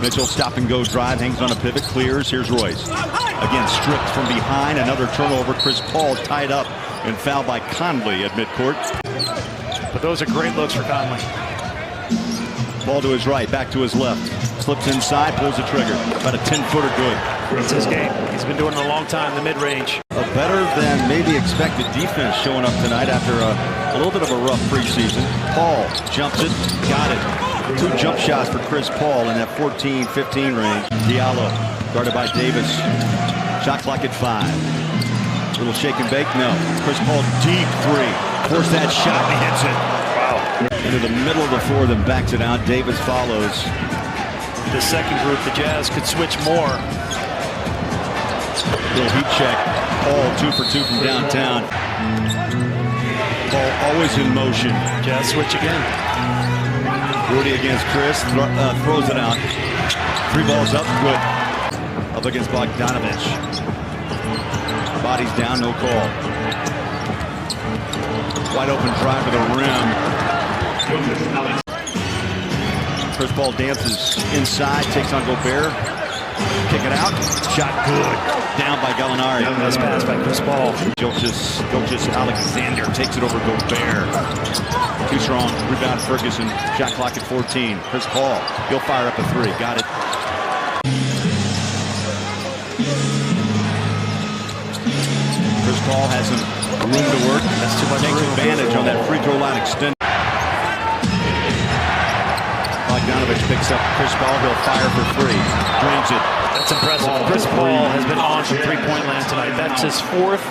Mitchell stop and go drive, hangs on a pivot, clears. Here's Royce. Again, stripped from behind. Another turnover. Chris Paul tied up and fouled by Conley at midcourt. But those are great looks for Conley. Ball to his right, back to his left. Slips inside, pulls the trigger. About a 10-footer good. It's his game. He's been doing it a long time, the mid-range. A better than maybe expected defense showing up tonight after a little bit of a rough preseason. Paul jumps it, got it. 2 jump shots for Chris Paul in that 14-15 range. Diallo guarded by Davis. Shot clock at 5. Little shake and bake, no. Chris Paul deep 3. Forced that shot and hits it. Wow. Into the middle of the floor, then backs it out. Davis follows. The second group, the Jazz could switch more. Little heat check. Paul 2 for 2 from downtown. Paul always in motion. Jazz switch again. Rudy against Chris, throws it out. 3 balls up, good. Up against Bogdanovich. Bodies down, no call. Wide open drive to the rim. Chris Paul dances inside, takes on Gobert. Kick it out. Shot good. Down by Gallinari. Nice pass by Chris Paul. Gilgeous Alexander takes it over Gobert. Too strong. Rebound Ferguson. Shot clock at 14. Chris Paul. He'll fire up a 3. Got it. Chris Paul has some room to work. That's too much. Takes advantage on that free throw line extend. Bogdanovich picks up Chris Paul. He'll fire for 3. Drains it. That's impressive. Chris Paul has been on from three-point land tonight. That's his 4th.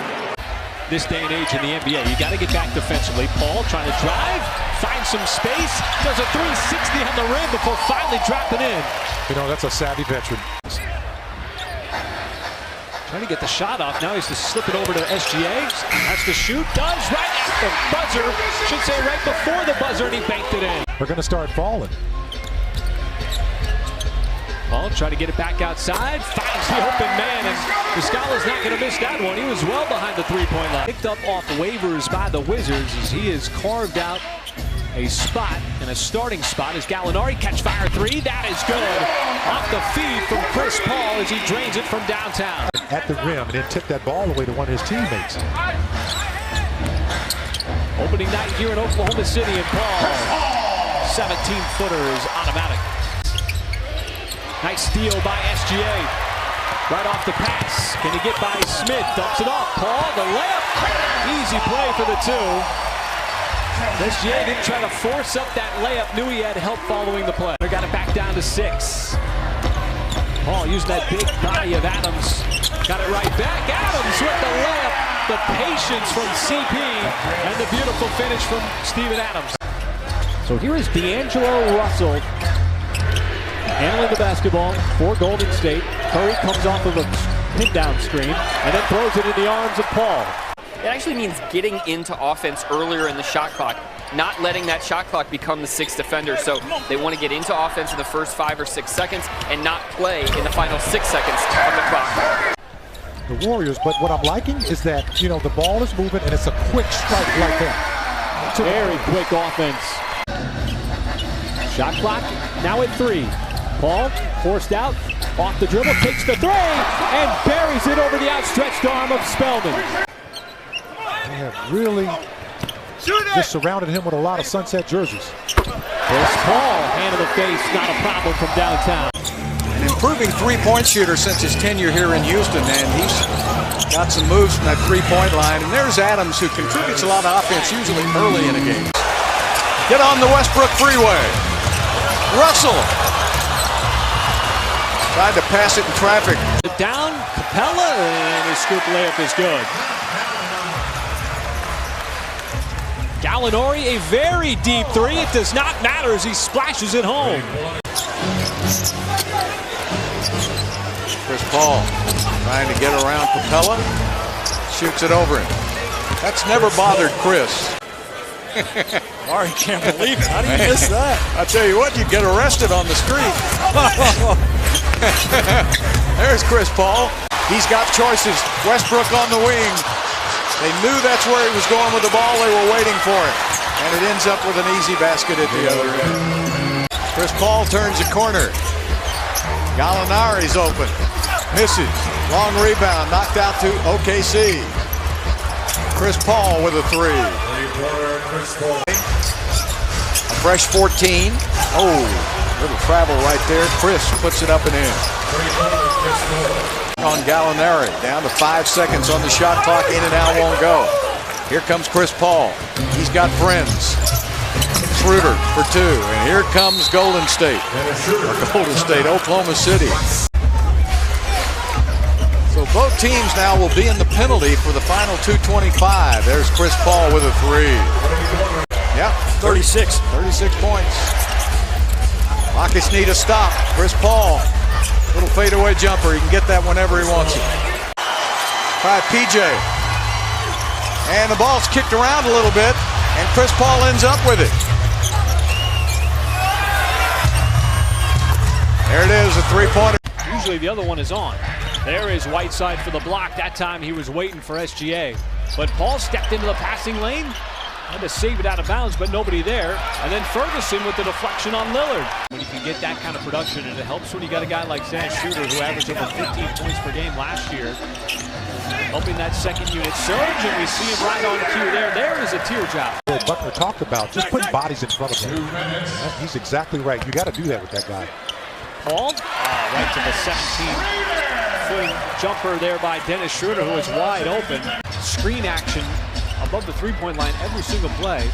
This day and age in the NBA, you got to get back defensively. Paul trying to drive, find some space, does a 360 on the rim before finally dropping in. You know, that's a savvy veteran. Trying to get the shot off. Now he's just slipping over to SGA. Has to shoot. Does right at the buzzer. Should say right before the buzzer, and he banked it in. They're going to start falling. Paul trying to get it back outside. Finds the open man, and Muscala's not going to miss that one. He was well behind the three-point line. Picked up off waivers by the Wizards as he has carved out a spot, and a starting spot as Gallinari catch fire 3. That is good. Off the feed from Chris Paul as he drains it from downtown. At the rim and then tip that ball away to one of his teammates. Opening night here in Oklahoma City, and Paul, 17-footer is automatic. Nice steal by SGA. Right off the pass. Can he get by Smith? Dumps it off. Paul, the layup. Easy play for the 2. SGA didn't try to force up that layup. Knew he had help following the play. They got it back down to 6. Paul using that big body of Adams. Got it right back. Adams with the layup. The patience from CP. And the beautiful finish from Steven Adams. So here is D'Angelo Russell handling the basketball for Golden State. Curry comes off of a pin down screen and then throws it in the arms of Paul. It actually means getting into offense earlier in the shot clock, not letting that shot clock become the 6th defender. So they want to get into offense in the first 5 or 6 seconds and not play in the final 6 seconds of the clock. The Warriors, but what I'm liking is that, you know, the ball is moving and it's a quick strike like that. Very quick offense. Shot clock now at 3. Paul forced out, off the dribble, takes the 3, and buries it over the outstretched arm of Spellman. They have really just surrounded him with a lot of sunset jerseys. Chris Paul, hand in the face, not a problem from downtown. An improving three-point shooter since his tenure here in Houston, and he's got some moves from that three-point line. And there's Adams, who contributes a lot of offense, usually early in a game. Get on the Westbrook freeway. Russell tried to pass it in traffic. Down, Capella, and his scoop layup is good. Gallinari, a very deep 3. It does not matter as he splashes it home. Chris Paul trying to get around Capella. Shoots it over him. That's never bothered Chris. Ari can't believe it. How do you miss that? I tell you what, you get arrested on the street. There's Chris Paul. He's got choices. Westbrook on the wing. They knew that's where he was going with the ball. They were waiting for it. And it ends up with an easy basket at the other end. Chris Paul turns a corner. Gallinari's open. Misses. Long rebound. Knocked out to OKC. Chris Paul with a three. A fresh 14. Oh, little travel right there. Chris puts it up and in. On Gallinari. Down to 5 seconds on the shot clock. In and out won't go. Here comes Chris Paul. He's got friends. Schroeder for two. And here comes Golden State. Oklahoma City. So both teams now will be in the penalty for the final 2:25. There's Chris Paul with a three. Yeah, 36 points. Rockets need a stop. Chris Paul, little fadeaway jumper. He can get that whenever he wants it. Try PJ. And the ball's kicked around a little bit, and Chris Paul ends up with it. There it is, a three-pointer. Usually the other one is on. There is Whiteside for the block. That time he was waiting for SGA. But Paul stepped into the passing lane. Had to save it out of bounds, but nobody there. And then Ferguson with the deflection on Lillard. When you can get that kind of production, and it helps when you got a guy like Zach Schroeder who averaged over 15 points per game last year. Helping that second unit surge, and we see him right on cue there. There is a teardrop. What Butler talked about, just putting bodies in front of him. He's exactly right. You got to do that with that guy. Paul, right to the 17-foot jumper there by Dennis Schroeder, who is wide open. Screen action above the three-point line every single play.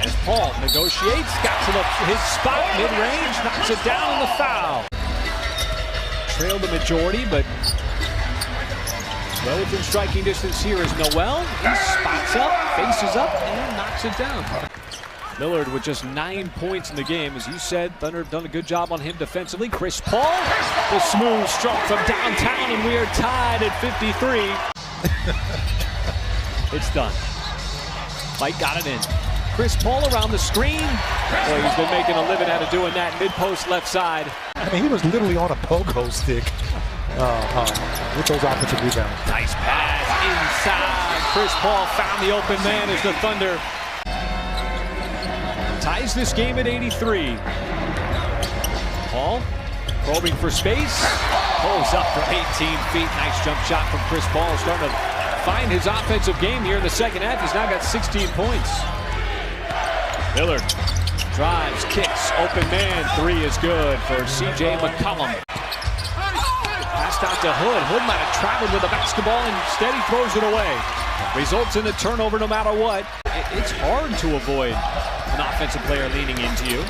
As Paul negotiates, got to his spot mid-range, knocks it down in the foul. Trailed the majority, but well within striking distance here is Noel. He spots up, faces up, and knocks it down. Lillard with just 9 points in the game. As you said, Thunder have done a good job on him defensively. Chris Paul, the smooth stroke from downtown, and we are tied at 53. It's done. Mike got it in. Chris Paul around the screen. Boy, he's been making a living out of doing that mid-post left side. I mean, he was literally on a pogo stick with those offensive rebounds. Nice pass inside. Chris Paul found the open man as the Thunder ties this game at 83. Paul probing for space. Pulls up from 18 feet. Nice jump shot from Chris Paul. Starting to find his offensive game here in the second half. He's now got 16 points. Lillard drives, kicks, open man. Three is good for CJ McCollum. Passed out to Hood. Hood might have traveled with the basketball, and instead he throws it away. Results in a turnover no matter what. It's hard to avoid an offensive player leaning into you.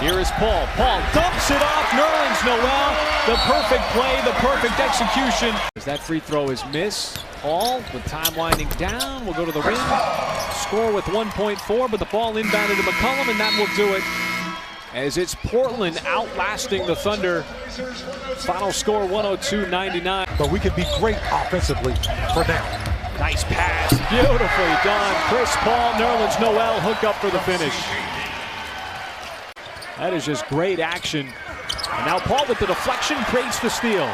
Here is Paul. Paul dumps it off. Nerlens Noel. The perfect play, the perfect execution. As that free throw is missed. Paul with time winding down. Will go to the rim. Score with 1.4, but the ball inbounded to McCollum, and that will do it. As it's Portland outlasting the Thunder. Final score 102-99. But we can be great offensively for now. Nice pass, beautifully done. Chris Paul, Nerlens Noel hook up for the finish. That is just great action. And now Paul with the deflection creates the steal.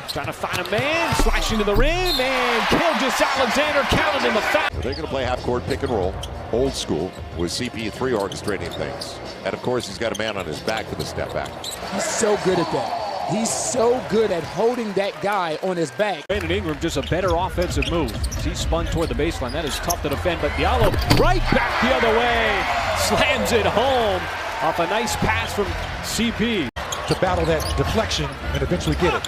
Trying to find a man, slashing to the rim, and Gilgeous-Alexander counted in the foul. They're going to play half-court pick and roll, old school, with CP3 orchestrating things. And of course, he's got a man on his back for the step back. He's so good at that. He's so good at holding that guy on his back. Brandon Ingram, just a better offensive move. He spun toward the baseline. That is tough to defend, but Diallo right back the other way. Slams it home off a nice pass from CP. To battle that deflection and eventually get it.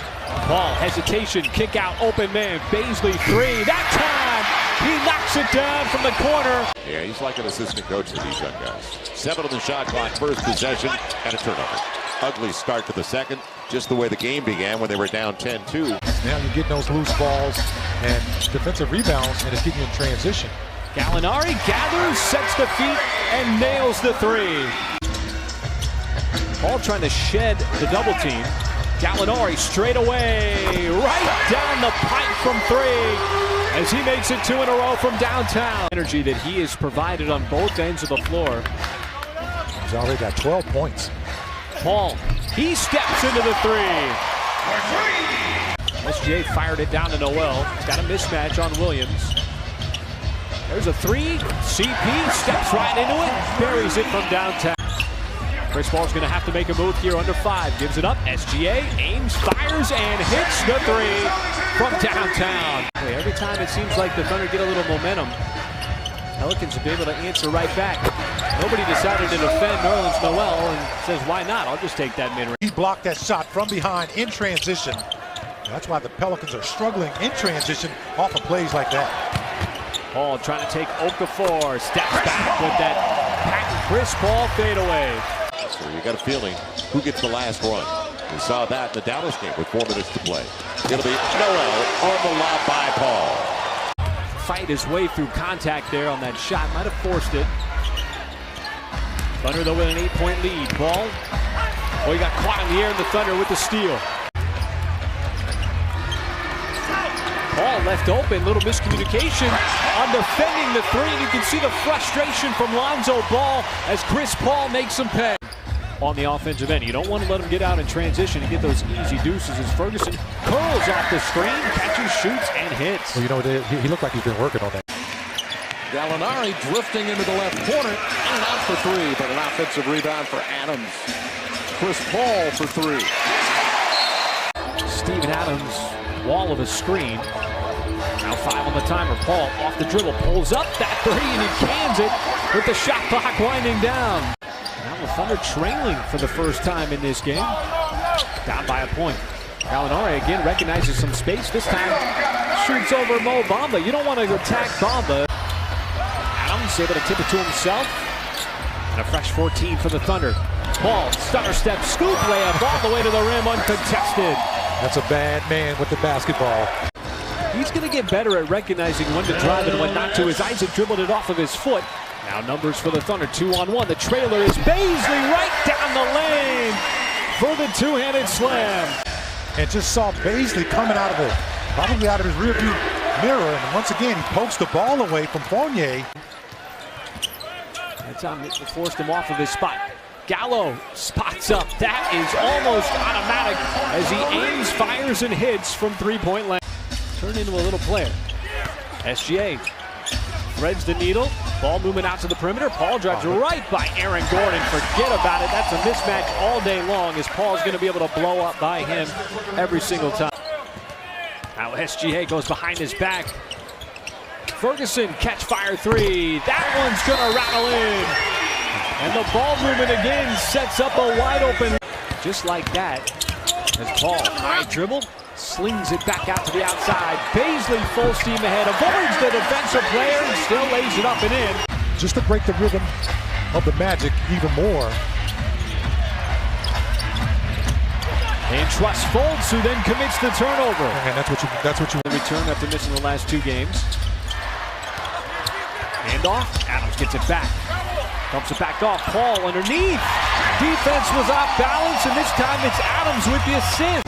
Paul, hesitation, kick out, open man, Baisley three. That time, he knocks it down from the corner. Yeah, he's like an assistant coach to these young guys. 7 on the shot clock, first possession, and a turnover. Ugly start to the second, just the way the game began when they were down 10-2. Now you're getting those loose balls and defensive rebounds, and it's getting in transition. Gallinari gathers, sets the feet, and nails the three. Paul trying to shed the double team. Gallinari straight away, right down the pipe from three, as he makes it 2 in a row from downtown. Energy that he has provided on both ends of the floor. He's already got 12 points. Paul, he steps into the three. SGA fired it down to Noel. He's got a mismatch on Williams. There's a three. CP steps right into it, buries it from downtown. Chris Paul's going to have to make a move here under 5. Gives it up. SGA aims, fires, and hits the 3 from downtown. Every time it seems like the Thunder get a little momentum, Pelicans have been able to answer right back. Nobody decided to defend Nerlens Noel and says, why not? I'll just take that mid-range. He blocked that shot from behind in transition. That's why the Pelicans are struggling in transition off of plays like that. Paul trying to take Okafor, steps back with that patent Chris Paul fadeaway. So you got a feeling who gets the last run. We saw that in the Dallas game with 4 minutes to play. It'll be Noel on the lob by Paul. Fight his way through contact there on that shot. Might have forced it. Thunder though with an 8-point lead. Ball. Oh, he got caught in the air in the Thunder with the steal. Paul left open, little miscommunication on defending the 3, and you can see the frustration from Lonzo Ball as Chris Paul makes him pay. On the offensive end, you don't want to let him get out in transition and get those easy deuces as Ferguson curls off the screen, catches, shoots, and hits. Well, you know, he looked like he's been working on that. Gallinari drifting into the left corner, in and out for 3, but an offensive rebound for Adams. Chris Paul for 3. Steven Adams, wall of a screen. Now 5 on the timer. Paul off the dribble, pulls up that 3, and he cans it with the shot clock winding down. Now the Thunder trailing for the first time in this game. Down by a point. Gallinari again recognizes some space. This time shoots over Mo Bamba. You don't want to attack Bamba. Adams able to tip it to himself. And a fresh 14 for the Thunder. Paul, stutter step, scoop layup all the way to the rim, uncontested. That's a bad man with the basketball. He's going to get better at recognizing when to drive and when not to, as Isaac dribbled it off of his foot. Now numbers for the Thunder, 2-on-1. The trailer is Baisley right down the lane for the 2-handed slam. And just saw Baisley coming out of probably out of his rearview mirror. And once again, he pokes the ball away from Fournier. That time it forced him off of his spot. Gallo spots up. That is almost automatic as he aims, fires, and hits from 3-point land. Turned into a little player. SGA threads the needle. Ball moving out to the perimeter. Paul drives right by Aaron Gordon. Forget about it. That's a mismatch all day long as Paul's going to be able to blow up by him every single time. Now SGA goes behind his back. Ferguson catch fire 3. That one's going to rattle in. And the ball movement again sets up a wide open. Just like that, as Paul high dribble, slings it back out to the outside. Baisley full steam ahead, avoids the defensive player and still lays it up and in. Just to break the rhythm of the Magic even more. And trusts Fultz, who then commits the turnover. And that's what you The return after missing the last 2 games. Handoff, Adams gets it back. Dumps it back off, Paul underneath. Defense was off balance, and this time it's Adams with the assist.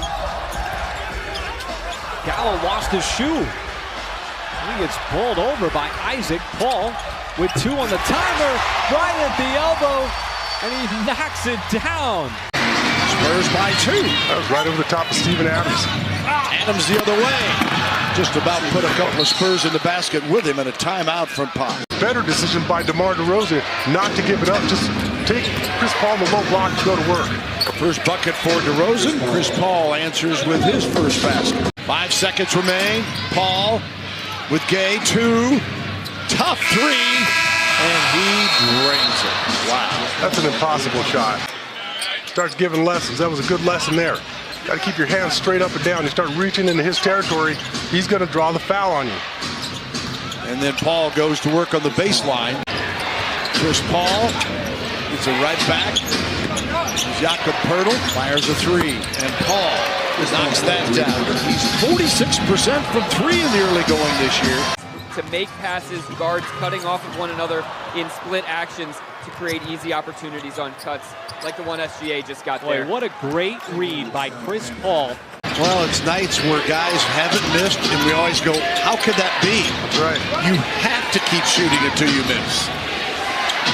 Gallo lost his shoe. He gets pulled over by Isaac. Paul with 2 on the timer, right at the elbow, and he knocks it down. Spurs by 2. That was right over the top of Steven Adams. Adams the other way. Just about put a couple of Spurs in the basket with him, and a timeout from Pop. Better decision by DeMar DeRozan not to give it up. Just take Chris Paul the low block to go to work. First bucket for DeRozan. Chris Paul answers with his first basket. 5 seconds remain. Paul with Gay. 2. Tough 3. And he drains it. Wow. That's an impossible shot. Starts giving lessons. That was a good lesson there. Got to keep your hands straight up and down. You start reaching into his territory, he's going to draw the foul on you. And then Paul goes to work on the baseline. Chris Paul gets it right back. Jakob Poeltl fires a 3. And Paul knocks that down. He's 46% from 3 in the early going this year. To make passes, guards cutting off of one another in split actions to create easy opportunities on cuts, like the one SGA just got there. Boy, what a great read by Chris Paul. Well, it's nights where guys haven't missed, and we always go, how could that be? That's right. You have to keep shooting until you miss.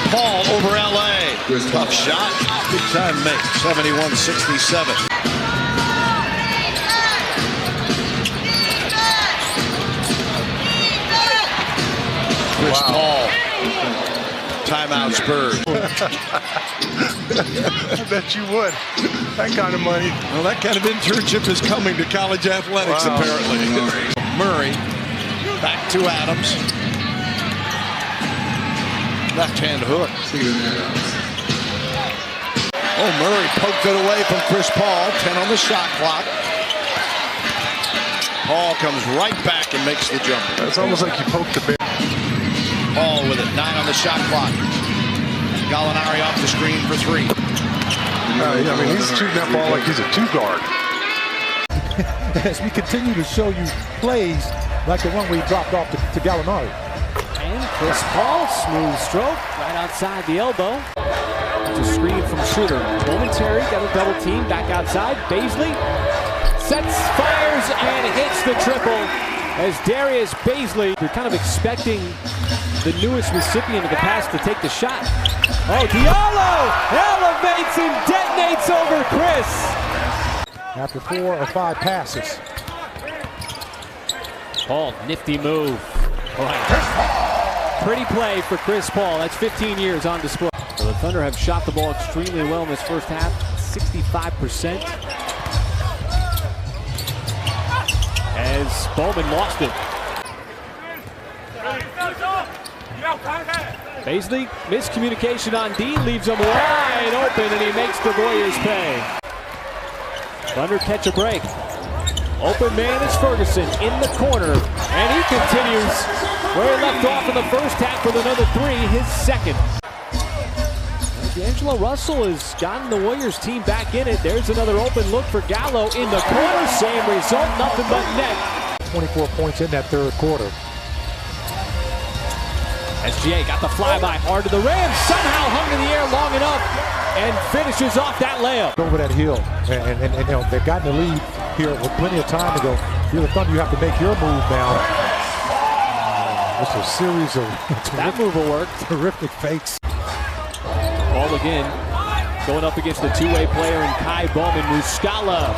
Paul over LA. Tough shot. Big time make. 71-67. Chris Paul. Timeout Spurs. I bet you would. That kind of money. Well, that kind of internship is coming to college athletics, apparently. Murray back to Adams. Left-hand hook. Oh, Murray poked it away from Chris Paul. 10 on the shot clock. Paul comes right back and makes the jumper. It's almost like you poked the bear. Paul with it. 9 on the shot clock. Gallinari off the screen for 3. I mean, he's shooting that ball like he's a 2-guard. As we continue to show you plays like the one we dropped off to Gallinari. And Chris Paul, smooth stroke, right outside the elbow. It's a screen from Schroeder. Momentary, got a double team, back outside. Baisley sets, fires, and hits the triple. As Darius Baisley, they're kind of expecting the newest recipient of the pass to take the shot. Oh, Diallo elevates and detonates over Chris. After 4 or 5 passes. Paul, nifty move. Right. Pretty play for Chris Paul. That's 15 years on display. So the Thunder have shot the ball extremely well in this first half, 65%. As Bowman lost it. Baisley, miscommunication on D, leaves him wide open, and he makes the Warriors pay. Thunder catch a break. Open man is Ferguson in the corner, and he continues where he left off in the first half with another 3, his second. D'Angelo Russell has gotten the Warriors team back in it. There's another open look for Gallo in the corner. Same result, nothing but net. 24 points in that third quarter. SGA got the flyby hard to the rim, somehow hung in the air long enough and finishes off that layup. Over that hill, and you know, they've gotten the lead here with plenty of time to go. You're the Thunder, you have to make your move now. Just a series of that move will work. Terrific fakes. Ball again, going up against the two-way player in Kai Bowman. Muscala.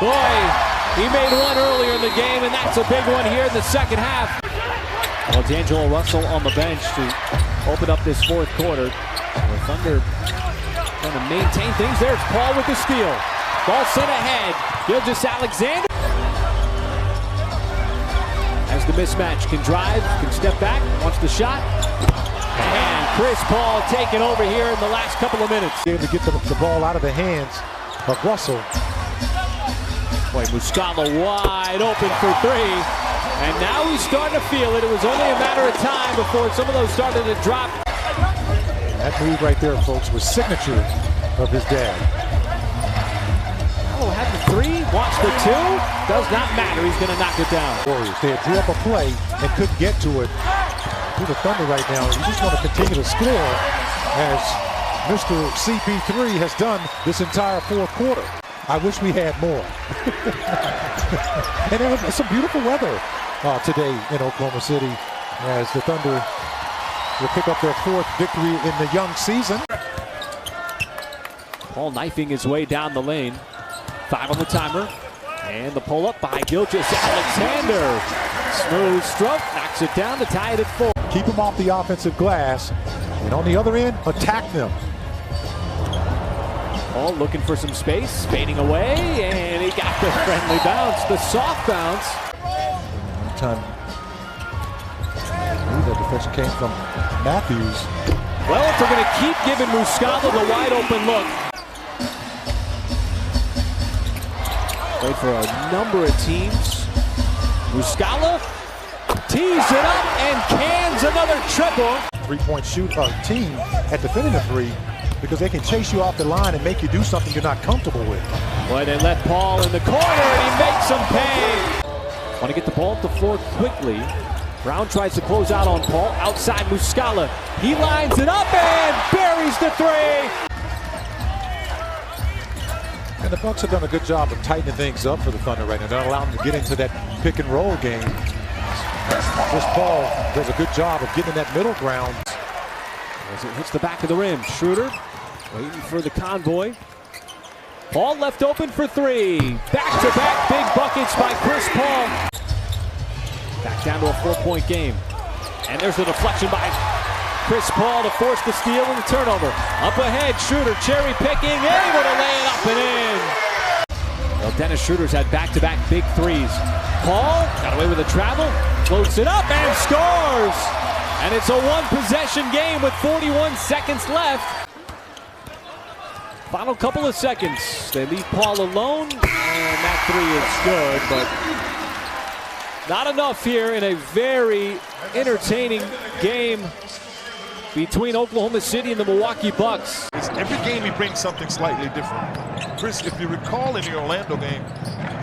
Boy, he made one earlier in the game, and that's a big one here in the second half. Well, D'Angelo Russell on the bench to open up this fourth quarter. The Thunder trying to maintain things there. It's Paul with the steal. Ball sent ahead. Gilgeous-Alexander has the mismatch. Can drive, can step back, wants the shot. And Chris Paul taking over here in the last couple of minutes. Able to get the ball out of the hands of Russell. Boy, Muscala wide open for 3. And now he's starting to feel it. It was only a matter of time before some of those started to drop. That move right there, folks, was signature of his dad. Oh, had the 3, wants the 2. Does not matter. He's going to knock it down. Warriors, they had drew up a play and couldn't get to it. To the Thunder right now, you just want to continue to score as Mr. CP3 has done this entire fourth quarter. I wish we had more. And it was some beautiful weather today in Oklahoma City as the Thunder will pick up their 4th victory in the young season. Paul knifing his way down the lane. 5 on the timer. And the pull-up by Gilgeous-Alexander. Smooth stroke, knocks it down to tie it at 4. Keep them off the offensive glass. And on the other end, attack them. Paul looking for some space, fading away, and he got the friendly bounce, the soft bounce. Time. That deflection came from Matthews. Well, if they're going to keep giving Muscala the wide open look. Played for a number of teams. Muscala tees it up and cans another triple. 3-point team at defending the 3 because they can chase you off the line and make you do something you're not comfortable with. Boy, they let Paul in the corner and he makes them pay. Want to get the ball up the floor quickly. Brown tries to close out on Paul. Outside Muscala. He lines it up and buries the 3. And the Bucks have done a good job of tightening things up for the Thunder right now. They're not allowing them to get into that pick and roll game. Chris Paul does a good job of getting that middle ground. As it hits the back of the rim. Schroeder waiting for the convoy. Paul left open for 3. Back-to-back big buckets by Chris Paul. Back down to a 4-point game. And there's the deflection by Chris Paul to force the steal and the turnover. Up ahead, Schroeder cherry picking, able to lay it up and in. Well, Dennis Schroeder's had back-to-back big threes. Paul got away with a travel, floats it up and scores. And it's a one-possession game with 41 seconds left. Final couple of seconds. They leave Paul alone, and that three is good, but not enough here in a very entertaining game between Oklahoma City and the Milwaukee Bucks. Every game he brings something slightly different. Chris, if you recall in the Orlando game,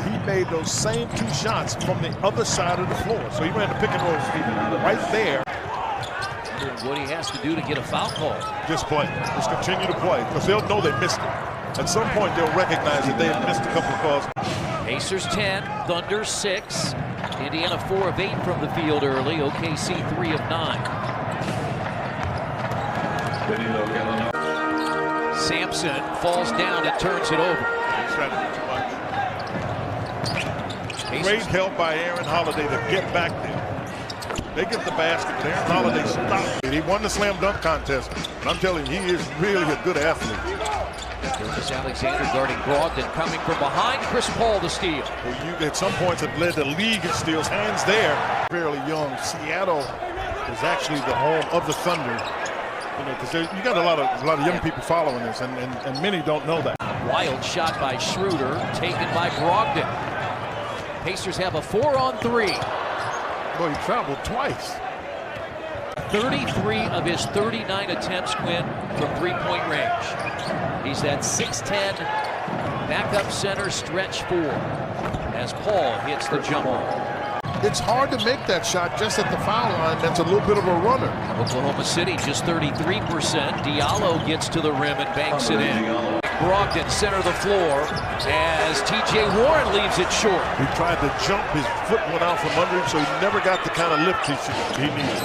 he made those same two shots from the other side of the floor. So he ran the pick and roll right there. What he has to do to get a foul call. Just play. Just continue to play, because they'll know they missed it. At some point, they'll recognize that they have missed a couple of calls. Pacers 10, Thunder 6. Indiana 4 of 8 from the field early. OKC 3 of 9. Sampson falls down and turns it over. He's trying to do too much. Great help by Aaron Holiday to get back there. They get the basket, but Aaron Holiday stopped. He won the slam dunk contest, and I'm telling you, he is really a good athlete. Gilgeous Alexander guarding Brogdon, coming from behind. Chris Paul the steal. Well, you at some points have led the league in steals. Hands there. Fairly young. Seattle is actually the home of the Thunder. You know, because you got a lot of young people following this, and many don't know that. Wild shot by Schroeder, taken by Brogdon. Pacers have a 4-on-3. Boy, he traveled twice. 33 of his 39 attempts, Quinn, from three-point range. He's at 6'10", backup center, stretch 4, as Paul hits the jumper. It's hard to make that shot just at the foul line. That's a little bit of a runner. Oklahoma City just 33%. Diallo gets to the rim and banks it in. Brogdon center of the floor as T.J. Warren leaves it short. He tried to jump, his foot went out from under him, so he never got the kind of lift he needed.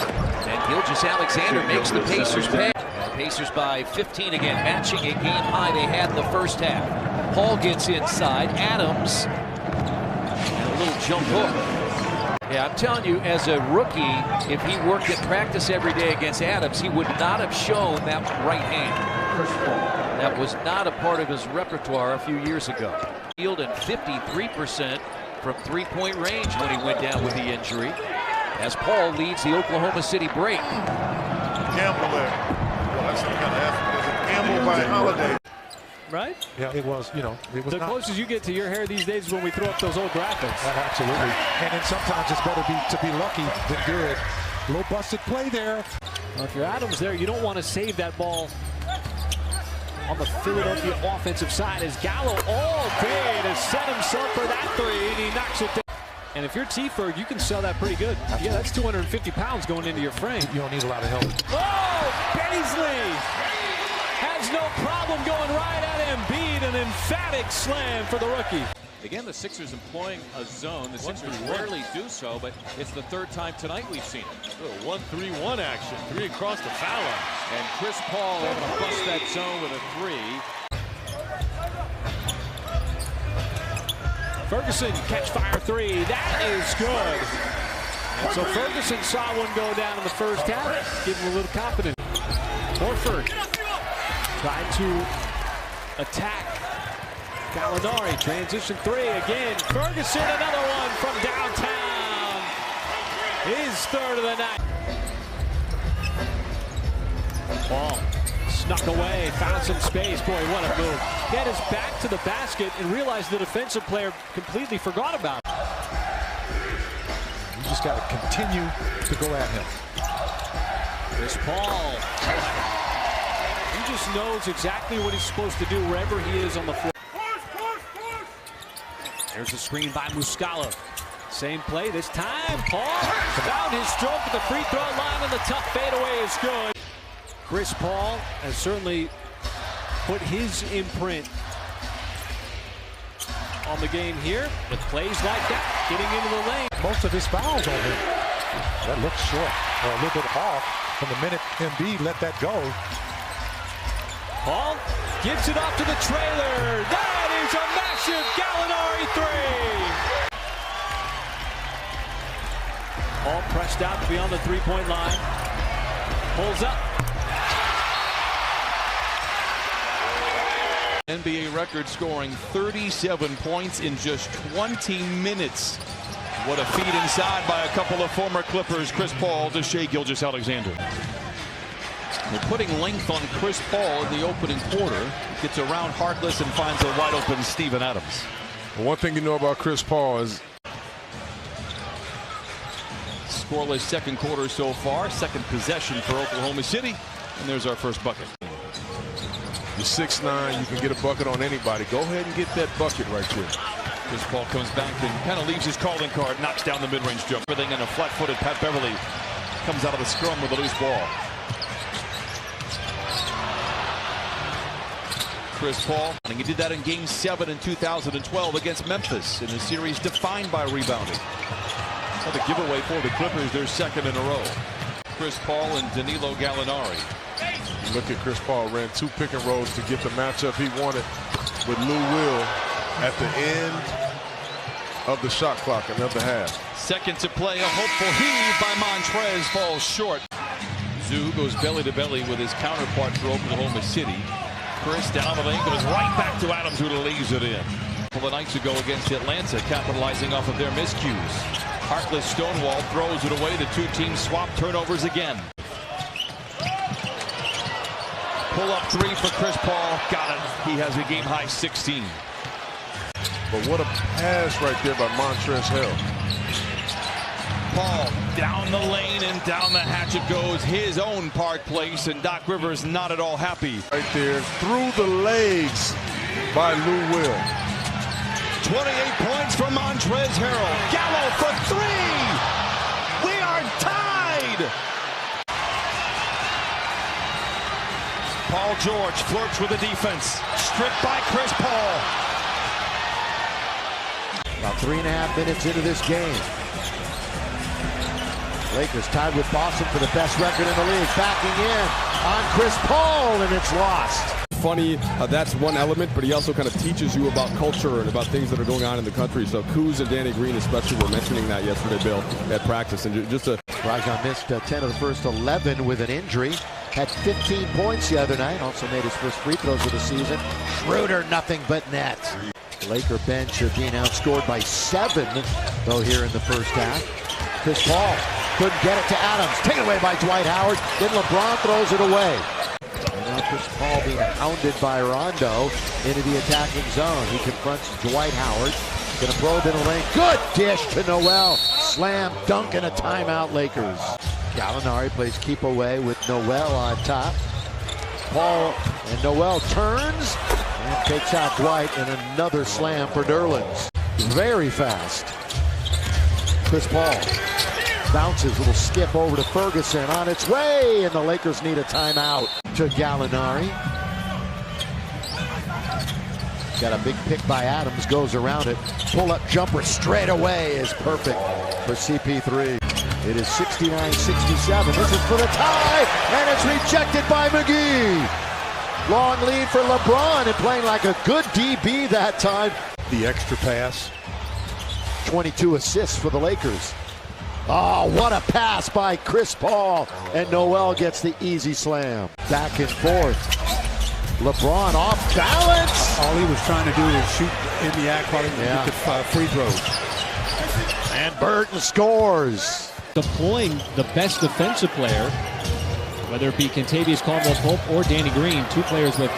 And Gilgeous Alexander makes the Pacers pay. Pacers by 15 again, matching a game high they had in the first half. Paul gets inside, Adams, and a little jump hook. Yeah, I'm telling you, as a rookie, if he worked at practice every day against Adams, he would not have shown that right hand. That was not a part of his repertoire a few years ago. Field and 53% from three-point range when he went down with the injury, as Paul leads the Oklahoma City break. Gamble there. Well, that's the kind of athlete. There's a gamble by Holiday. Right? Yeah, it was, you know, it was the closest you get to your hair these days is when we throw up those old graphics. Absolutely. And then sometimes it's better to be lucky than good. A little busted play there. Well, if you're Adams there, you don't want to save that ball on the Philadelphia offensive side, as Gallo all day to set himself for that three, and he knocks it down. And if you're T-Ferg, you can sell that pretty good. Absolutely. Yeah, that's 250 pounds going into your frame. You don't need a lot of help. Oh, Beasley has no problem going right at Embiid. An emphatic slam for the rookie. Again, the Sixers employing a zone. The Sixers rarely do so, but it's the third time tonight we've seen it. 1-3-1 action, 3 across the foul line. And Chris Paul able to bust that zone with a 3. Ferguson, catch fire 3. That is good. And so Ferguson saw one go down in the first half, give him a little confidence. Horford tried to attack Gallinari, transition 3 again. Ferguson, another one from downtown. His third of the night. Ball snuck away, found some space. Boy, what a move. He had his back to the basket and realized the defensive player completely forgot about it. You just got to continue to go at him. Chris Paul. He just knows exactly what he's supposed to do wherever he is on the floor. There's a screen by Muscala. Same play this time. Paul found his stroke at the free throw line, and the tough fadeaway is good. Chris Paul has certainly put his imprint on the game here with plays like that, getting into the lane. Most of his fouls on him. That looks short, or a little bit off from the minute Embiid let that go. Paul gives it off to the trailer. That is a massive Gallinari 3. Paul pressed out beyond the three-point line. Pulls up. NBA record, scoring 37 points in just 20 minutes. What a feed inside by a couple of former Clippers, Chris Paul to Shai Gilgeous-Alexander. They're putting length on Chris Paul in the opening quarter. Gets around Harkless and finds a wide open Steven Adams. Well, one thing you know about Chris Paul is scoreless second quarter so far. Second possession for Oklahoma City. And there's our first bucket. You're 6'9", you can get a bucket on anybody. Go ahead and get that bucket right there. Chris Paul comes back and kind of leaves his calling card, knocks down the mid-range jump. Everything in a flat-footed Pat Beverly comes out of the scrum with a loose ball. Chris Paul, and he did that in Game 7 in 2012 against Memphis in a series defined by rebounding. Another giveaway for the Clippers, their second in a row. Chris Paul and Danilo Gallinari. Look at Chris Paul, ran 2 pick and rolls to get the matchup he wanted with Lou Will at the end of the shot clock, another half. Second to play, a hopeful heave by Montrez falls short. Zoo goes belly to belly with his counterpart for Oklahoma City. Chris down the lane, goes right back to Adams, who leaves it in. A couple of nights ago against Atlanta, capitalizing off of their miscues. Harkless Stonewall throws it away. The two teams swap turnovers again. Pull-up three for Chris Paul. Got it. He has a game-high 16. But what a pass right there by Montrezl Harrell. Paul down the lane and down the hatch it goes. His own Park Place, and Doc Rivers not at all happy. Right there, through the legs by Lou Will. 28 points from Montrezl Harrell. Gallo for three. We are tied. Paul George flirts with the defense. Stripped by Chris Paul. About 3.5 minutes into this game. Lakers tied with Boston for the best record in the league. Backing in on Chris Paul, and it's lost. Funny, that's one element, but he also kind of teaches you about culture and about things that are going on in the country. So Kuz and Danny Green especially were mentioning that yesterday, Bill, at practice. And just a Rajon missed 10 of the first 11 with an injury. Had 15 points the other night. Also made his first free throws of the season. Schroeder, nothing but net. Laker bench being outscored by 7, though, here in the first half. Chris Paul couldn't get it to Adams. Taken away by Dwight Howard. Then LeBron throws it away. And now Chris Paul being hounded by Rondo into the attacking zone. He confronts Dwight Howard. Gonna probe in the lane. Good dish to Noel. Slam dunk and a timeout, Lakers. Gallinari plays keep away with Noel on top. Paul and Noel turns and takes out Dwight, and another slam for Nerlens. Very fast. Chris Paul bounces, little skip over to Ferguson, on its way, and the Lakers need a timeout. To Gallinari. Got a big pick by Adams, goes around it. Pull-up jumper straight away is perfect for CP3. It is 69-67. This is for the tie, and it's rejected by McGee. Long lead for LeBron, and playing like a good DB that time. The extra pass. 22 assists for the Lakers. Oh, what a pass by Chris Paul, and Noel gets the easy slam. Back and forth. LeBron off balance. All he was trying to do is shoot in the act while he get the free throws. And Burton scores. Deploying the best defensive player, whether it be Kentavious Caldwell-Pope or Danny Green, two players with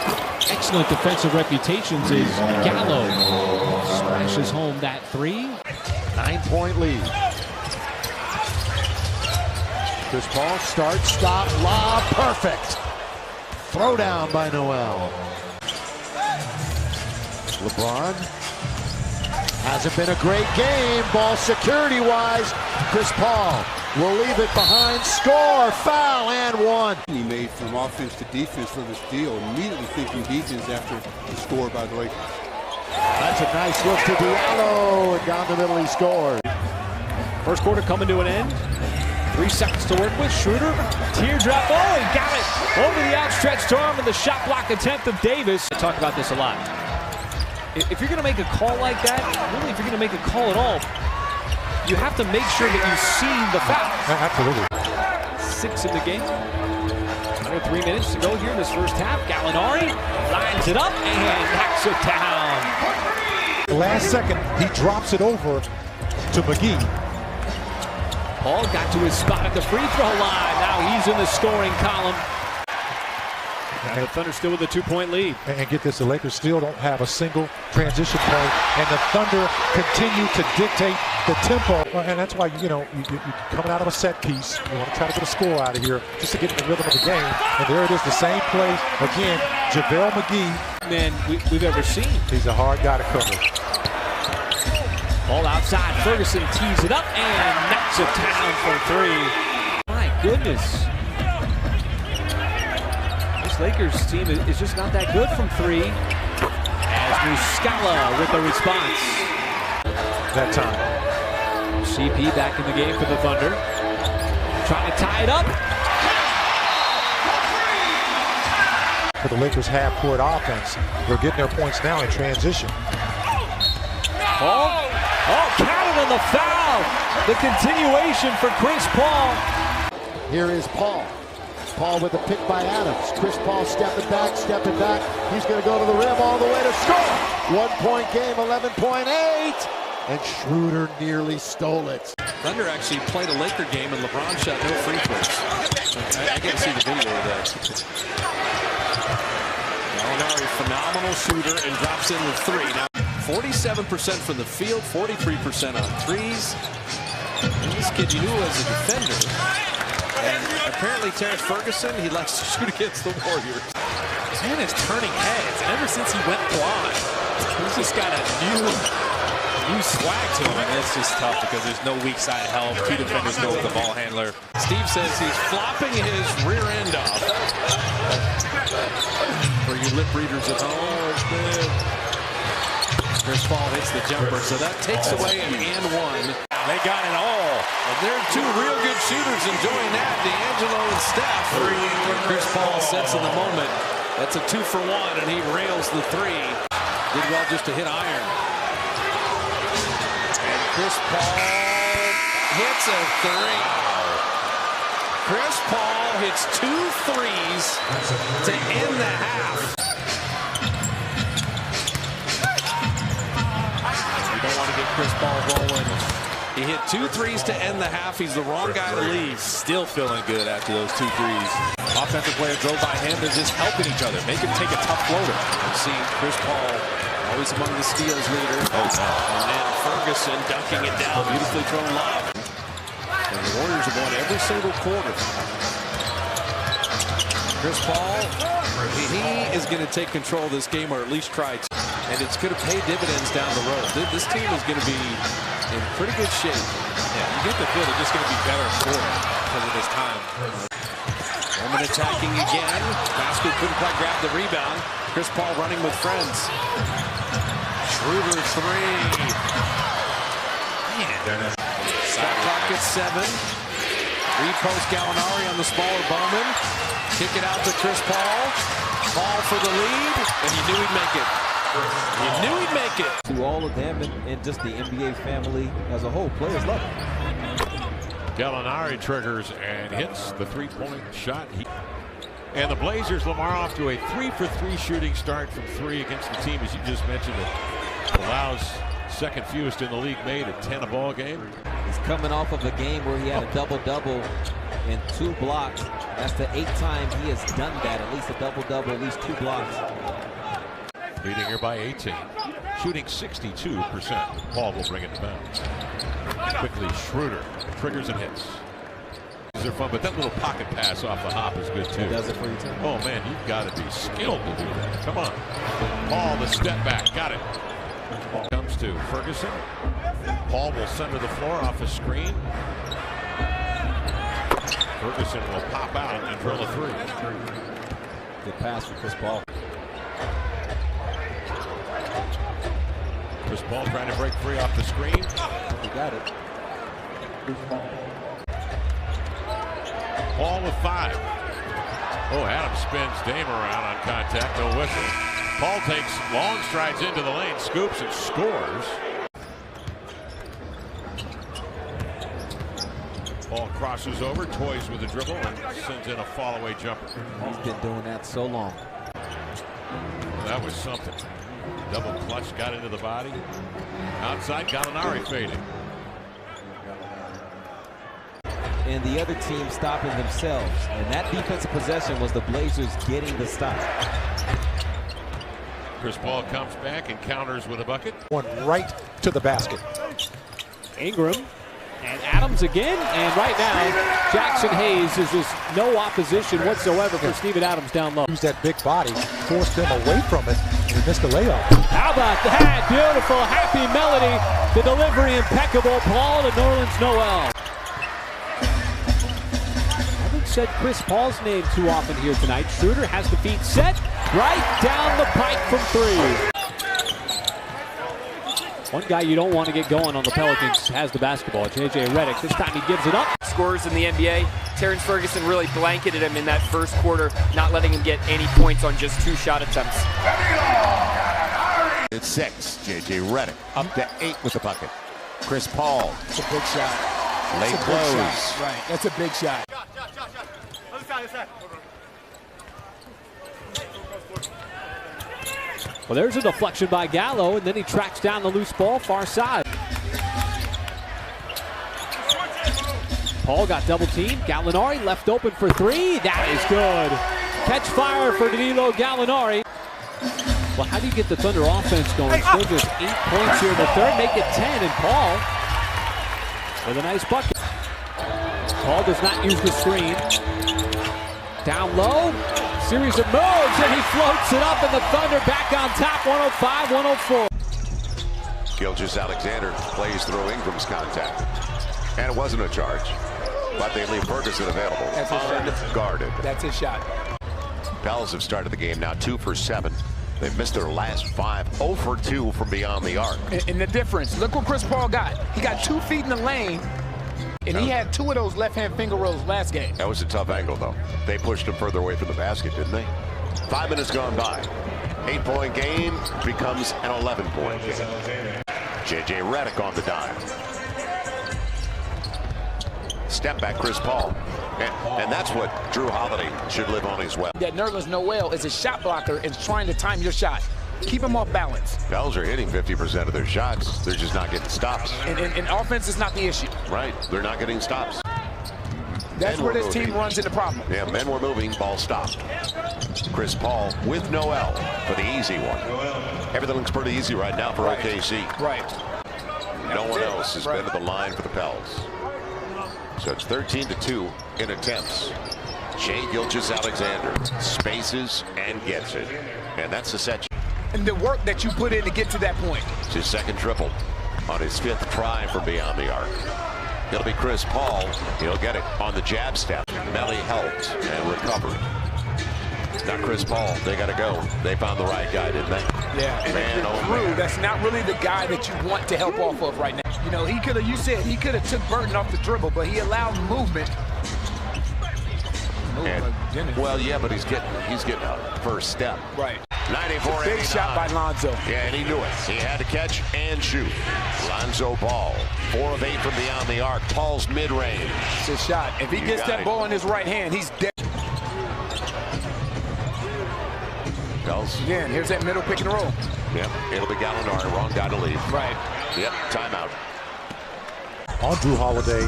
excellent defensive reputations, is Gallo. Smashes home that three. 9-point lead. Chris Paul starts, stop, lob, perfect. Throw down by Noel. LeBron. Hasn't been a great game, ball security-wise. Chris Paul will leave it behind. Score, foul, and one. He made from offense to defense for the steal, immediately thinking defense after the score by the Lakers. That's a nice look to Diallo, and down the middle he scored. First quarter coming to an end. 3 seconds to work with. Schroeder, teardrop. Oh, he got it over the outstretched arm, and the shot block attempt of Davis. I talk about this a lot. If you're going to make a call like that, really, if you're going to make a call at all, you have to make sure that you see the foul. Absolutely. 6 in the game. Under 3 minutes to go here in this first half. Gallinari lines it up and knocks it down. Last second, he drops it over to McGee. Paul got to his spot at the free throw line. Now he's in the scoring column. And the Thunder still with a 2-point lead. And get this, the Lakers still don't have a single transition point, and the Thunder continue to dictate the tempo. And that's why, you're coming out of a set piece. You want to try to get a score out of here just to get in the rhythm of the game. And there it is, the same play again. JaVale McGee. Man, we've ever seen. He's a hard guy to cover. Ball outside. Ferguson tees it up and knocks it down for three. My goodness. Lakers team is just not that good from three. As Muscala with the response. That time. CP back in the game for the Thunder. Trying to tie it up. For the Lakers half-court offense, they're getting their points now in transition. Oh, counted on the foul. The continuation for Chris Paul. Here is Paul. Paul with a pick by Adams. Chris Paul stepping back. He's going to go to the rim all the way to score. 1-point game, 11.8. And Schroeder nearly stole it. Thunder actually played a Laker game and LeBron shot no free throws. I get to see the video of that. Gallinari, phenomenal shooter, and drops in the three. Now 47% from the field, 43% on threes. And this kid you knew as a defender. And apparently Terrence Ferguson, he likes to shoot against the Warriors. This man is turning heads, and ever since he went blonde, he's just got a new swag to him, and it's just tough because there's no weak side help. Two defenders go with the ball handler. Steve says he's flopping his rear end off. For you lip readers at home, Chris Paul hits the jumper, so that takes away an and one. They got it all. And they're two real good shooters enjoying that, D'Angelo and Steph. Chris Paul sets in the moment. That's a 2-for-1, and he rails the three. Did well just to hit iron. And Chris Paul hits a three. Chris Paul hits 2 threes to end the half. Chris Paul rolling. He hit 2 threes to end the half. He's the wrong guy to leave. Still feeling good after those 2 threes. Offensive player drove by him. They're just helping each other. Make him take a tough floater. We've seen Chris Paul always among the steals leader. And then Ferguson dunking it down. Beautifully thrown lob. And the Warriors have won every single quarter. Chris Paul, he is going to take control of this game, or at least try to. And it's going to pay dividends down the road. This team is going to be in pretty good shape. Yeah, you get the feel they're just going to be better scoring because of this time. Roman attacking again. Basket couldn't quite grab the rebound. Chris Paul running with friends. Schroeder three. Man. Shot clock at 7. Repost Gallinari on the smaller Bowman. Kick it out to Chris Paul. Paul for the lead, and he knew he'd make it. You knew he'd make it. To all of them and just the NBA family as a whole, players love it. Gallinari triggers and hits the three-point shot. And the Blazers, Lamar, off to a 3-for-3 shooting start from 3 against the team, as you just mentioned. It allows second fewest in the league made at 10 a ball game. He's coming off of a game where he had a double-double and 2 blocks. That's the 8th time he has done that, at least a double-double, at least 2 blocks. Leading here by 18. Shooting 62%. Paul will bring it to bounds. Quickly, Schroeder triggers and hits. These are fun, but that little pocket pass off the hop is good too. It does it for you too. Oh man, you've got to be skilled to do that. Come on. Paul, the step back, got it. Ball comes to Ferguson. Paul will center the floor off a screen. Ferguson will pop out and drill a 3. Good pass for Chris Paul. Chris Paul trying to break free off the screen. He got it. Paul with 5. Oh, Adams spins Dame around on contact, no whistle. Paul takes long strides into the lane, scoops and scores. Ball crosses over, toys with the dribble, and sends in a fall-away jumper. He's been doing that so long. That was something. Double clutch, got into the body. Outside, Gallinari fading. And the other team stopping themselves. And that defensive possession was the Blazers getting the stop. Chris Paul comes back and counters with a bucket. One right to the basket. Ingram and Adams again. And right now, Jackson Hayes is just no opposition whatsoever for Steven Adams down low. Use that big body, forced them away from it, and he missed the layup. How about that? Beautiful, happy melody. The delivery impeccable. Paul to Nerlens Noel. Said Chris Paul's name too often here tonight. Schroeder has the feet set right down the pipe from three. One guy you don't want to get going on the Pelicans has the basketball. J.J. Redick. This time he gives it up. Scorers in the NBA. Terrence Ferguson really blanketed him in that first quarter, not letting him get any points on just 2 shot attempts. It's 6. J.J. Redick up to 8 with the bucket. Chris Paul. It's a big shot. Late close. Right, that's a big shot. Well, there's a deflection by Gallo, and then he tracks down the loose ball far side. Paul got double teamed. Gallinari left open for 3. That is good. Catch fire for Danilo Gallinari. Well, how do you get the Thunder offense going? Still just 8 points here in the third. Make it 10, and Paul with a nice bucket. Paul does not use the screen. Down low, series of moves, and he floats it up, and the Thunder back on top, 105-104. Gilgeous-Alexander plays through Ingram's contact. And it wasn't a charge, but they leave Ferguson available. That's a shot. Unguarded. That's a shot. Pels have started the game now 2 for 7. They've missed their last 5, 0 for 2 from beyond the arc. And the difference, look what Chris Paul got. He got 2 feet in the lane, and he had 2 of those left-hand finger rolls last game. That was a tough angle, though. They pushed him further away from the basket, didn't they? 5 minutes gone by. 8-point game becomes an 11-point game. J.J. Redick on the dime. Step back, Chris Paul. And that's what Drew Holiday should live on as well. That Nerlens Noel is a shot blocker and trying to time your shot. Keep him off balance. Pels are hitting 50% of their shots. They're just not getting stops. And offense is not the issue. Right. They're not getting stops. That's where this team runs into problem. Yeah, men were moving. Ball stopped. Chris Paul with Noel for the easy one. Everything looks pretty easy right now for OKC. Right. No one else has been to the line for the Pels. So it's 13-2 in attempts. Shai Gilgeous-Alexander spaces and gets it. And that's the set. And the work that you put in to get to that point. It's his second triple on his 5th try from beyond the arc. It'll be Chris Paul. He'll get it on the jab step. Melly helped and recovered. Now Chris Paul, they got to go. They found the right guy, didn't they? Yeah, and Drew, that's not really the guy that you want to help off of right now. You know, he could have, you said he could have took Burton off the dribble, but he allowed movement. Well, yeah, but he's getting a first step. Right. 94-89. Big shot by Lonzo. Yeah, and he knew it. He had to catch and shoot. Lonzo Ball, 4 of 8 from beyond the arc. Paul's mid-range. It's a shot. If he gets that ball in his right hand, he's dead. Pels. Again, here's that middle pick and roll. Yep, it'll be Gallinari. Wrong guy to leave. Right. Yep, timeout. On Drew Holiday.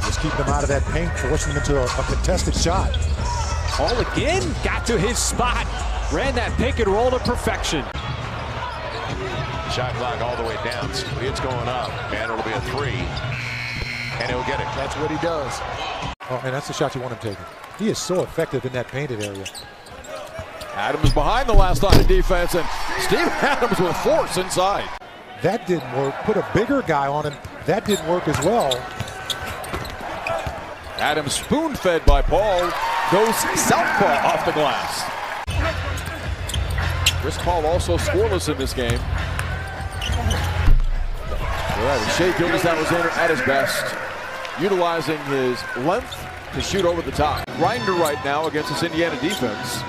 Just keep them out of that paint, forcing them into a contested shot. Paul again got to his spot. Ran that pick and roll to perfection. Shot clock all the way down. It's going up, and it'll be a 3. And he'll get it. That's what he does. Oh, and that's the shot you want him taking. He is so effective in that painted area. Adams behind the last line of defense, and Steve Adams with force inside. That didn't work. Put a bigger guy on him. That didn't work as well. Adams spoon-fed by Paul. Goes southpaw off the glass. Chris Paul also scoreless in this game. All right, Shai Gilgeous-Alexander at his best, utilizing his length to shoot over the top. Grinder right now against this Indiana defense.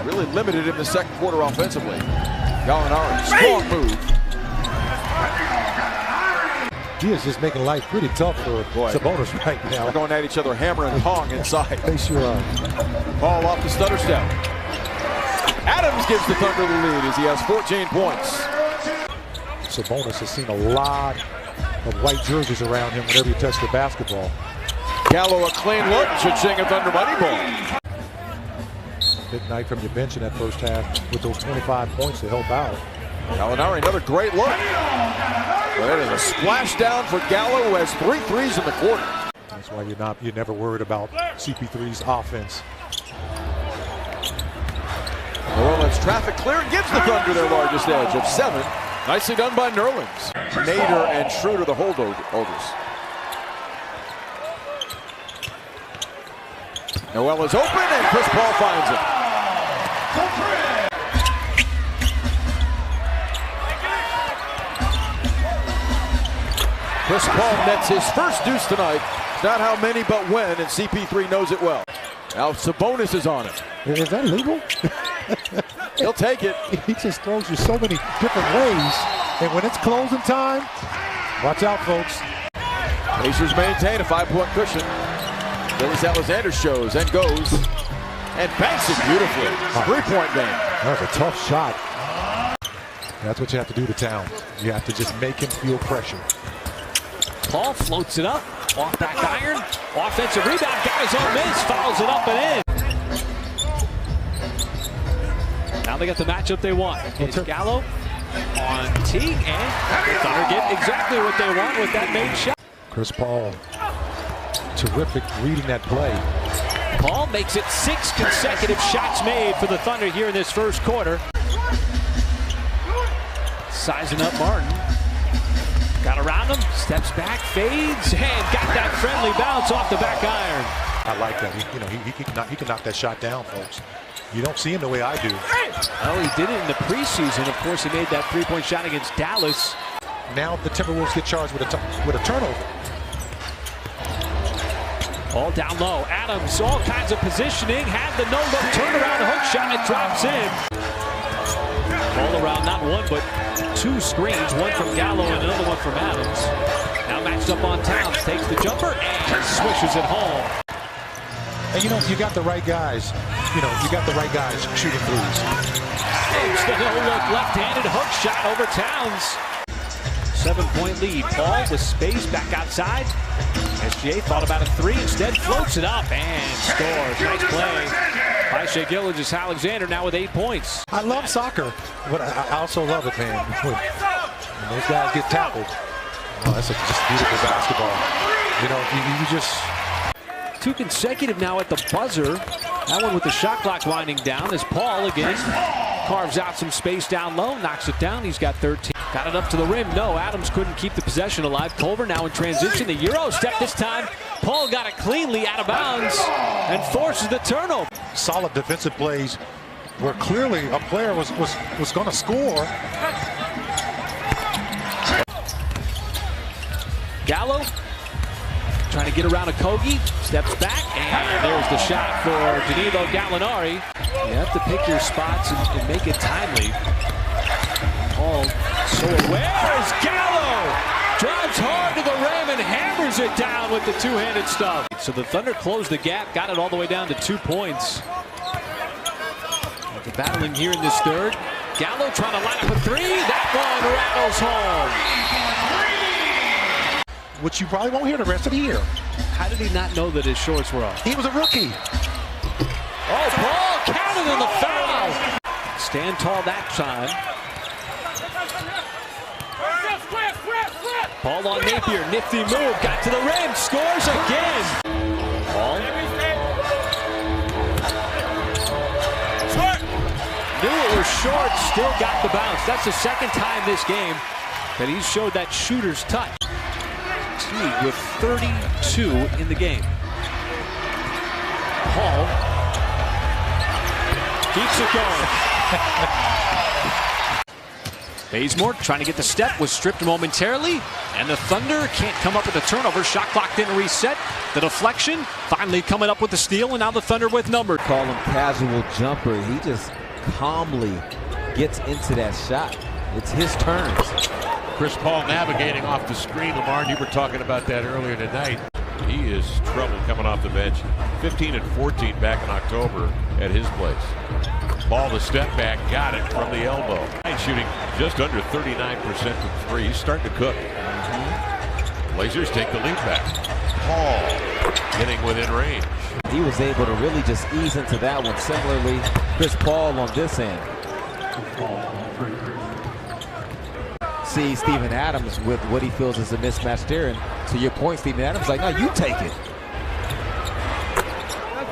Really limited in the second quarter offensively. Gallinari, strong move. He is just making life pretty tough for Sabonis right now. They're going at each other, hammer and tong inside. They sure are. Ball off the stutter step. Adams gives the Thunder the lead as he has 14 points. Sabonis has seen a lot of white jerseys around him whenever he touched the basketball. Gallo a clean look, should sing a Thunder money ball. Big night from your bench in that first half with those 25 points to help out. Gallinari, another great look. There is a splash down for Gallo, who has 3 threes in the quarter. That's why you're never worried about CP3's offense. New Orleans traffic clear and gives the Thunder their largest edge of 7. Nicely done by Nerlens. Nader and Schroeder the holdovers. Noel is open and Chris Paul finds it. Chris Paul nets his first deuce tonight. It's not how many but when, and CP3 knows it well. Now Sabonis is on it. Is that legal? He'll take it. He just throws you so many different ways. And when it's closing time, watch out, folks. Pacers maintain a 5-point cushion. Gilgeous Alexander shows and goes and banks it beautifully. 3-point game. That was a tough shot. That's what you have to do to Town. You have to just make him feel pressure. Paul floats it up. Off back iron. Offensive rebound. Got his own miss. Fouls it up and in. Now they got the matchup they want. It's Gallo on Teague, and the Thunder get exactly what they want with that made shot. Chris Paul, terrific reading that play. Paul makes it 6 consecutive shots made for the Thunder here in this first quarter. Sizing up Martin. Got around him, steps back, fades, and got that friendly bounce off the back iron. I like that. He can knock that shot down, folks. You don't see him the way I do. Well, he did it in the preseason. Of course, he made that 3-point shot against Dallas. Now the Timberwolves get charged with a turnover. All down low. Adams, all kinds of positioning. Had the no-look turnaround hook shot. It drops in. All around, not one, but 2 screens. One from Gallo and another one from Adams. Now matched up on Towns. Takes the jumper and swishes it home. And you got the right guys. You got the right guys shooting threes. It's the no-look left-handed hook shot over Towns. 7-point lead. Paul with space back outside. SGA thought about a 3, instead floats it up and scores. Nice play by Shai Gilgeous-Alexander, now with 8 points. I love soccer, but I also love it, man. When those guys get tackled, that's just beautiful basketball. You just... 2 consecutive now at the buzzer. That one with the shot clock winding down as Paul again carves out some space down low, knocks it down. He's got 13. Got it up to the rim. No, Adams couldn't keep the possession alive. Culver now in transition. The Euro step this time. Paul got it cleanly out of bounds and forces the turnover. Solid defensive plays where clearly a player was going to score. Gallo trying to get around Okogie, steps back, and there's the shot for Danilo Gallinari. You have to pick your spots and make it timely. Paul so aware as Gallo drives hard to the rim and hammers it down with the 2-handed stuff. So the Thunder closed the gap, got it all the way down to 2 points. After battling here in this third, Gallo trying to line up a 3. That one rattles home. Which you probably won't hear the rest of the year. How did he not know that his shorts were off? He was a rookie. Oh, Paul counted in the foul. Stand tall that time. Paul on Napier, nifty move, got to the rim, scores again. Paul. Knew it was short, still got the bounce. That's the second time this game that he's showed that shooter's touch. Teague with 32 in the game. Paul keeps it going. Bazemore trying to get the step, was stripped momentarily, and the Thunder can't come up with a turnover. Shot clock didn't reset. The deflection finally coming up with the steal, and now the Thunder with number. Call him casual jumper. He just calmly gets into that shot. It's his turns. Chris Paul navigating off the screen. Lamar, you were talking about that earlier tonight. He is trouble coming off the bench. 15 and 14 back in October at his place. Paul the step back, got it from the elbow. Shooting just under 39% from three. He's starting to cook. Blazers take the lead back. Paul getting within range. He was able to really just ease into that one. Similarly, Chris Paul on this end. See Steven Adams with what he feels is a mismatch there. And to your point, Steven Adams like, no, you take it.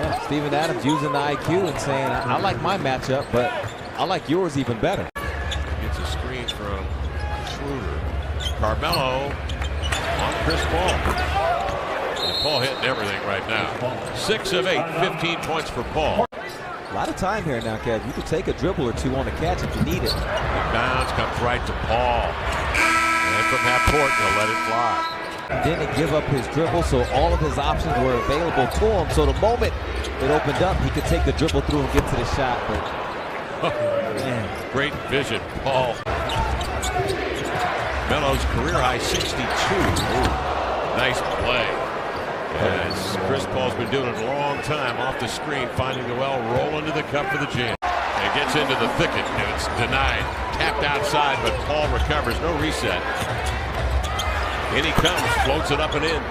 Yeah, Steven Adams using the IQ and saying, I like my matchup, but I like yours even better. Gets a screen from Schroeder. Carmelo on Chris Paul. And Paul hitting everything right now. 6 of 8, 15 points for Paul. A lot of time here now, Kev. You could take a dribble or two on the catch if you need it. Bounce comes right to Paul. And from half court, he'll let it fly. Didn't give up his dribble, so all of his options were available to him. So the moment it opened up, he could take the dribble through and get to the shot. But man, great vision, Paul. Melo's career high 62. Ooh, nice play. As Chris Paul's been doing it a long time off the screen, finding the well, roll into the cup for the jam. And gets into the thicket, and it's denied. Tapped outside, but Paul recovers. No reset. In he comes, floats it up and in.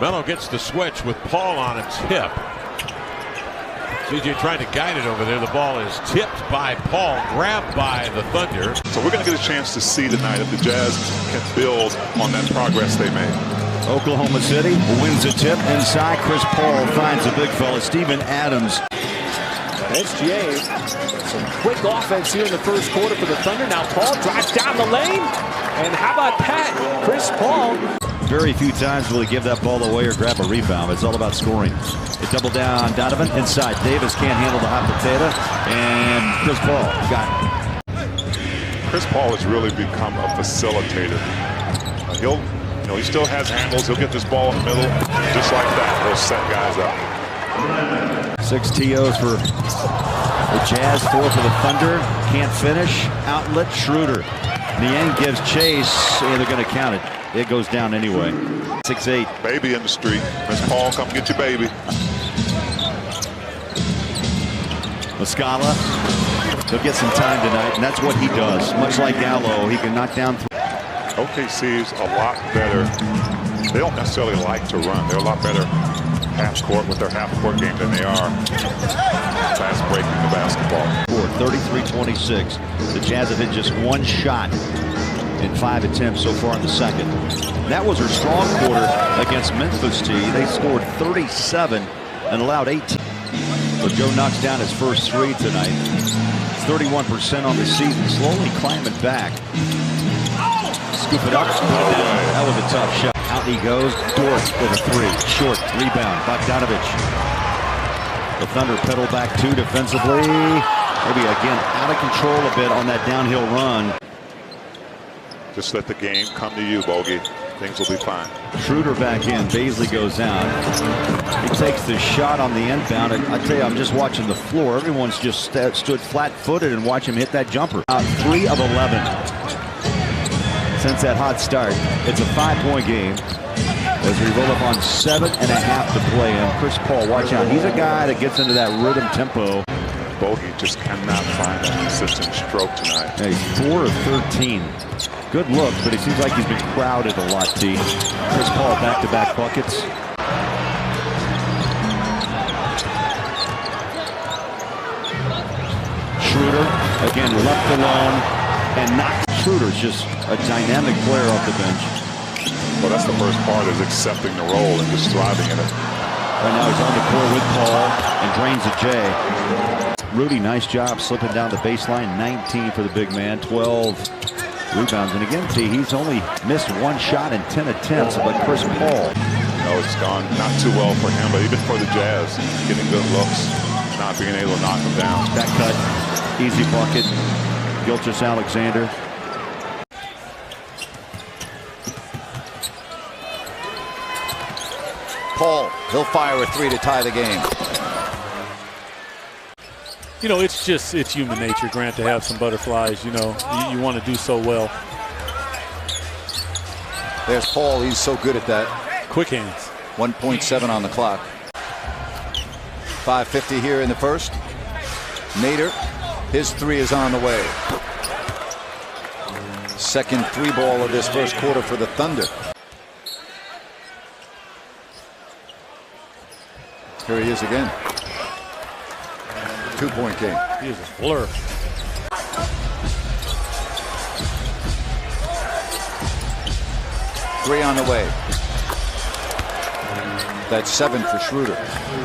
Melo gets the switch with Paul on its hip. CJ trying to guide it over there. The ball is tipped by Paul, grabbed by the Thunder. So we're going to get a chance to see tonight if the Jazz can build on that progress they made. Oklahoma City wins a tip inside. Chris Paul finds the big fella, Steven Adams. SGA, some quick offense here in the first quarter for the Thunder. Now Paul drives down the lane. And how about that? Chris Paul. Very few times will he give that ball away or grab a rebound. It's all about scoring. They double down Donovan inside. Davis can't handle the hot potato. And Chris Paul got it. Chris Paul has really become a facilitator. He still has handles. He'll get this ball in the middle. Just like that, he'll set guys up. 6 TOs for the Jazz, 4 for the Thunder. Can't finish. Outlet, Schroeder. Niang gives chase, and they're going to count it. It goes down anyway. 6-8. Baby in the street. Chris Paul, come get your baby. Muscala. He'll get some time tonight, and that's what he does. Much like Gallo, he can knock down. OKC's a lot better. They don't necessarily like to run. They're a lot better half court with their half court game than they are fast breaking the basketball. 33-26. The Jazz have hit just one shot in 5 attempts so far in the second. That was their strong quarter against Memphis. They scored 37 and allowed 18. So Joe knocks down his first 3 tonight. It's 31% on the season, slowly climbing back. Scoop it up, put it down. That was a tough shot. Out he goes. Dort with a 3. Short rebound. Bogdanovich. The Thunder pedal back 2 defensively. Maybe again out of control a bit on that downhill run. Just let the game come to you, Bogey. Things will be fine. Schroeder back in. Baisley goes out. He takes the shot on the inbound. I tell you, I'm just watching the floor. Everyone's just stood flat-footed and watch him hit that jumper. 3 of 11. Since that hot start. It's a 5-point game as we roll up on 7.5 to play. And Chris Paul, watch out. He's a guy that gets into that rhythm tempo. Bogey just cannot find that consistent stroke tonight. Yeah, he's 4 of 13. Good look, but it seems like he's been crowded a lot, T. Chris Paul back-to-back buckets. Schroeder, again, left alone and knocked. Schroeder's just a dynamic player off the bench. Well, that's the first part, is accepting the role and just thriving in it. Right now he's on the court with Paul and drains a J. Rudy, nice job slipping down the baseline. 19 for the big man, 12 rebounds. And again, T, he's only missed 1 shot in 10 attempts, but Chris Paul. It's gone not too well for him, but even for the Jazz, getting good looks, not being able to knock him down. Back cut, easy bucket. Gilgeous-Alexander. Paul, he'll fire a 3 to tie the game. You know, it's human nature, Grant, to have some butterflies. You know, you want to do so well. There's Paul. He's so good at that. Quick hands. 1.7 on the clock. 5:50 here in the first. Nader, his three is on the way. Second three ball of this first quarter for the Thunder. Here he is again. 2-point game. He is a blur. Three on the way. That's 7 for Schroeder.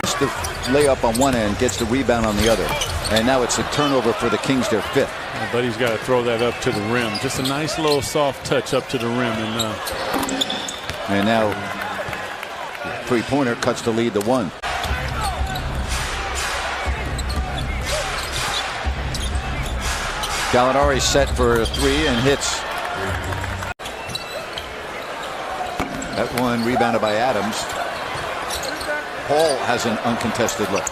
It's the layup on one end, gets the rebound on the other. And now it's a turnover for the Kings, their 5th. But he's got to throw that up to the rim. Just a nice little soft touch up to the rim. And now three-pointer cuts the lead to 1. Gallinari set for 3 and hits. That one rebounded by Adams. Paul has an uncontested look.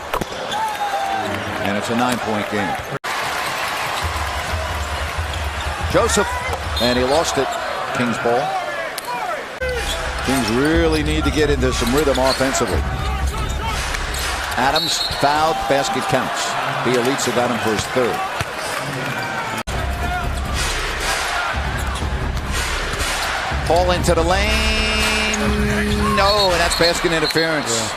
And it's a 9-point game. Joseph, and he lost it. Kings ball. Kings really need to get into some rhythm offensively. Adams fouled, basket counts. Bielitsa got him for his 3rd. Paul into the lane. No, and that's basket interference. Yeah.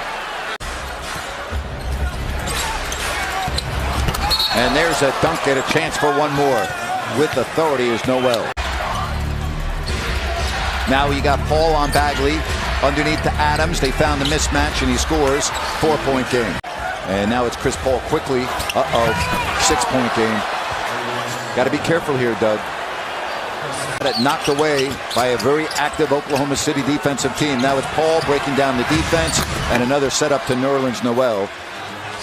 And there's a dunk and a chance for one more. With authority is Noel. Now you got Paul on Bagley. Underneath to Adams. They found the mismatch and he scores. 4-point game. And now it's Chris Paul quickly. 6-point game. Got to be careful here, Doug. It knocked away by a very active Oklahoma City defensive team. Now it's Paul breaking down the defense and another setup to Nerlens Noel.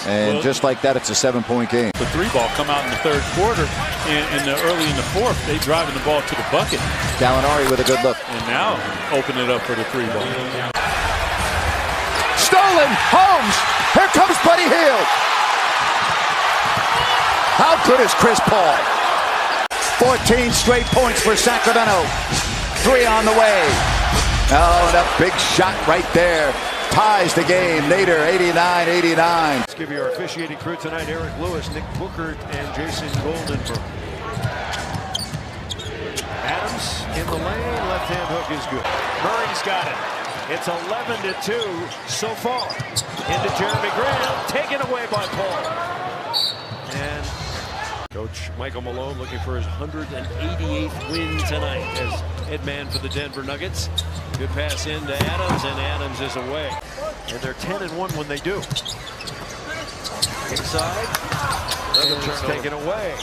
And just like that, it's a 7-point game. The 3-ball come out in the 3rd quarter, and early in the 4th, they driving the ball to the bucket. Gallinari with a good look. And now open it up for the 3-ball. Stolen! Holmes! Here comes Buddy Hield! How good is Chris Paul? 14 straight points for Sacramento. 3 on the way. Oh, and a big shot right there. Ties the game. Nader, 89-89. Let's give you our officiating crew tonight. Eric Lewis, Nick Bookert, and Jason Goldenberg. Adams in the lane. Left-hand hook is good. Murray's got it. It's 11-2 so far. Into Jeremy Graham. Taken away by Paul. And Coach Michael Malone looking for his 188th win tonight as head man for the Denver Nuggets. Good pass into Adams, and Adams is away. And they're 10-1 when they do. Inside, another turn taken away.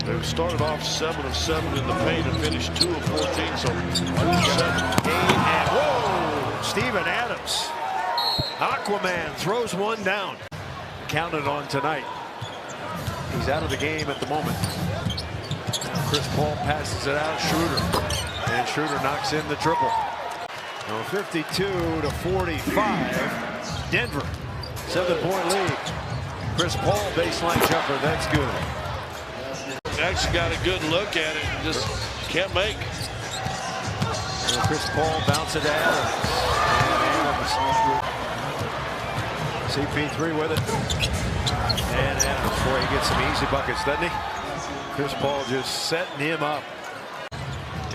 They've started off 7 of 7 in the paint and finished 2 of 14. So 7. And whoa, Steven Adams. Aquaman throws one down. Counted on tonight. He's out of the game at the moment. Now Chris Paul passes it out. Schroeder. And Schroeder knocks in the triple. Now 52-45. Denver. 7-point lead. Chris Paul baseline jumper. That's good. Actually got a good look at it. Just can't make. And Chris Paul bounces to Adams. And Adams. CP3 with it. And Adams, boy, he gets some easy buckets, doesn't he? Chris Paul just setting him up.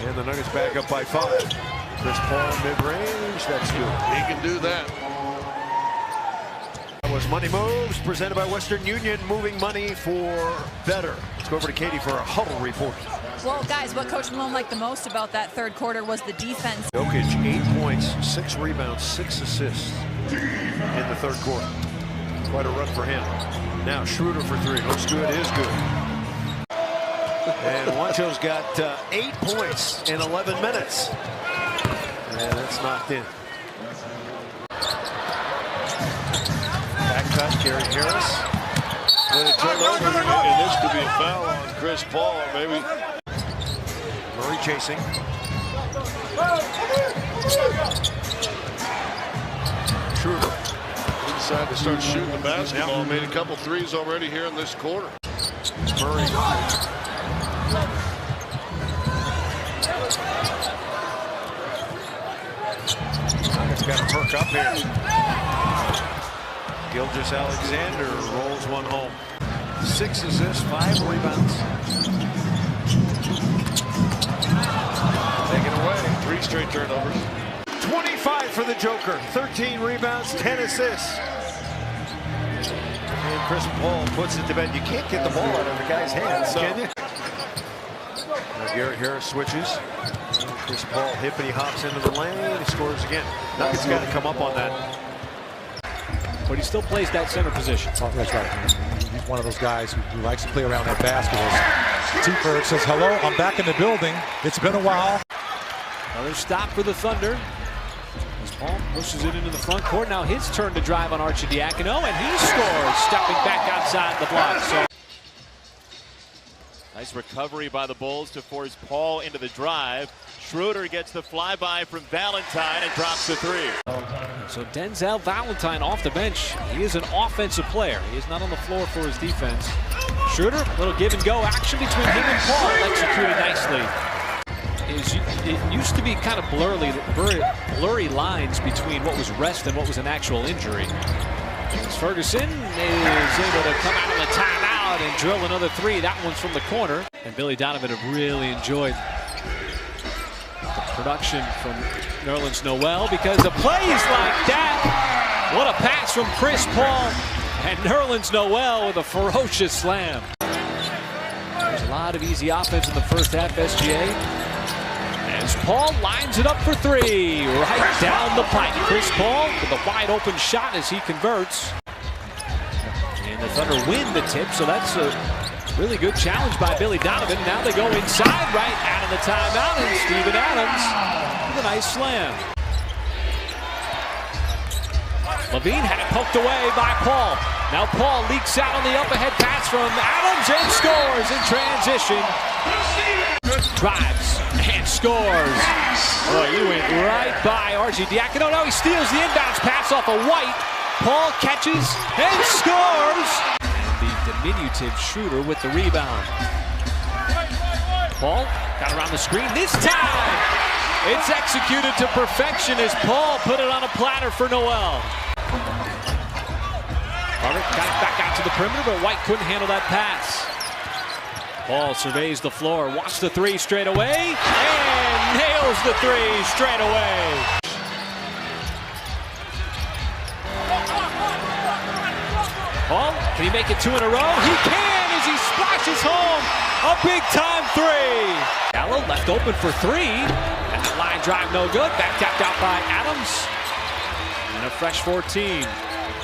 And the Nuggets back up by 5. Chris Paul mid-range, that's good. He can do that. That was Money Moves, presented by Western Union, moving money for better. Let's go over to Katie for a huddle report. Well, guys, what Coach Malone liked the most about that 3rd quarter was the defense. Jokic, 8 points, 6 rebounds, 6 assists in the 3rd quarter. Quite a run for him. Now Schroeder for 3. Looks good, is good. And Juancho's got 8 points in 11 minutes. And that's knocked in. Back cut, Gary Harris. And this could be a foul on Chris Paul, maybe. Murray chasing. Schroeder. inside to start shooting the basketball. Made a couple threes already here in this quarter. Murray. It's got to perk up here. Gilgeous-Alexander rolls one home. 6 assists, 5 rebounds. Taken away. 3 straight turnovers. 25 for the Joker. 13 rebounds, 10 assists. And Chris Paul puts it to bed. You can't get the ball out of the guy's hands, can you? Now Garrett Harris switches. Chris Paul hippity hops into the lane. He scores again. Nuggets got to come up on that. But he still plays that center position. Oh, that's right. He's one of those guys who likes to play around that basket. T-Bird says, hello, I'm back in the building. It's been a while. Another stop for the Thunder. As Paul pushes it into the front court. Now his turn to drive on Arcidiacono, and he scores, stepping back outside the block. So nice recovery by the Bulls to force Paul into the drive. Schroeder gets the flyby from Valentine and drops the 3. So Denzel Valentine off the bench. He is an offensive player. He is not on the floor for his defense. Schroeder, little give and go action between him and Paul, executed nicely. It used to be kind of blurry lines between what was rest and what was an actual injury. As Ferguson is able to come out of the timeout and drill another 3. That one's from the corner. And Billy Donovan have really enjoyed the production from Nerlens Noel because of plays like that. What a pass from Chris Paul, and Nerlens Noel with a ferocious slam. There's a lot of easy offense in the first half, SGA. As Paul lines it up for 3, right down the pipe. Chris Paul with a wide open shot as he converts. And the Thunder win the tip, so that's a really good challenge by Billy Donovan. Now they go inside right out of the timeout, and Steven Adams with a nice slam. Levine had it poked away by Paul. Now Paul leaks out on the up-ahead pass from Adams and scores in transition. Drives and scores. Oh, he went right by Arcidiacono. No, he steals the inbounds pass off of White. Paul catches and scores. And the diminutive Schroeder with the rebound. Paul got around the screen this time. It's executed to perfection as Paul put it on a platter for Noel. Carter got it back out to the perimeter, but White couldn't handle that pass. Paul surveys the floor, wants the 3 straight away, and nails the 3 straight away. Paul, can he make it 2 in a row? He can as he splashes home a big-time 3. Gallo left open for 3, and the line drive no good. Back tapped out by Adams. And a fresh 14.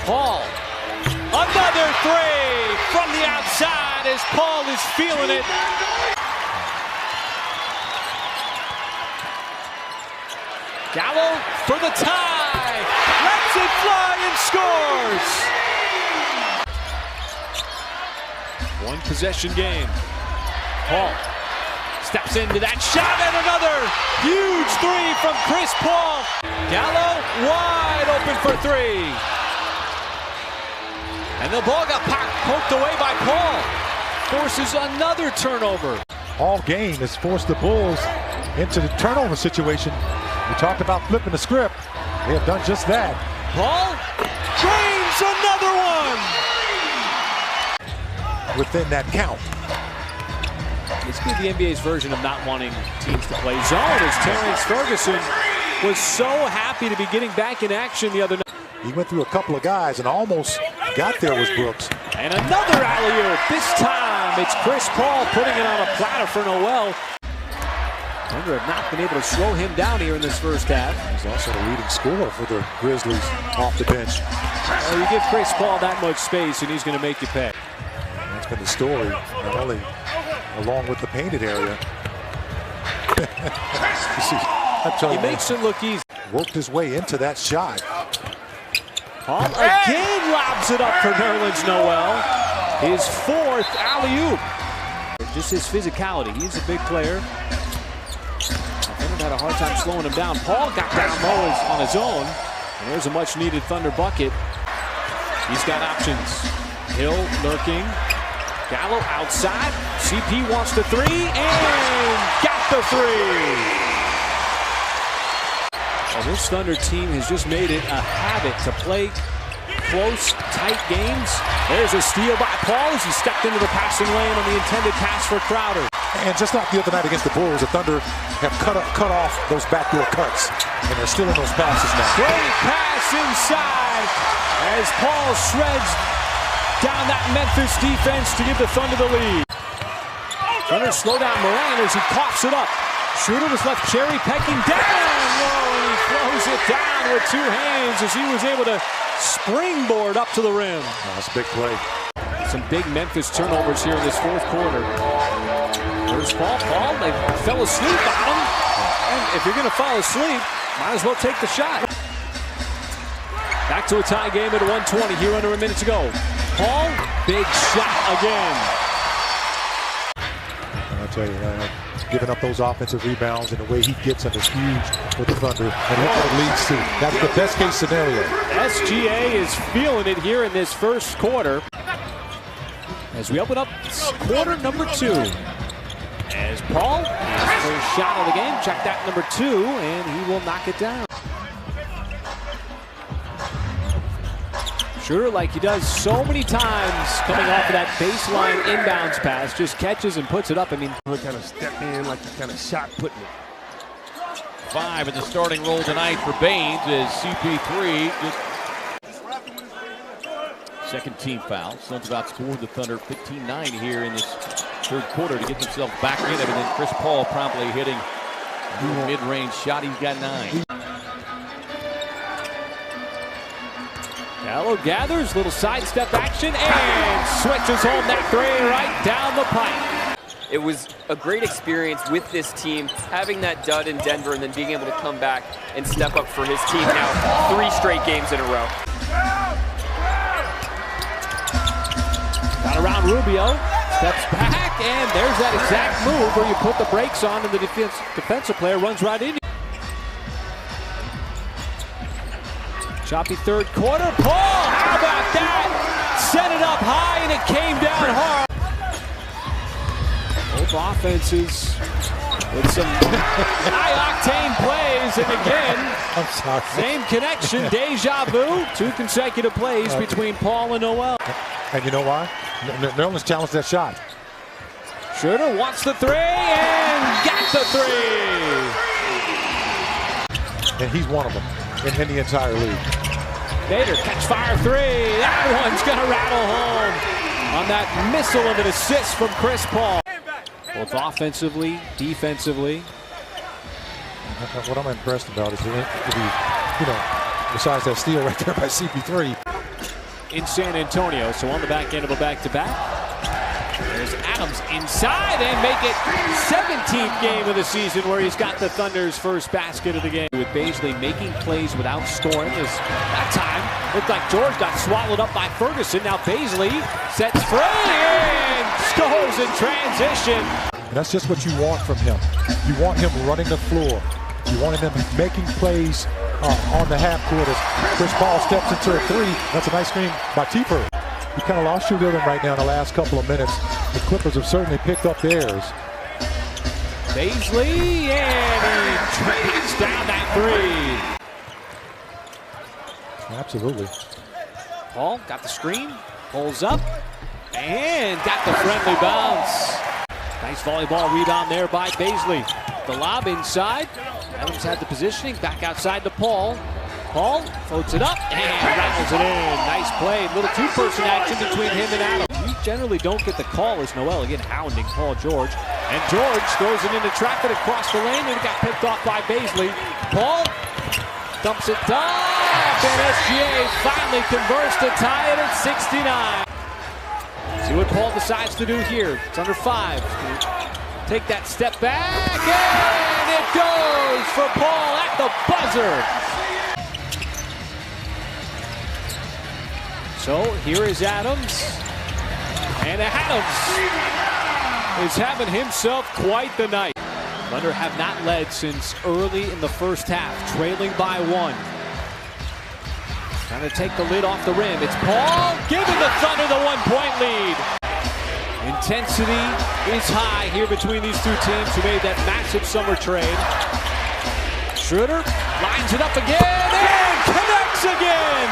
Paul, another 3 from the outside as Paul is feeling it. Gallo for the tie. Lets it fly and scores. One possession game. Paul steps into that shot and another huge 3 from Chris Paul. Gallo wide open for 3. And the ball got poked away by Paul. Forces another turnover. All game has forced the Bulls into the turnover situation. We talked about flipping the script. They have done just that. Paul drains another one. Within that count. This could be the NBA's version of not wanting teams to play zone, as Terrence Ferguson was so happy to be getting back in action the other night. He went through a couple of guys and almost got there was Brooks. And another alley-oop. This time it's Chris Paul putting it on a platter for Noel. Thunder have not been able to slow him down here in this first half. He's also the leading scorer for the Grizzlies off the bench. Well, you give Chris Paul that much space and he's going to make you pay. And that's been the story, not only along with the painted area. He makes it look easy. Worked his way into that shot. Paul again lobs it up for Nerlens Noel. His 4th alley-oop. Just his physicality. He's a big player. Thunder had a hard time slowing him down. Paul got down low on his own. And there's a much-needed Thunder bucket. He's got options. Hill lurking. Gallo outside. CP wants the three and got the three. Well, this Thunder team has just made it a habit to play close, tight games. There's a steal by Paul as he stepped into the passing lane on the intended pass for Crowder. And just like the other night against the Bulls, the Thunder have cut off those backdoor cuts, and they're still in those passes now. Great pass inside as Paul shreds down that Memphis defense to give the Thunder the lead. Thunder slow down Moran as he coughs it up. Schroeder was left cherry pecking down. Whoa, and he throws it down with two hands as he was able to springboard up to the rim. Oh, that's a big play. Some big Memphis turnovers here in this fourth quarter. There's Paul. They fell asleep on him. And if you're going to fall asleep, might as well take the shot. Back to a tie game at 120 here under a minute to go. Paul, big shot again. I'll tell you, giving up those offensive rebounds and the way he gets them is huge for the Thunder. And look what it leads to. That's the best case scenario. SGA is feeling it here in this first quarter. As we open up quarter number 2. As Paul, his first shot of the game, check that number 2, and he will knock it down. Schroeder, like he does so many times, coming off of that baseline inbounds pass, just catches and puts it up. I mean, kind of step in like he kind of shot putting it. 5 in the starting role tonight for Baines is CP3. Just second team foul. Suns about scored the Thunder 15-9 here in this third quarter to get themselves back in it. And then Chris Paul promptly hitting a mid-range shot. He's got 9. Gallo gathers, little sidestep action, and switches home that three right down the pipe. It was a great experience with this team, having that dud in Denver and then being able to come back and step up for his team now 3 straight games in a row. Got around Rubio, steps back, and there's that exact move where you put the brakes on and the defensive player runs right in. Choppy third quarter. Paul, how about that? Set it up high and it came down hard. Both offenses with some high-octane plays, and again, same connection, deja vu. 2 consecutive plays between Paul and Noel. And you know why? Nerlens challenged that shot. Schroeder wants the three and got the three. And he's one of them in the entire league. Bader, catch fire three. That one's gonna rattle home on that missile of an assist from Chris Paul. Both offensively, defensively. What I'm impressed about is besides that steal right there by CP3. In San Antonio, so on the back end of a back-to-back. There's Adams inside and make it 17th game of the season where he's got the Thunder's first basket of the game. With Bazley making plays without scoring. That time looked like George got swallowed up by Ferguson. Now Bazley sets free and scores in transition. And that's just what you want from him. You want him running the floor. You want him making plays on the half court as Chris Paul steps into a three. That's a nice screen by T-Bird. He kind of lost your rhythm right now in the last couple of minutes. The Clippers have certainly picked up theirs. Bazley, and he tracks down that three. Absolutely. Paul got the screen, pulls up, and got the friendly bounce. Nice volleyball rebound there by Bazley. The lob inside. Adams had the positioning, back outside to Paul. Paul floats it up and rattles it in. Nice play. Little 2-person action between him and Adams. You generally don't get the call as Noel again hounding Paul George. And George throws it into traffic across the lane and it got picked off by Bazley. Paul dumps it off and SGA finally converts to tie it at 69. See what Paul decides to do here. It's under 5. Take that step back and it goes for Paul at the buzzer. So here is Adams, and Adams is having himself quite the night. Thunder have not led since early in the first half, trailing by 1. Trying to take the lid off the rim. It's Paul giving the Thunder the 1-point lead. Intensity is high here between these two teams who made that massive summer trade. Schroeder lines it up again and connects again.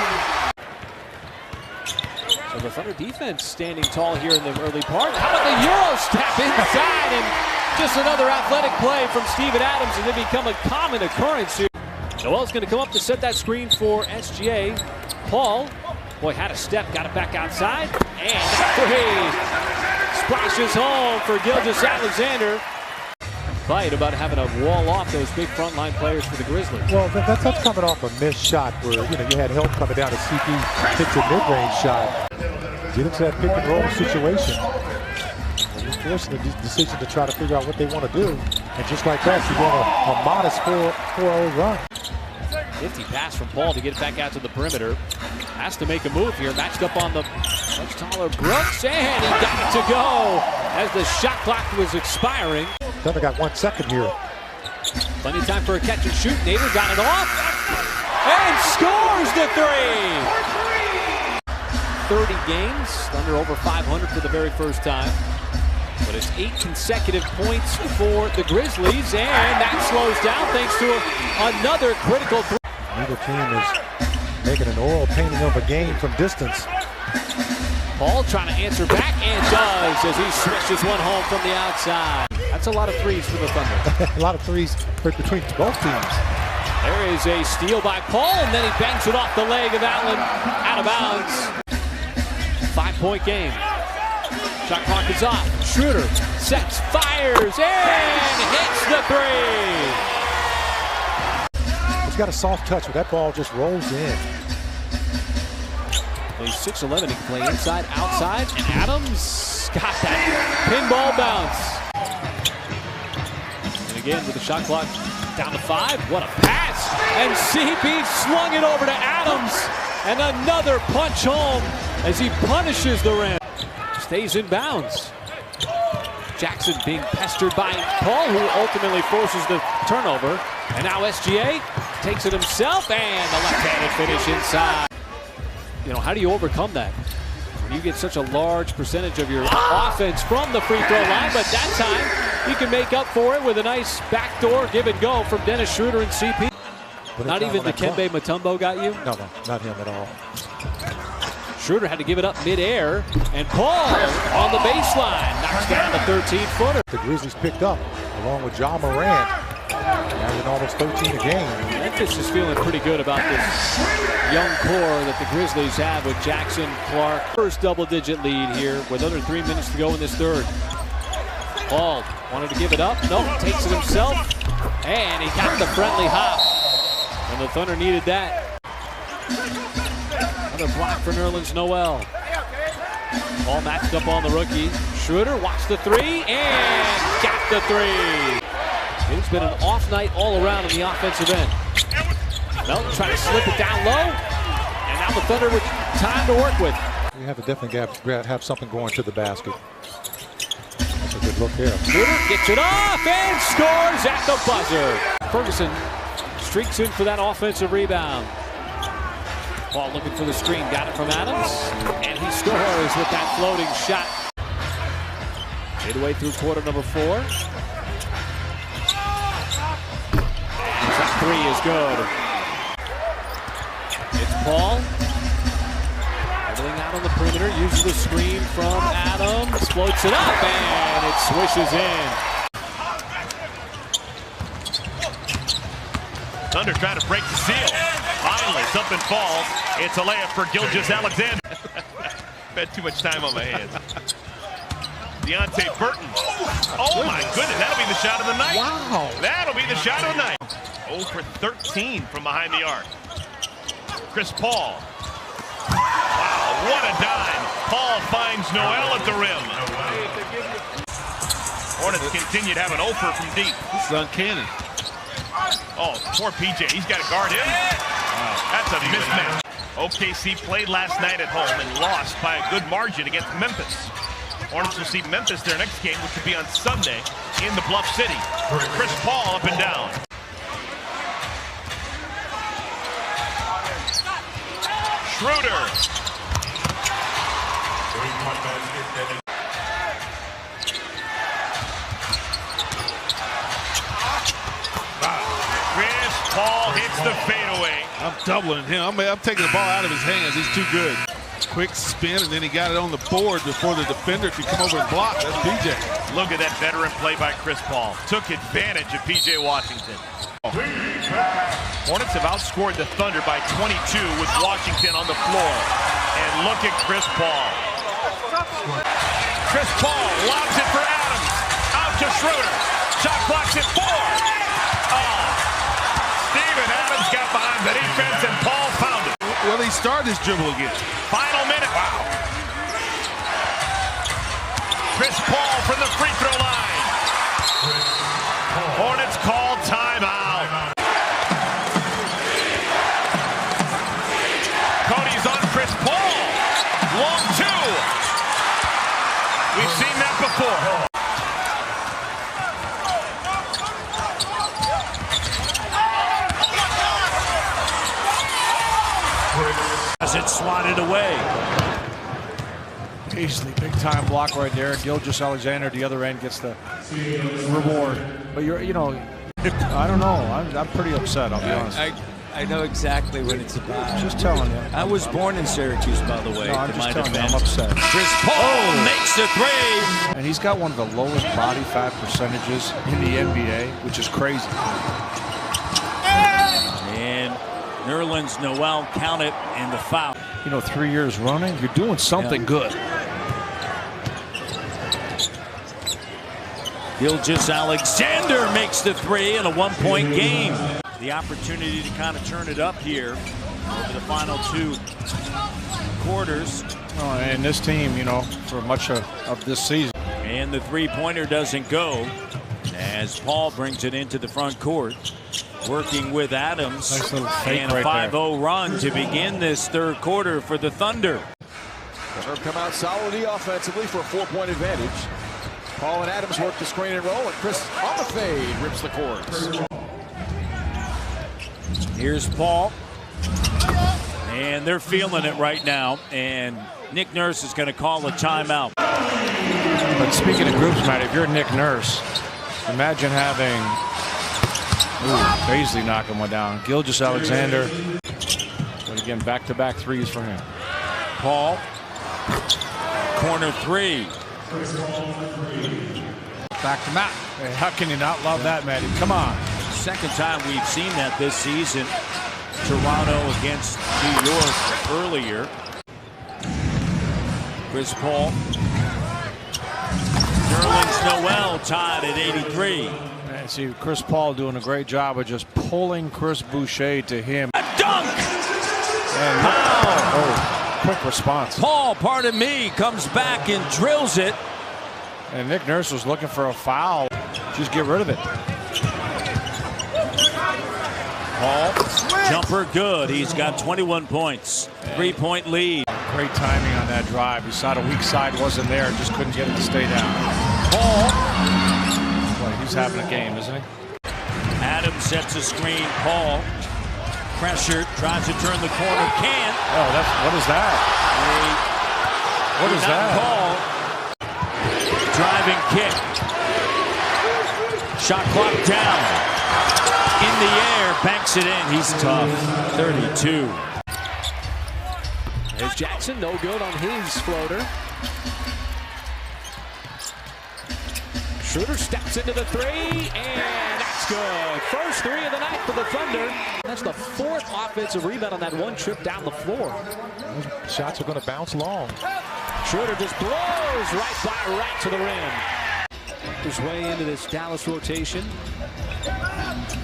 So the Thunder defense standing tall here in the early part. How about the Euro step inside, and just another athletic play from Steven Adams, and they become a common occurrence here. Noel's going to come up to set that screen for SGA. Paul, boy, had a step, got it back outside, and three. Splashes home for Gilgeous-Alexander. Fight about having to wall off those big frontline players for the Grizzlies. Well, that's coming off a missed shot where, you had help coming down. The CP hits a mid-range shot. Get into that pick and roll situation. You're forcing the decision to try to figure out what they want to do. And just like that, you want a modest 4-0 run. 50 pass from Paul to get it back out to the perimeter. Has to make a move here. Matched up on the much taller Brooks, and he got it to go as the shot clock was expiring. Thunder got 1 second here. Plenty of time for a catch and shoot. Nader got it off and scores the three. 30 games, Thunder over 500 for the very first time. But it's 8 consecutive points for the Grizzlies, and that slows down thanks to another critical three. Neither team is making an oil painting of a game from distance. Paul trying to answer back, and does as he swishes one home from the outside. That's a lot of threes for the Thunder. A lot of threes between both teams. There is a steal by Paul, and then he bangs it off the leg of Allen out of bounds. 5-point game. Shot clock is off. Schroeder sets, fires, and hits the three. He's got a soft touch, but that ball just rolls in. He's 6'11", he can play inside, outside, and Adams got that pinball bounce. And again with the shot clock down to 5, what a pass! And CP slung it over to Adams, and another punch home as he punishes the rim. Stays in bounds. Jackson being pestered by Paul, who ultimately forces the turnover. And now SGA takes it himself, and the left-handed finish inside. How do you overcome that? When you get such a large percentage of your offense from the free throw line, but that time you can make up for it with a nice backdoor give and go from Dennis Schroeder and CP. Not even Dikembe Mutombo got you? No, not him at all. Schroeder had to give it up midair, and Paul on the baseline knocks down the 13-footer. The Grizzlies picked up along with Ja Morant, averaging almost 13 a game. Memphis is feeling pretty good about this young core that the Grizzlies have with Jackson, Clark. First double-digit lead here with under 3 minutes to go in this third. Paul wanted to give it up. Nope, takes it himself, and he got the friendly hop. And the Thunder needed that. Another block for Nerlens Noel. Ball matched up on the rookie. Schroeder watched the three and got the three. It's been an off night all around on the offensive end. Melton trying to slip it down low, and now the Thunder with time to work with. You have to definitely have something going to the basket. That's a good look there. Schroeder gets it off and scores at the buzzer. Ferguson streaks in for that offensive rebound. Paul looking for the screen, got it from Adams, and he scores with that floating shot. Midway through quarter number 4. That three is good. It's Paul. Everything out on the perimeter, uses the screen from Adams, floats it up, and it swishes in. Thunder trying to break the seal. Finally, something falls. It's a layup for Gilgeous-Alexander. Spent too much time on my hands. Deontay Burton. Oh my goodness, that'll be the shot of the night. Wow. That'll be the shot of the night. 0 for 13 from behind the arc. Chris Paul. Wow, what a dime. Paul finds Noel at the rim. Hornets continue to have an 0 from deep. This is uncanny. Oh, poor PJ. He's got to guard him. That's a mismatch. OKC played last night at home and lost by a good margin against Memphis. Hornets will see Memphis their next game, which will be on Sunday in the Bluff City. Chris Paul up and down. Schroeder. Chris Paul hits the fadeaway. I'm doubling him. I'm taking the ball out of his hands. He's too good. Quick spin, and then he got it on the board before the defender could come over and block. That's PJ. Look at that veteran play by Chris Paul. Took advantage of PJ Washington. Hornets have outscored the Thunder by 22 with Washington on the floor. And look at Chris Paul. Chris Paul lobs it for Adams. Out to Schroeder. Shot clock's at 4. Oh. Steven Adams got behind the defense and Paul found it. Well, he started his dribble again. Final minute. Wow. Chris Paul from the free throw line. Hornets call timeout. Cody's on Chris Paul. Long 2. We've seen that before. As it swatted away. Easily big time block right there. Gilgeous-Alexander, the other end, gets the reward. But you know, I don't know. I'm pretty upset, I'll be honest. I know exactly what it's about. Just telling you. I was born in Syracuse, by the way. No, I'm just telling you, I'm upset. Chris Paul makes the 3. And he's got one of the lowest body fat percentages in the NBA, which is crazy. And Nerlens Noel counted and the foul. You know, 3 years running, you're doing something good. Gilgeous-Alexander makes the 3 in a 1-point game. The opportunity to kind of turn it up here over the final 2 quarters. Oh, and this team, you know, for much of this season. And the 3-pointer doesn't go as Paul brings it into the front court. Working with Adams. Nice little fake and a 5-0 run to begin this 3rd quarter for the Thunder. The Herb come out solidly offensively for a 4-point advantage. Paul and Adams work the screen and roll, and Chris on the fade rips the course. Here's Paul. And they're feeling it right now. And Nick Nurse is going to call a timeout. But speaking of groups, Matt, if you're Nick Nurse, imagine having Baisley knocking one down. Gilgeous-Alexander. But again, back-to-back 3s for him. Paul. Corner 3. Back to Matt. Hey, how can you not love that, Matty? Come on. Second time we've seen that this season. Toronto against New York earlier. Chris Paul. Nerlens Noel tied at 83. Man, see Chris Paul doing a great job of just pulling Chris Boucher to him. A dunk! And quick response. Paul, pardon me, comes back and drills it. And Nick Nurse was looking for a foul. Just get rid of it. Paul, jumper good. He's got 21 points. 3-point lead. Great timing on that drive. He saw the weak side wasn't there. Just couldn't get it to stay down. Paul. Boy, he's having a game, isn't he? Adams sets a screen. Paul. Pressure. Tries to turn the corner. Can't. Oh, what is that? What is that? Paul. Driving kick. Shot clock down. In the air, banks it in. He's tough. 32. There's Jackson, no good on his floater. Schroeder steps into the 3, and that's good. First 3 of the night for the Thunder. That's the 4th offensive rebound on that one trip down the floor. Those shots are going to bounce long. Schroeder just blows right to the rim. His way into this Dallas rotation.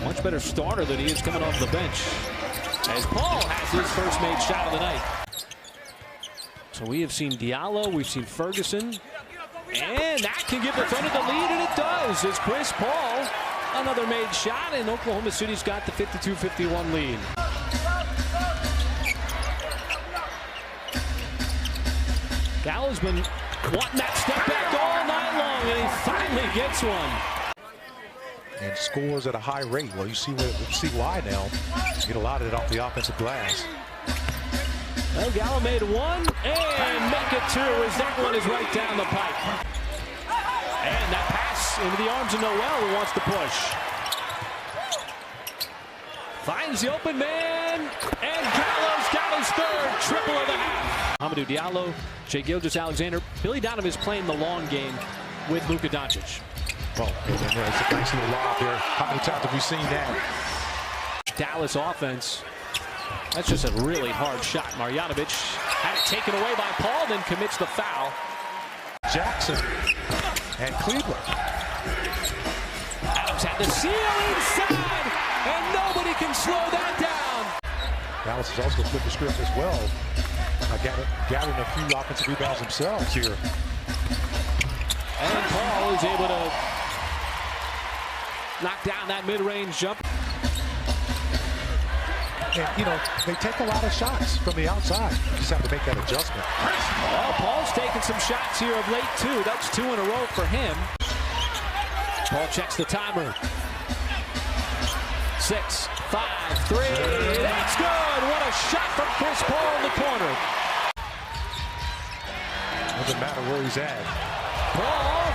Much better starter than he is coming off the bench. As Paul has his first made shot of the night. So we have seen Diallo, we've seen Ferguson. And that can give the Thunder the lead, and it does. It's Chris Paul. Another made shot, and Oklahoma City's got the 52-51 lead. Gallo's been wanting that step back all night long, and he finally gets one. And scores at a high rate. Well, you see why now. You get a lot of it off the offensive glass. Well, Gallo made one and make it two as that one is right down the pipe. And that pass into the arms of Noel, who wants to push. Finds the open man, and Gallo's got his third triple of the half. Amadou Diallo, Shai Gilgeous-Alexander. Billy Donovan's playing the long game with Luka Doncic. Well, it's a nice little lob there. How many times have we seen that? Dallas offense. That's just a really hard shot. Marjanovic had it taken away by Paul, then commits the foul. Jackson and Cleveland. Adams had the seal inside, and nobody can slow that down. Dallas has also flipped the script as well. Gathering a few offensive rebounds themselves here. And Paul is able to knock down that mid-range jump. And, you know, they take a lot of shots from the outside. You just have to make that adjustment. Well, Paul's taking some shots here of late, too. That's 2 in a row for him. Paul checks the timer. 6, 5, 3. That's good. What a shot from Chris Paul in the corner. Doesn't matter where he's at. Paul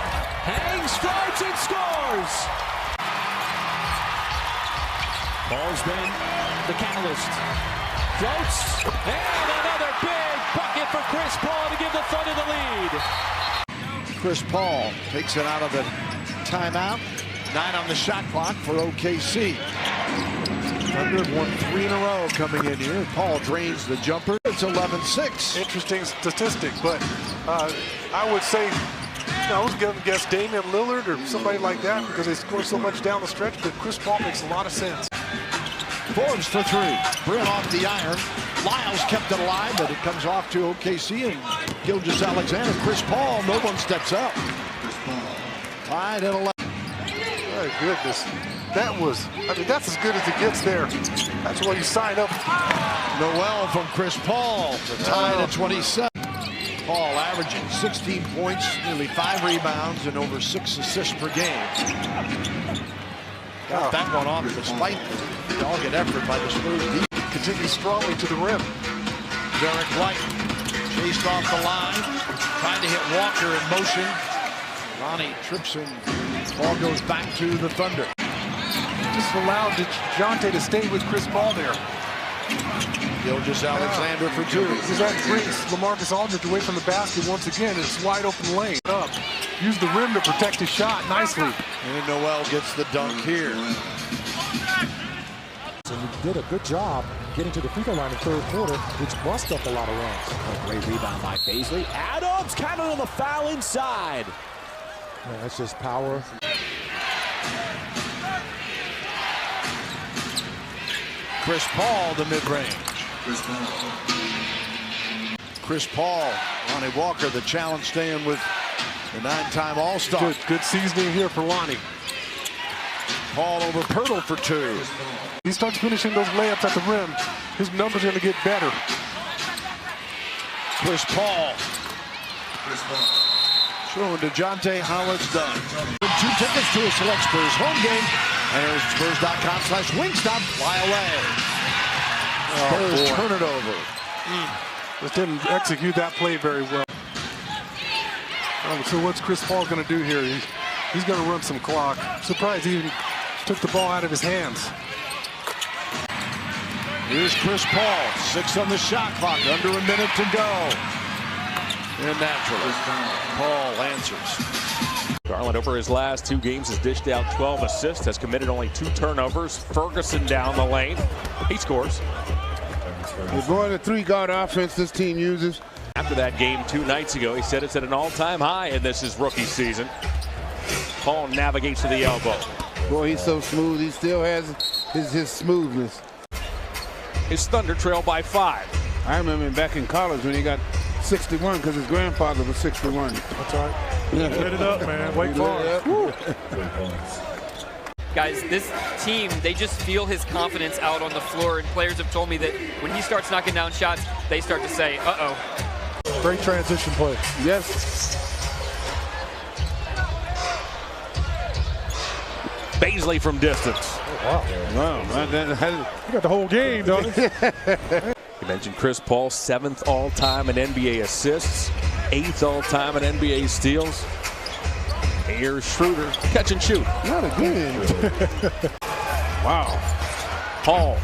hangs, floats, and scores. Paul's been the catalyst. Floats, and another big bucket for Chris Paul to give the Thunder the lead. Chris Paul takes it out of the timeout. 9 on the shot clock for OKC. Thunder have won 3 in a row coming in here. Paul drains the jumper. It's 11-6. Interesting statistic, but I would say, I was going to guess Damian Lillard or somebody like that because they score so much down the stretch, but Chris Paul makes a lot of sense. Forbes for 3. Brin off the iron. Lyles kept it alive, but it comes off to OKC and Gilgeous-Alexander. Chris Paul, no one steps up. Tied at 11. My goodness. That's as good as it gets there. That's why you sign up. Noel from Chris Paul. The tie at 27. Paul averaging 16 points, nearly 5 rebounds, and over 6 assists per game. Got that one off despite the dogged effort by the Spurs defense. Continues strongly to the rim. Derek White chased off the line, trying to hit Walker in motion. Ronnie trips and ball goes back to the Thunder. Just allowed DeJounte to stay with Chris Paul there. Gilgeous-Alexander for 2. That brings LaMarcus Aldridge away from the basket once again. It's wide open lane. Up. Use the rim to protect his shot nicely. And Noel gets the dunk here. So he did a good job getting to the free throw line in the third quarter, which bust up a lot of runs. A great rebound by Paisley. Adams counted on the foul inside. Yeah, that's just power. Chris Paul, the mid-range. Chris Paul, Lonnie Walker, the challenge staying with the 9-time All-Star. Good seasoning here for Lonnie. Paul over Pirtle for 2. He starts finishing those layups at the rim. His numbers are going to get better. Chris Paul. Showing DeJounte how it's done. 2 tickets to a select Spurs home game. Enter Spurs.com/Wingstop. Fly away. Spurs turn it over. Just didn't execute that play very well. So what's Chris Paul going to do here? He's going to run some clock. Surprised he even took the ball out of his hands. Here's Chris Paul. 6 on the shot clock. Under a minute to go. And naturally, Paul answers. Garland over his last 2 games has dished out 12 assists, has committed only 2 turnovers. Ferguson down the lane. He scores. We're going to 3-guard offense this team uses. After that game 2 nights ago, he said it's at an all-time high in this his rookie season. Paul navigates to the elbow. Boy, he's so smooth. He still has his smoothness. His Thunder trail by 5. I remember him back in college when he got 61 because his grandfather was 61. That's right. Lit it up, man. Wait for it. Guys, this team, they just feel his confidence out on the floor, and players have told me that when he starts knocking down shots, they start to say, uh-oh. Great transition play. Yes. Paisley from distance. Wow. Wow. You got the whole game, don't you? If mentioned Chris Paul, 7th all-time in NBA assists, 8th all-time in NBA steals. Here's Schroeder, catch and shoot. Not again. Wow. Paul.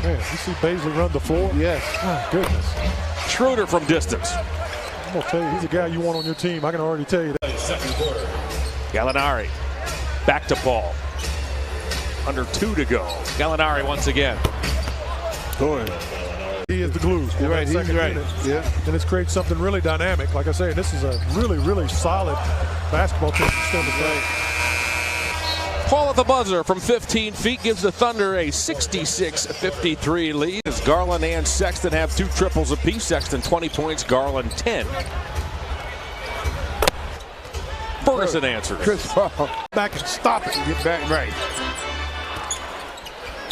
Man, you see Baisley run the floor? Yes. Oh, goodness. Schroeder from distance. I'm going to tell you, he's a guy you want on your team. I can already tell you that. Second quarter. Gallinari. Back to Paul. Under 2 to go. Gallinari once again. Go ahead. He is the glue. You're right. He's right. Yeah. And it's created something really dynamic. Like I say, this is a really, really solid basketball team. Paul at the buzzer from 15 feet gives the Thunder a 66-53 lead as Garland and Sexton have 2 triples apiece. Sexton 20 points, Garland 10. Ferguson answers. Chris Paul back and stop it and get back right.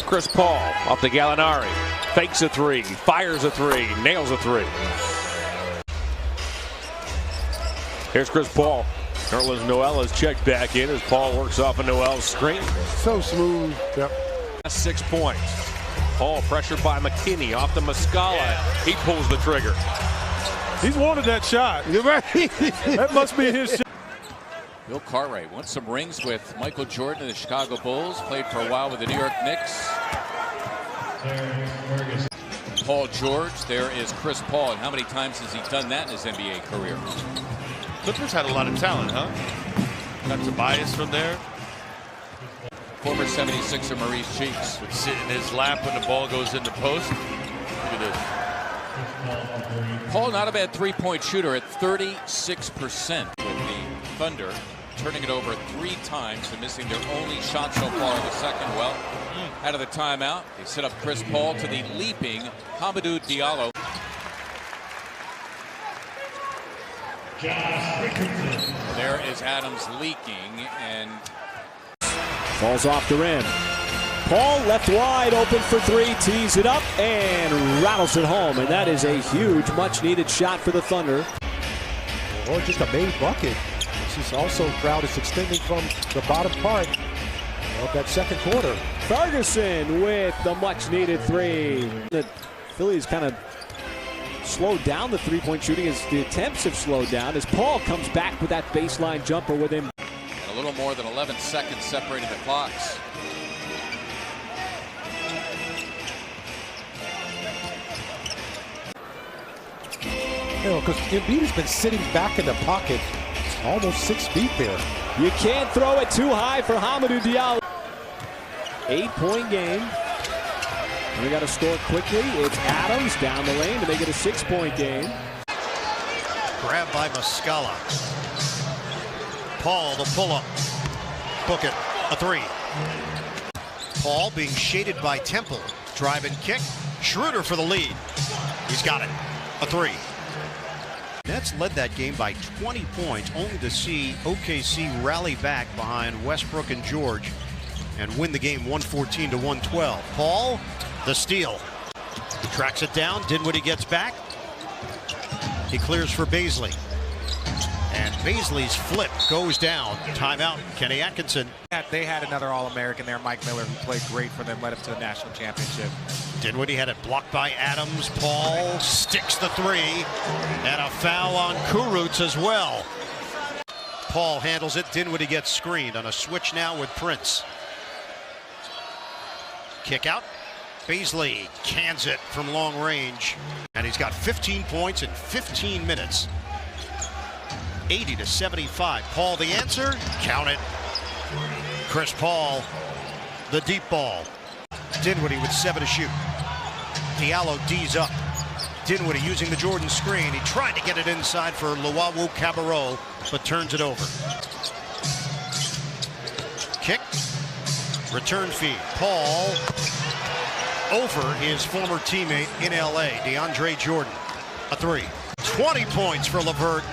Chris Paul off to Gallinari. Fakes a 3, fires a 3, nails a 3. Here's Chris Paul. Nerlens Noel is checked back in as Paul works off a Noel's screen. So smooth. Yep. 6 points. Paul pressured by McKinney off to Muscala. He pulls the trigger. He's wanted that shot. You're right. That must be his shot. Bill Cartwright won some rings with Michael Jordan and the Chicago Bulls. Played for a while with the New York Knicks. Paul George. There is Chris Paul. And how many times has he done that in his NBA career? Clippers had a lot of talent, huh? Got Tobias from there. Former 76er Maurice Cheeks would sit in his lap when the ball goes in the post. Look at this. Paul, not a bad three-point shooter at 36% with the Thunder, turning it over 3 times and missing their only shot so far in the second. Well, out of the timeout, they set up Chris Paul to the leaping Hamidou Diallo. There is Adams leaking and falls off the rim. Paul left wide open for 3, tees it up and rattles it home, and that is a huge, much-needed shot for the Thunder. Or just a made bucket. This is also crowd is extending from the bottom part of that second quarter. Ferguson with the much-needed 3. The Phillies kind of slowed down the three-point shooting as the attempts have slowed down as Paul comes back with that baseline jumper with him. And a little more than 11 seconds separating the clocks. You know, because Embiid has been sitting back in the pocket almost 6 feet there. You can't throw it too high for Hamidou Diallo. 8-point game. And we got to score quickly. It's Adams down the lane to make it a 6-point game. Grab by Muscala. Paul, the pull-up. Book it. A 3. Paul being shaded by Temple. Drive and kick. Schroeder for the lead. He's got it. A 3. Nets led that game by 20 points, only to see OKC rally back behind Westbrook and George and win the game 114-112. Paul, the steal. He tracks it down. Dinwiddie gets back. He clears for Baisley. And Baisley's flip goes down. Timeout, Kenny Atkinson. They had another All-American there, Mike Miller, who played great for them, led up to the national championship. Dinwiddie had it blocked by Adams. Paul sticks the 3. And a foul on Kurucs as well. Paul handles it. Dinwiddie gets screened on a switch now with Prince. Kick out. Baisley cans it from long range. And he's got 15 points in 15 minutes. 80-75. Paul the answer. Count it. Chris Paul, the deep ball. Dinwiddie with 7 to shoot. Diallo D's up. Dinwiddie using the Jordan screen. He tried to get it inside for Luwawu Cabarrot, but turns it over. Kick. Return feed. Paul over his former teammate in LA, DeAndre Jordan. A 3. 20 points for LeVert.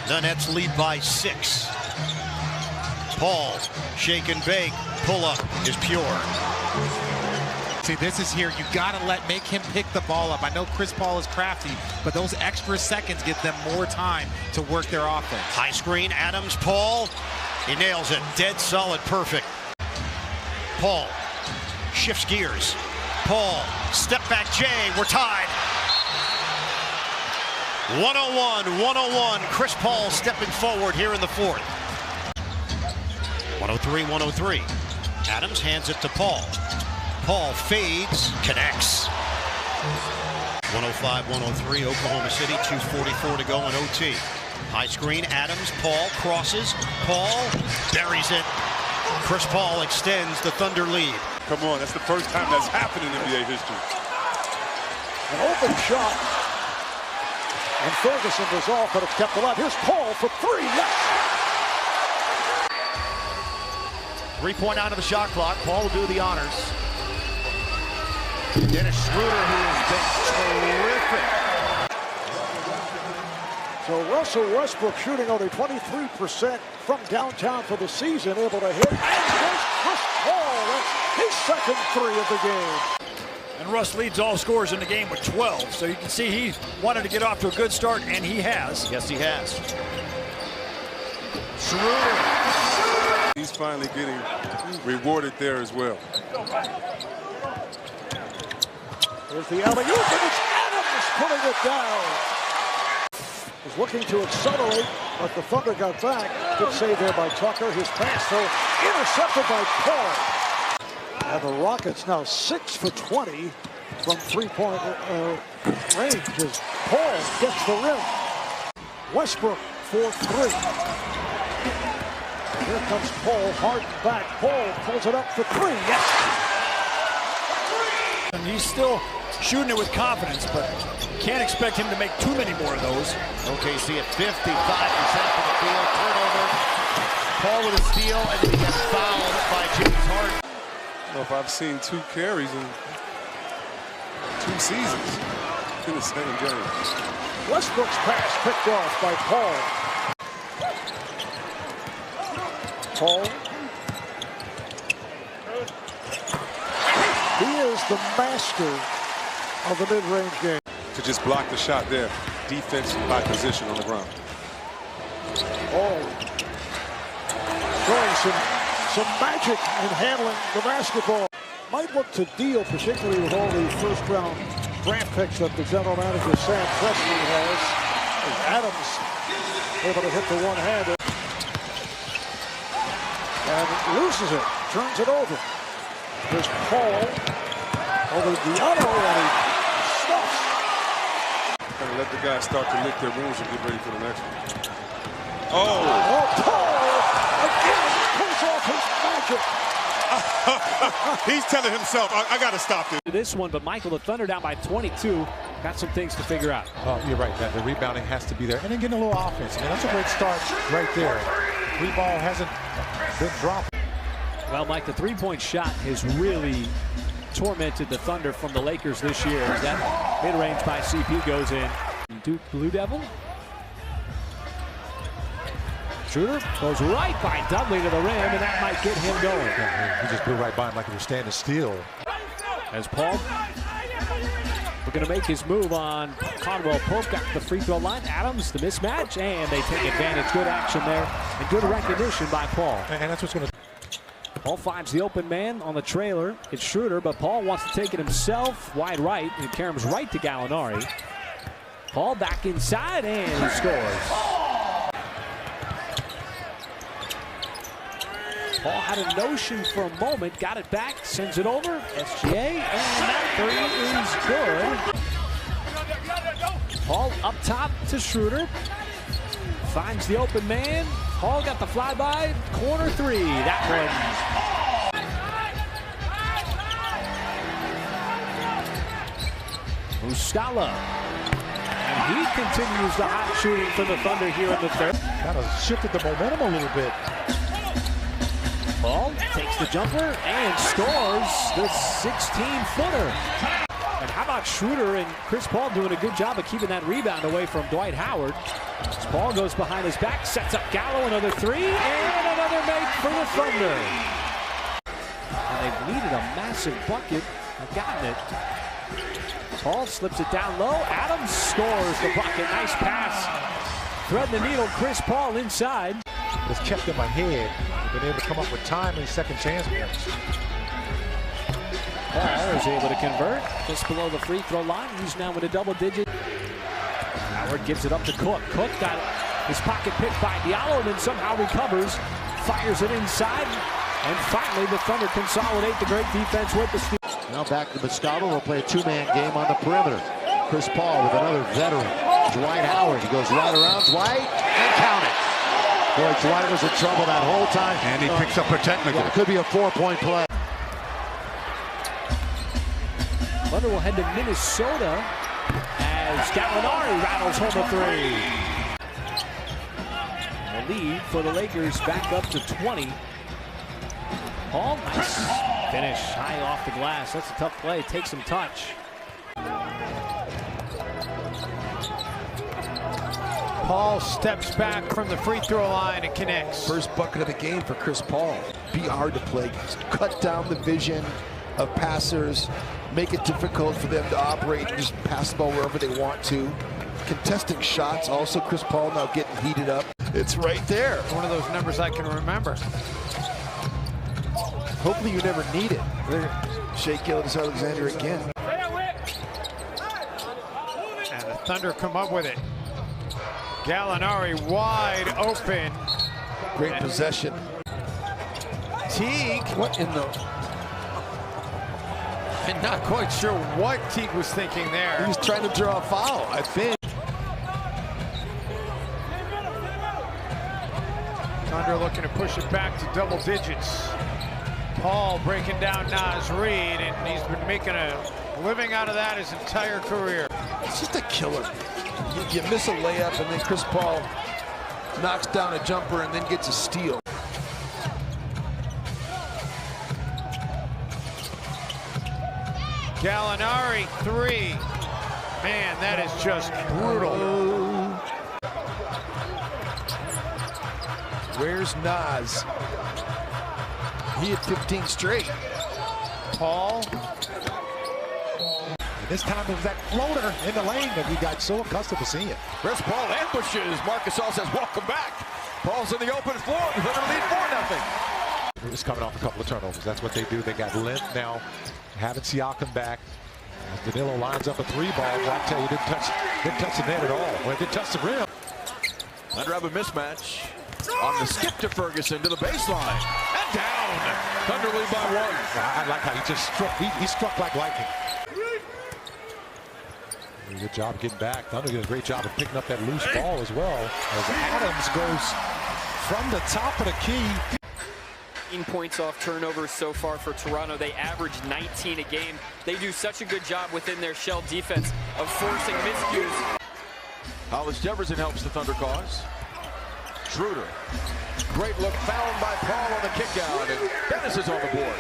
The Nets lead by 6. Paul, shake and bake. Pull up is pure. See, this is here. You got to make him pick the ball up. I know Chris Paul is crafty, but those extra seconds give them more time to work their offense. High screen, Adams, Paul. He nails it. Dead solid, perfect. Paul shifts gears. Paul, step back Jay, we're tied. 101. Chris Paul stepping forward here in the fourth. 103. Adams hands it to Paul. Paul fades, connects. 105-103, Oklahoma City, 2:44 to go in OT. High screen, Adams, Paul crosses. Paul buries it. Chris Paul extends the Thunder lead. Come on, that's the first time that's happened in NBA history. An open shot. And Ferguson was off, but it kept alive. Here's Paul for three. Yes! 3-point out of the shot clock. Paul will do the honors. Dennis Schroeder, who has been terrific. So Russell Westbrook shooting only 23% from downtown for the season, able to hit. And there's Chris Paul. That's his second three of the game. And Russ leads all scorers in the game with 12. So you can see he wanted to get off to a good start, and he has. Yes, he has. Schroeder. He's finally getting rewarded there as well. There's the alley-oop, and it's Adams putting it down. Was looking to accelerate, but the Thunder got back. Good save there by Tucker. His pass, though, intercepted by Paul. And the Rockets now 6 for 20 from three-point range as Paul gets the rim. Westbrook for three. And here comes Paul, hard back. Paul pulls it up for three. Yes! And he's still shooting it with confidence, but can't expect him to make too many more of those. OKC at 55% for the field. Turnover. Paul with a steal, and then he gets fouled by James Harden. I don't know if I've seen 2 carries in 2 seasons in the same game. Westbrook's pass picked off by Paul. Paul. He is the master of the mid-range game. To just block the shot there. Defense by position on the ground. Paul showing some magic in handling the basketball. Might look to deal, particularly with all the first-round draft picks that the general manager Sam Presti has. As Adams able to hit the one-hander. And loses it, turns it over. There's Paul over Diallo, and he stuffs. Kind of let the guys start to lick their wounds and get ready for the next one. Oh, Paul again pulls off his magic. He's telling himself, I got to stop this. This one, but Michael, the Thunder down by 22. Got some things to figure out. You're right, Matt. The rebounding has to be there. And then getting a little offense. I mean, that's a great start right there. Three ball hasn't been dropped. Well, Mike, the three-point shot has really tormented the Thunder from the Lakers this year. That mid-range by CP goes in. Duke Blue Devil. Schroeder goes right by Dudley to the rim, and that might get him going. Yeah, he just blew right by him like he was standing still. As Paul looking to make his move on Conwell Pope, got the free throw line. Adams, the mismatch, and they take advantage. Good action there, and good recognition by Paul. And that's what's going to... Paul finds the open man on the trailer. It's Schroeder, but Paul wants to take it himself. Wide right, and Karam's right to Gallinari. Paul back inside, and he scores. Paul had a notion for a moment, got it back, sends it over. SGA, and that three is good. Paul up top to Schroeder. Finds the open man. Paul got the flyby. Corner three. That one. Muscala. And he continues the hot shooting for the Thunder here in the third. Kind of shifted the momentum a little bit. Paul takes the jumper and scores the 16-footer. And how about Schroeder and Chris Paul doing a good job of keeping that rebound away from Dwight Howard. As Paul goes behind his back, sets up Gallo, another three, and another make for the Thunder. And they've needed a massive bucket. They've gotten it. Paul slips it down low. Adams scores the bucket. Nice pass. Threading the needle, Chris Paul inside. It's kept in my head. Been able to come up with timely second chance points. Paul is able to convert just below the free throw line. He's now with a double digit. Howard gives it up to Cook. Cook got his pocket picked by Diallo, and then somehow recovers, fires it inside, and finally the Thunder consolidate the great defense with the steal. Now back to Muscala. We'll play a two-man game on the perimeter. Chris Paul with another veteran, Dwight Howard. He goes right around Dwight and count it. Boy, Dwight was in trouble that whole time. And he picks up a technical. Yeah, it could be a 4-point play. Thunder will head to Minnesota as Gallinari rattles home a three. The lead for the Lakers back up to 20. Paul, nice finish, high off the glass. That's a tough play, takes some touch. Paul steps back from the free throw line and connects. First bucket of the game for Chris Paul. Be hard to play. Cut down the vision of passers. Make it difficult for them to operate and just pass the ball wherever they want to. Contesting shots. Also, Chris Paul now getting heated up. It's right there. One of those numbers I can remember. Hopefully you never need it. Shea Gilgeous-Alexander again. And the Thunder come up with it. Gallinari wide open. Great possession. Teague. What in the... I'm not quite sure what Teague was thinking there. He was trying to draw a foul, I think. Thunder looking to push it back to double digits. Paul breaking down Naz Reid, and he's been making a living out of that his entire career. It's just a killer. You miss a layup, and then Chris Paul knocks down a jumper and then gets a steal. Gallinari, three. Man, that is just brutal. Where's Naz? He had 15 straight. Paul. This time it was that floater in the lane that we got so accustomed to seeing. Chris Paul ambushes. Marcus All says, welcome back. Paul's in the open floor. They're going to lead 4-0. It's coming off a couple of turnovers. That's what they do. They got length now. Having Siakam back. As Danilo lines up a three ball. I tell you, didn't touch the net at all. Well, it did touch the rim. Thunder have a mismatch on the skip to Ferguson to the baseline. And down. Thunder lead by 1. I like how he just struck. He struck like lightning. Good job getting back. Thunder did a great job of picking up that loose ball as well. As Adams goes from the top of the key. 18 points off turnovers so far for Toronto. They average 19 a game. They do such a good job within their shell defense of forcing miscues. Hollis Jefferson helps the Thunder cause. Schroeder. Great look found by Paul on the kick out, and Dennis is on the board.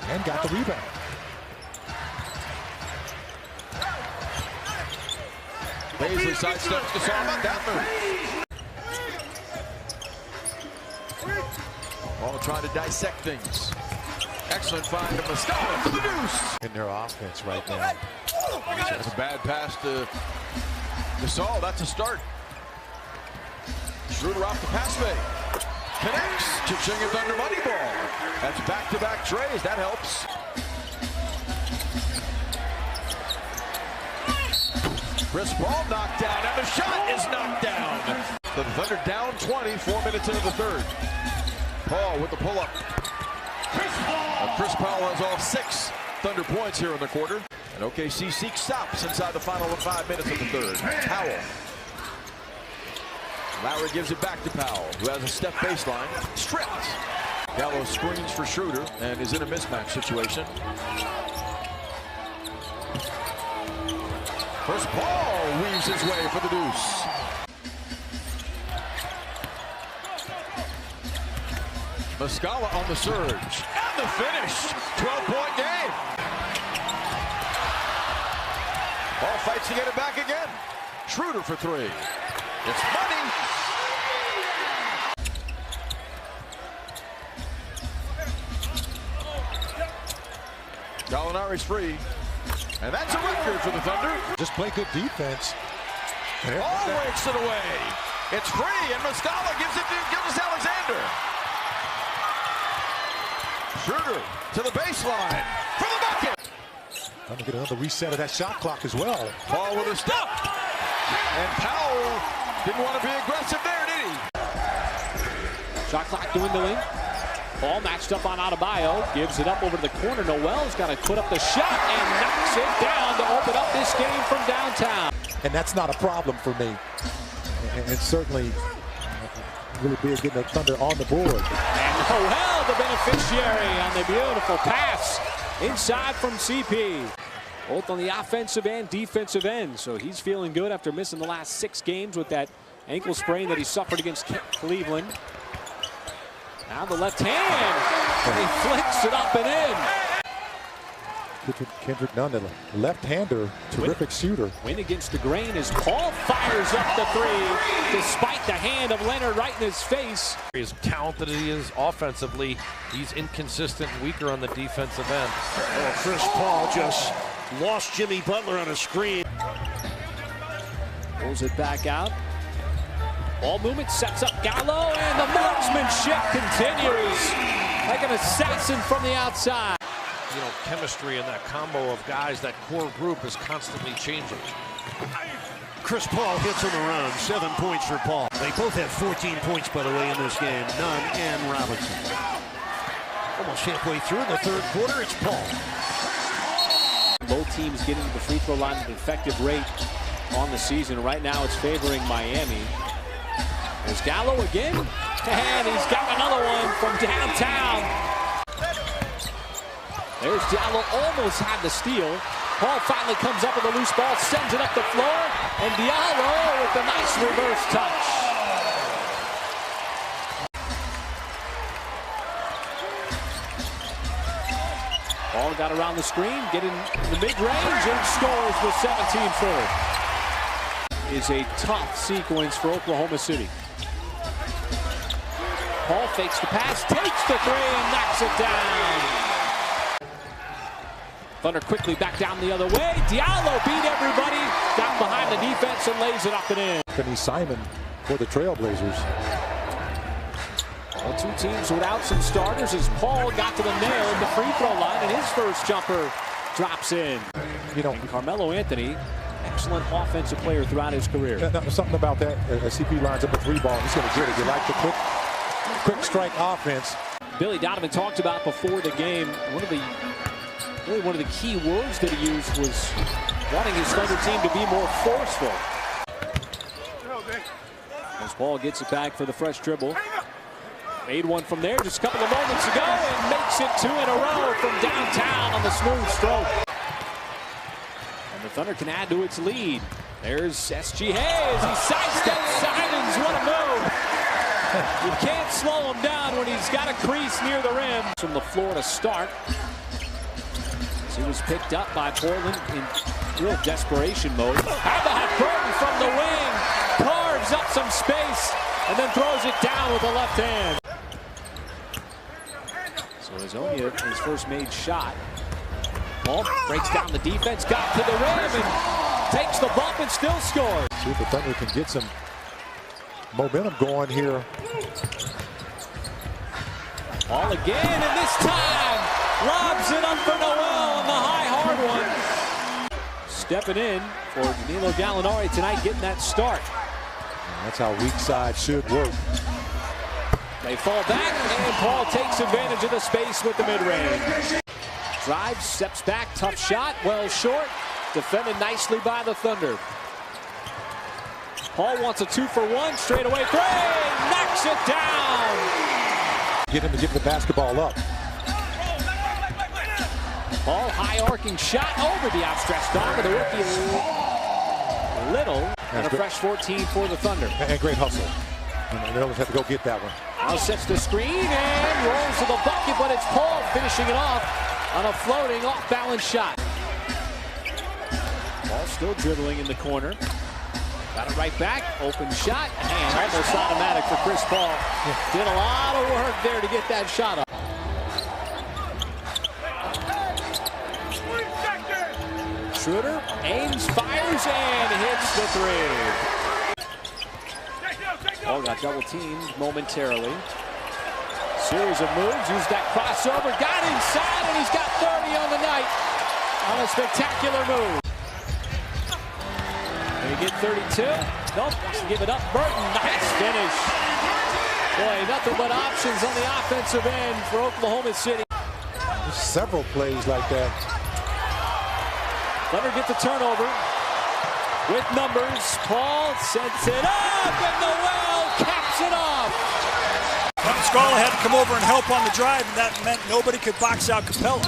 And got the rebound. Paisley sidesteps to Saul about that move. All trying to dissect things. Excellent find of Muscala to the deuce. In their offense right now. That's a bad pass to Saul. That's a start. Schroeder off the pass fake. Connects. Cha-ching it Thunder money ball. That's back-to-back trays. That helps. Chris Paul knocked down, and the shot is knocked down. The Thunder down 20, 4 minutes into the third. Paul with the pull-up. Chris Paul has all 6 Thunder points here in the quarter. And OKC seeks stops inside the final 5 minutes of the third. Powell. Lowry gives it back to Powell, who has a step baseline. Stripped. Gallo screens for Schroeder and is in a mismatch situation. Chris Paul weaves his way for the deuce. Muscala on the surge. And the finish. 12-point game. Paul fights to get it back again. Schroeder for 3. It's money. Gallinari's free. And that's a record for the Thunder. Just play good defense. Paul rakes it away. It's free, and Muscala gives it to Gilgeous-Alexander. Schroeder to the baseline for the bucket. Trying to get another reset of that shot clock as well. Paul with a stop. And Powell didn't want to be aggressive there, did he? Shot clock dwindling. Paul matched up on Adebayo. Gives it up over to the corner. Noel's got to put up the shot and knocks it down to open up this game from downtown. And that's not a problem for me. And certainly really big getting the Thunder on the board. And Noel, the beneficiary on the beautiful pass inside from CP. Both on the offensive and defensive end. So he's feeling good after missing the last 6 games with that ankle sprain that he suffered against Cleveland. Now the left hand. He flicks it up and in. Kendrick Nunn, a left-hander, terrific shooter. Win against the grain as Paul fires up the 3 despite the hand of Leonard right in his face. As talented as he is offensively, he's inconsistent and weaker on the defensive end. Oh, Chris Paul just lost Jimmy Butler on a screen. Pulls it back out. Ball movement sets up Gallo, and the marksmanship continues like an assassin from the outside. You know, chemistry in that combo of guys, that core group is constantly changing. Chris Paul hits on the run, 7 points for Paul. They both have 14 points, by the way, in this game. Nunn and Robinson. Almost halfway through the 3rd quarter, it's Paul. Both teams getting to the free throw line at an effective rate on the season. Right now, it's favoring Miami. There's Gallo again, and he's got another one from downtown. There's Diallo, almost had the steal. Paul finally comes up with a loose ball, sends it up the floor, and Diallo with a nice reverse touch. Paul got around the screen, get in the mid-range, and scores with 17-footer. Is a tough sequence for Oklahoma City. Paul fakes the pass, takes the 3, and knocks it down. Thunder quickly back down the other way. Diallo beat everybody down behind the defense and lays it up and in. Anthony Simon for the Trailblazers. Well, 2 teams without some starters as Paul got to the nail at the free throw line, and his first jumper drops in. You know, and Carmelo Anthony, excellent offensive player throughout his career. Something about that, as CP lines up a 3 ball, he's going to get it. You like the quick strike offense. Billy Donovan talked about before the game, one of the key words that he used was wanting his Thunder team to be more forceful. As Paul gets it back for the fresh dribble. Made one from there just a couple of moments ago and makes it 2 in a row from downtown on the smooth stroke. And the Thunder can add to its lead. There's SGA as he sidesteps Simons. What a move. You can't slow him down when he's got a crease near the rim. From the floor to start. He was picked up by Portland in real desperation mode. How about Burton from the wing? Carves up some space and then throws it down with the left hand. So Azonia, his first made shot. Ball breaks down the defense, got to the rim and takes the bump and still scores. See if the Thunder can get some momentum going here. Ball again, and this time lobs it up for Noel on the high hard one. Stepping in for Danilo Gallinari tonight, getting that start. And that's how weak side should work. They fall back, and Paul takes advantage of the space with the mid-range. Drives, steps back, tough shot, well short. Defended nicely by the Thunder. Paul wants a 2-for-1, straight away 3, knocks it down. Get him to get the basketball up. Paul, high arcing shot over the outstretched arm of the rookie Little, and a fresh 14 for the Thunder. And great hustle. And they always have to go get that one. Now sets the screen and rolls to the bucket, but it's Paul finishing it off on a floating off-balance shot. Paul still dribbling in the corner. Got it right back, open shot, and almost automatic for Chris Paul. Did a lot of work there to get that shot up. Schroeder aims, fires, and hits the 3. Paul got double teamed momentarily. Series of moves, used that crossover, got inside, and he's got 30 on the night on a spectacular move. Can he get 32? Nope, wants to give it up. Burton, nice finish. Boy, nothing but options on the offensive end for Oklahoma City. There's several plays like that. Thunder get the turnover with numbers. Paul sends it up, and Noel caps it off. Scala had to come over and help on the drive, and that meant nobody could box out Capella.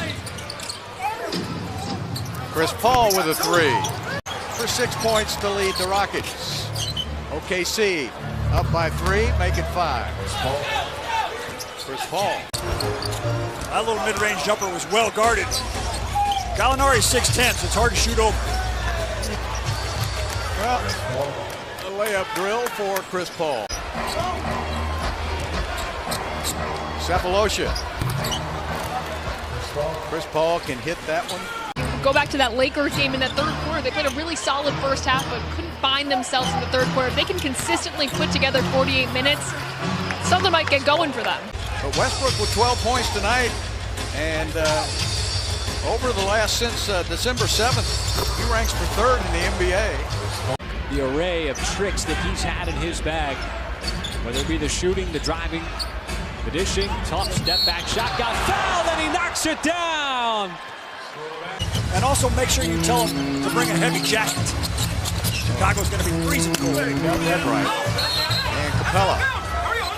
Chris Paul with a three for 6 points to lead the Rockets. OKC up by 3, make it 5. Chris Paul. That little mid-range jumper was well guarded. Gallinari's 6'10", so it's hard to shoot over. Well, a layup drill for Chris Paul. Cephalosha. Chris Paul can hit that one. Go back to that Lakers game in that third quarter. They played a really solid first half, but couldn't find themselves in the third quarter. If they can consistently put together 48 minutes, something might get going for them. But Westbrook with 12 points tonight, and over the last since December 7th, he ranks for 3rd in the NBA. The array of tricks that he's had in his bag, whether it be the shooting, the driving, the dishing, tough step back shot, got fouled, and he knocks it down. And also make sure you tell him to bring a heavy jacket. Chicago's going to be freezing cold. That's right. And Capella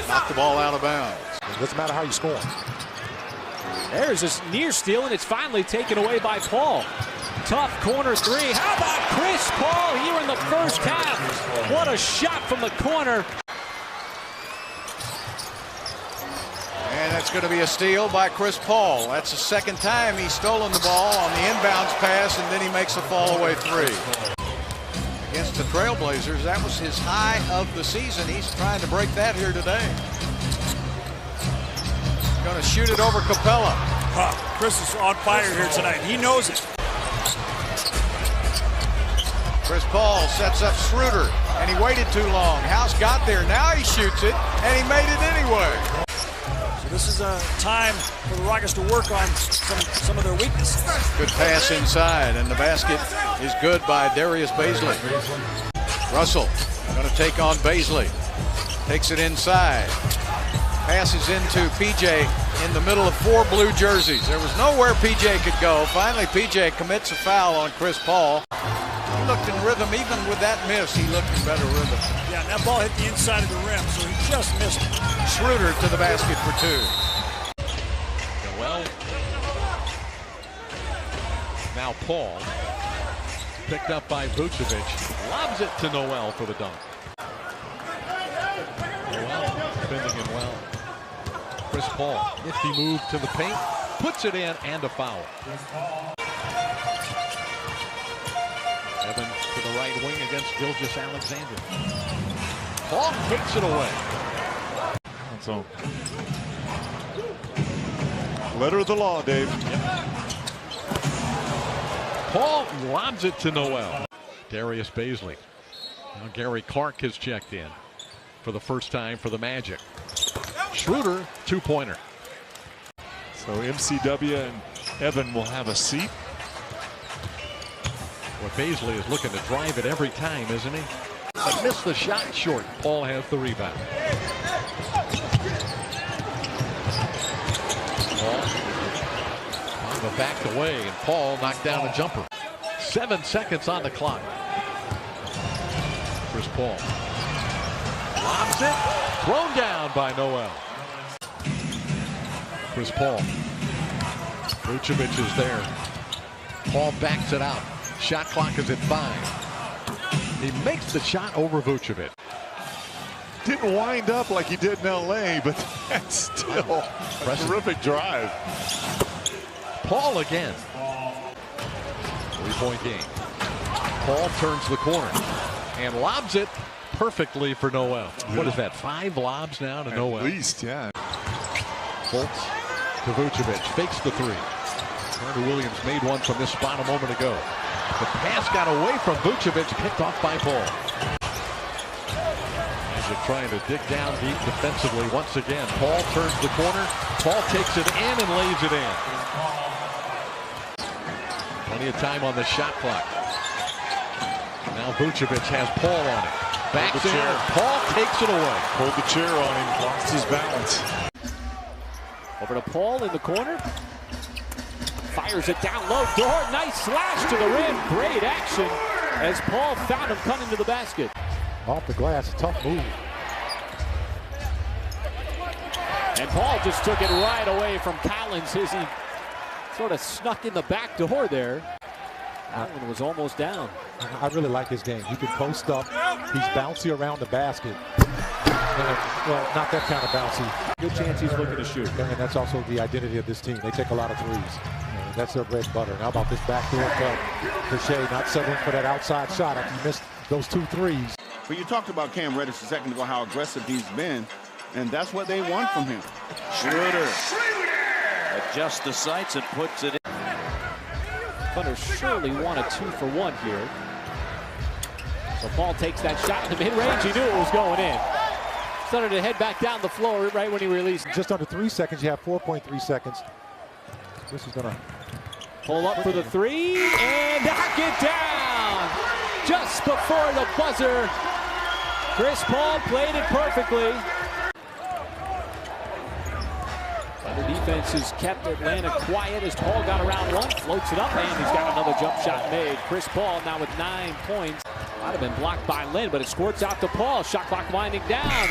knocked the ball out of bounds. It doesn't matter how you score. There's this near steal, and it's finally taken away by Paul. Tough corner three. How about Chris Paul here in the first half? What a shot from the corner. And that's going to be a steal by Chris Paul. That's the second time he's stolen the ball on the inbounds pass, and then he makes a fall-away three. Against the Trailblazers, that was his high of the season. He's trying to break that here today. Going to shoot it over Capella. Chris is on fire here tonight. He knows it. Chris Paul sets up Schroeder, and he waited too long. House got there. Now he shoots it, and he made it anyway. So this is a time for the Rockets to work on some of their weaknesses. Good pass inside, and the basket is good by Darius Bazley. Russell going to take on Bazley. Takes it inside. Passes into PJ in the middle of 4 blue jerseys. There was nowhere PJ could go. Finally, PJ commits a foul on Chris Paul. He looked in rhythm. Even with that miss, he looked in better rhythm. Yeah, and that ball hit the inside of the rim, so he just missed it. Schroeder to the basket for 2. Noel. Now Paul. Picked up by Vucevic. Lobs it to Noel for the dunk. Noel defending him well. Chris Paul, nifty move to the paint, puts it in, and a foul. Evan to the right wing against Gilgeous-Alexander. Paul takes it away. So, letter of the law, Dave. Yep. Paul lobs it to Noel. Darius Bazley. Now Gary Clark has checked in for the first time for the Magic. Schroeder, 2-pointer. So MCW and Evan will have a seat. Well, Bazley is looking to drive it every time, isn't he? But missed the shot short. Paul has the rebound. Paul backed away, and Paul knocked down a jumper. 7 seconds on the clock. Chris Paul lobs it, thrown down by Noel. Chris Paul. Vucevic is there. Paul backs it out. Shot clock is at 5. He makes the shot over Vucevic. Didn't wind up like he did in LA, but that's still a terrific drive. Paul again. 3-point game. Paul turns the corner and lobs it perfectly for Noel. What is that, 5 lobs now to Noel? At least, yeah. Fultz to Vucevic, fakes the 3. Carter Williams made one from this spot a moment ago. The pass got away from Vucevic, picked off by Paul. Magic trying to dig down deep defensively once again. Paul turns the corner. Paul takes it in and lays it in. Plenty of time on the shot clock. Now Vucevic has Paul on it. Back there. Paul takes it away. Pulled the chair on him. Lost his balance. Over to Paul in the corner. Fires it down low. Dort, nice slash to the rim. Great action as Paul found him coming to the basket. Off the glass, tough move. And Paul just took it right away from Collins as he sort of snuck in the back door there. That one was almost down. I really like his game. He can post up. He's bouncy around the basket. Well, not that kind of bouncy. Good chance he's looking to shoot. And that's also the identity of this team. They take a lot of threes. That's their bread and butter. How about this backdoor cut? Crochet not settling for that outside shot after he missed those 2 threes. But you talked about Cam Reddish a second ago, how aggressive he's been, and that's what they want from him. Schroeder adjusts the sights and puts it in. Thunder surely want a 2-for-1 here. So Paul takes that shot in the mid-range. He knew it was going in. Thunder to head back down the floor right when he released. Just under 3 seconds. You have 4.3 seconds. This is gonna pull up for the 3 and knock it down just before the buzzer. Chris Paul played it perfectly. The defense has kept Atlanta quiet as Paul got around one, floats it up, and he's got another jump shot made. Chris Paul now with 9 points. Might have been blocked by Lynn, but it squirts out to Paul. Shot clock winding down.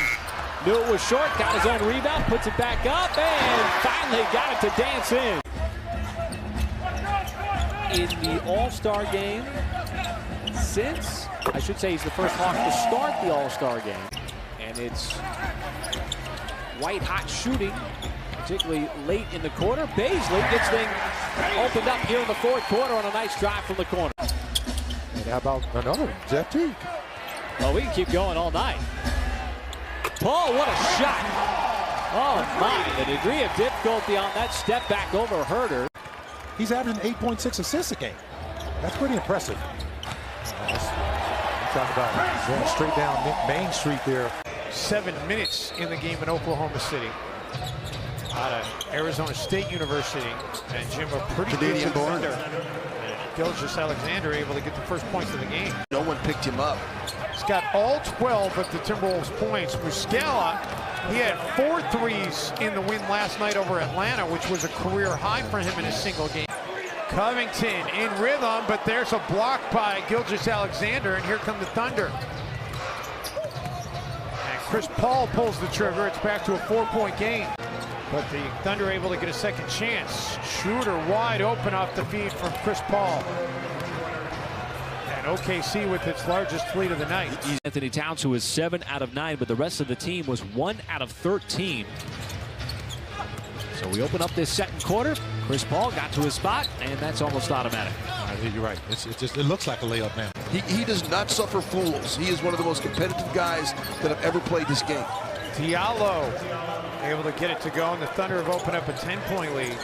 Knew it was short, got his own rebound, puts it back up, and finally got it to dance in. In the All-Star game since, I should say he's the first Hawk to start the All-Star game. And it's white-hot shooting, particularly late in the quarter. Baisley gets things opened up here in the 4th quarter on a nice drive from the corner. And how about another one, Jeff Teague? Well, we can keep going all night. Paul, what a shot. Oh, my. The degree of difficulty on that step back over Herter. He's averaging 8.6 assists a game. That's pretty impressive. Talk about going straight down Main Street there. 7 minutes in the game in Oklahoma City. Out of Arizona State University. And Jim, a pretty Canadian good born. defender. Gilgeous-Alexander able to get the first points of the game. No one picked him up. He's got all 12 of the Timberwolves points. Muscala, he had 4 threes in the win last night over Atlanta, which was a career high for him in a single game. Covington in rhythm, but there's a block by Gilgeous-Alexander, and here come the Thunder. And Chris Paul pulls the trigger. It's back to a 4-point game. But the Thunder able to get a second chance. Schroeder wide open off the feed from Chris Paul. And OKC with its largest lead of the night. Anthony Towns, who was 7 out of 9, but the rest of the team was 1 out of 13. So we open up this second quarter. Chris Paul got to his spot, and that's almost automatic. You're right. It looks like a layup now. He does not suffer fools. He is one of the most competitive guys that have ever played this game. Diallo able to get it to go, and the Thunder have opened up a 10-point lead.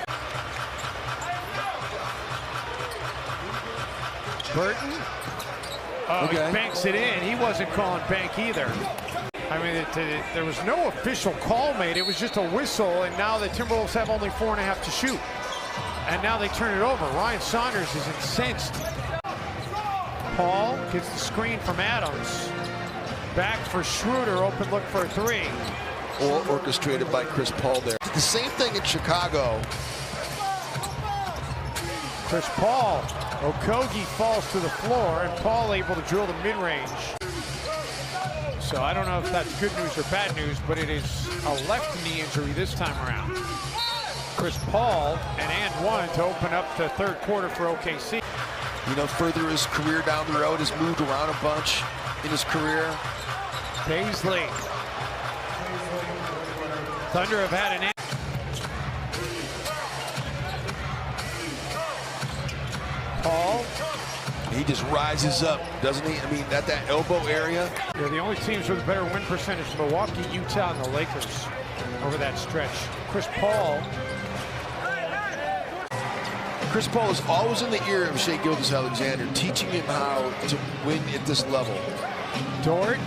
Burton. Oh, okay. He banks it in. He wasn't calling bank either. I mean, there was no official call made. It was just a whistle, and now the Timberwolves have only 4.5 to shoot. And now they turn it over. Ryan Saunders is incensed. Paul gets the screen from Adams. Back for Schroeder, open look for a 3. Or orchestrated by Chris Paul there. The same thing in Chicago. Chris Paul. Okogie falls to the floor, and Paul able to drill the mid-range. So I don't know if that's good news or bad news, but it is a left knee injury this time around. Chris Paul and one to open up the 3rd quarter for OKC. You know, further his career down the road, has moved around a bunch in his career. Baisley. Thunder have had an Paul. He just rises up, doesn't he? I mean, at that elbow area. They're the only teams with a better win percentage: Milwaukee, Utah, and the Lakers over that stretch. Chris Paul. Chris Paul is always in the ear of Shai Gilgeous-Alexander, teaching him how to win at this level. Dort.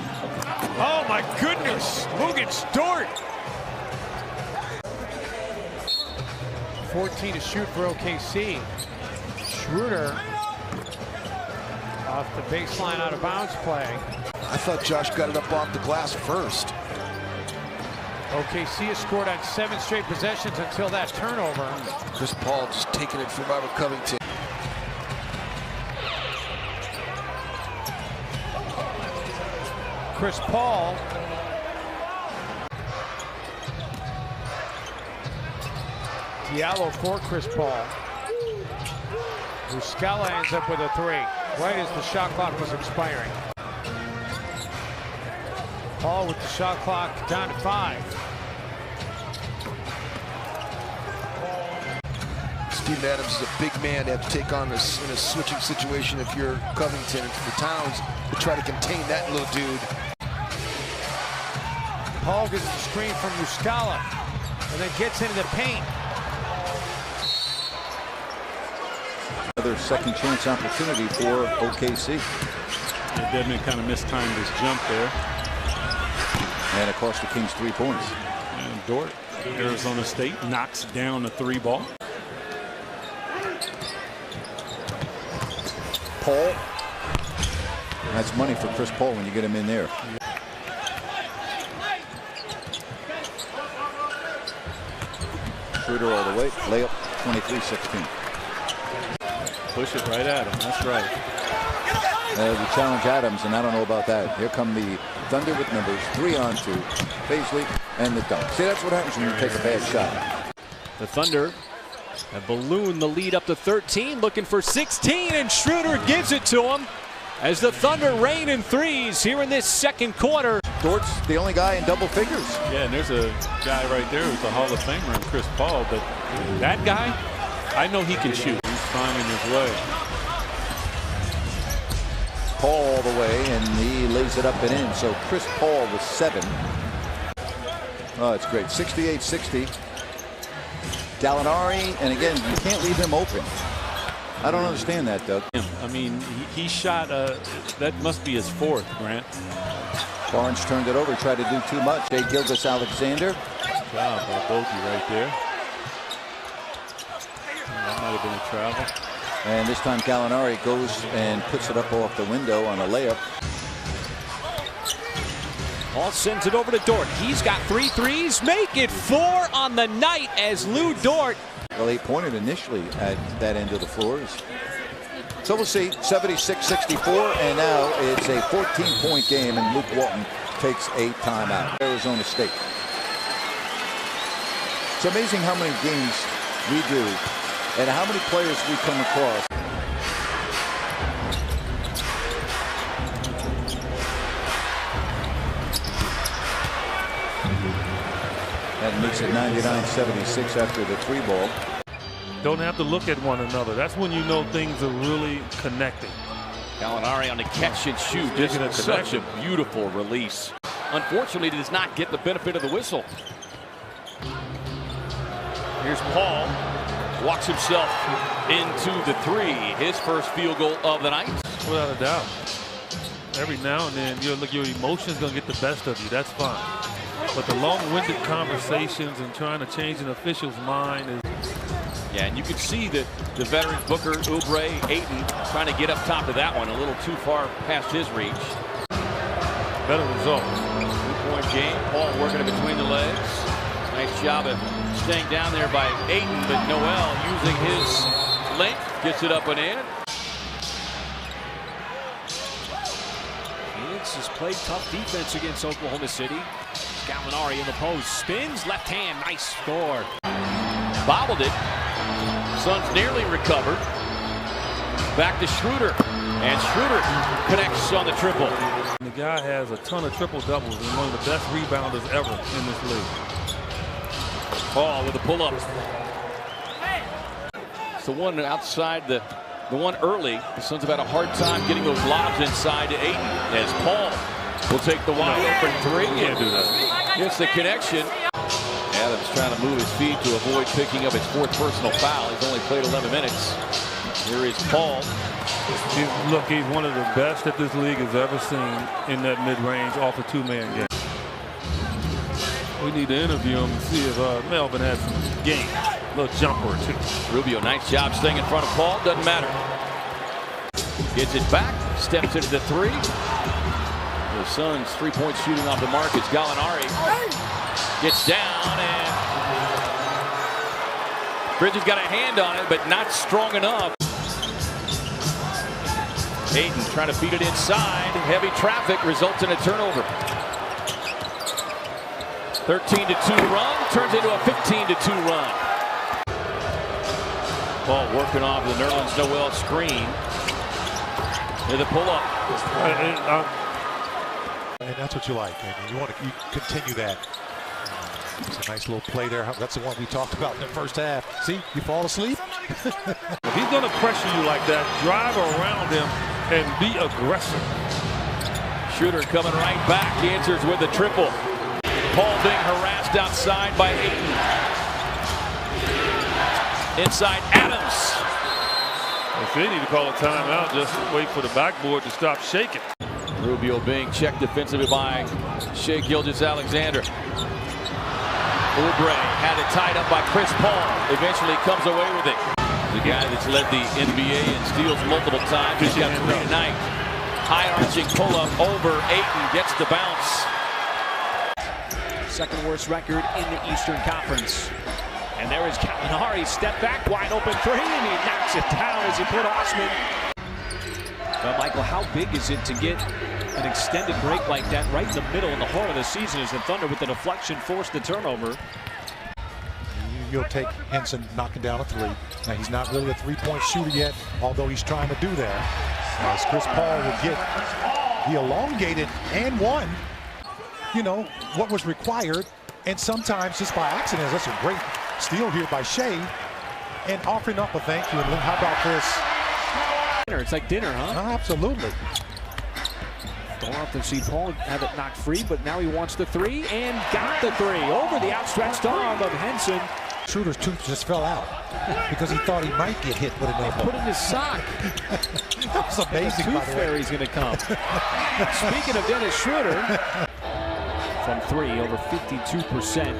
Oh my goodness, Lugens Dort. 14 to shoot for OKC. Schroeder off the baseline out of bounds play. I thought Josh got it up off the glass first. OKC has scored on 7 straight possessions until that turnover. Chris Paul just taking it from Robert Covington. Chris Paul. Diallo for Chris Paul. Muscala ends up with a 3, right as the shot clock was expiring. Paul with the shot clock down to 5. Steven Adams is a big man to have to take on this in a switching situation if you're Covington, and for Towns to try to contain that little dude. Paul gets the screen from Muscala and then gets into the paint. Another second chance opportunity for OKC. Yeah, Dedmon kind of mistimed his jump there. And it cost the Kings 3 points. And Dort, Arizona State, knocks down a 3 ball. Paul. That's money for Chris Paul when you get him in there. Schroeder all the way. Layup 23-16. Push it right at him. That's right. We challenge Adams, and I don't know about that. Here come the Thunder with numbers. 3-on-2. Paisley and the dunk. See, that's what happens when you take a bad shot. The Thunder have ballooned the lead up to 13, looking for 16, and Schroeder gives it to him as the Thunder rain in threes here in this second quarter. Dort's the only guy in double figures. Yeah, and there's a guy right there who's a Hall of Famer in Chris Paul, but that guy, I know he can shoot. He's finding his way. Paul all the way, and he lays it up and in. So Chris Paul with 7. Oh, it's great. 68-60. Gallinari, and again, you can't leave him open. I don't understand that, Doug. I mean, he shot, that must be his 4th, Grant. Barnes turned it over, tried to do too much. Jay Gilgeous-Alexander. Good job by Bogey right there. That might have been a travel. And this time Gallinari goes and puts it up off the window on a layup. Paul sends it over to Dort. He's got 3 threes. Make it 4 on the night as Lou Dort. Well, he pointed initially at that end of the floors. So we'll see. 76-64, and now it's a 14-point game, and Luke Walton takes a timeout. Arizona State. It's amazing how many games we do and how many players we come across. That makes it 99-76 after the 3 ball. Don't have to look at one another. That's when you know things are really connecting. Gallinari on the catch and shoot. Just such a beautiful release. Unfortunately, does not get the benefit of the whistle. Here's Paul. Walks himself into the 3. His first field goal of the night. Without a doubt. Every now and then, your emotions going to get the best of you. That's fine. But the long-winded conversations and trying to change an official's mind is... Yeah, and you can see that the veterans Booker, Oubre, Ayton trying to get up top of that one a little too far past his reach. Better result. 2-point game. Paul working it between the legs. Nice job of staying down there by Ayton, but Noel using his length gets it up and in. Phoenix has played tough defense against Oklahoma City. Gallinari in the post, spins, left hand, nice score. Bobbled it. Suns nearly recovered. Back to Schroeder. And Schroeder connects on the triple. The guy has a ton of triple-doubles and one of the best rebounders ever in this league. Paul with a pull-up. It's the one outside, the one early. The Suns have had a hard time getting those lobs inside to Ayton. As Paul will take the wide open 3. Can't do that. Gets the connection. Adams trying to move his feet to avoid picking up his 4th personal foul. He's only played 11 minutes. Here is Paul. Look, he's one of the best that this league has ever seen in that mid-range off a two-man game. We need to interview him and see if Melvin has some game. A little jumper or two. Rubio, nice job staying in front of Paul. Doesn't matter. Gets it back. Steps into the three. The Suns' three-point shooting off the mark. It's Gallinari. Gets down and Bridges got a hand on it, but not strong enough. Ayton trying to feed it inside. Heavy traffic results in a turnover. 13-2 run turns into a 15-2 run. Ball working off the Nerlens Noel screen. To the pull-up. And that's what you like, man. You want to continue that. It's a nice little play there. That's the one we talked about in the first half. See, you fall asleep. If he's going to pressure you like that, drive around him and be aggressive. Shooter coming right back. He answers with a triple. Paul being harassed outside by Ayton. Inside Adams. If they need to call a timeout, just wait for the backboard to stop shaking. Rubio being checked defensively by Shai Gilgeous-Alexander. Oubre had it tied up by Chris Paul. Eventually comes away with it. The guy that's led the NBA in steals multiple times. He's got 3 tonight. High arching pull-up over Ayton. Gets the bounce. Second worst record in the Eastern Conference. And there is Gallinari. Step back, wide open three, and he knocks it down as he put Osman. Well, Michael, how big is it to get an extended break like that right in the middle, in the heart of the season, as the Thunder with the deflection forced the turnover? You'll take Henson knocking down a three. Now, he's not really a three-point shooter yet, although he's trying to do that. As Chris Paul will get the elongated and one, you know, what was required, and sometimes just by accident. That's a great steal here by Shai, and offering up a thank you. And how about this? It's like dinner, huh? Absolutely. Don't often see Paul have it knocked free, but now he wants the three and got the three over the outstretched arm of Henson. Schroeder's tooth just fell out because he thought he might get hit with an elbow. Put in his sock. That was amazing. The tooth fairy's going to come. Speaking of Dennis Schroeder, from three, over 52%.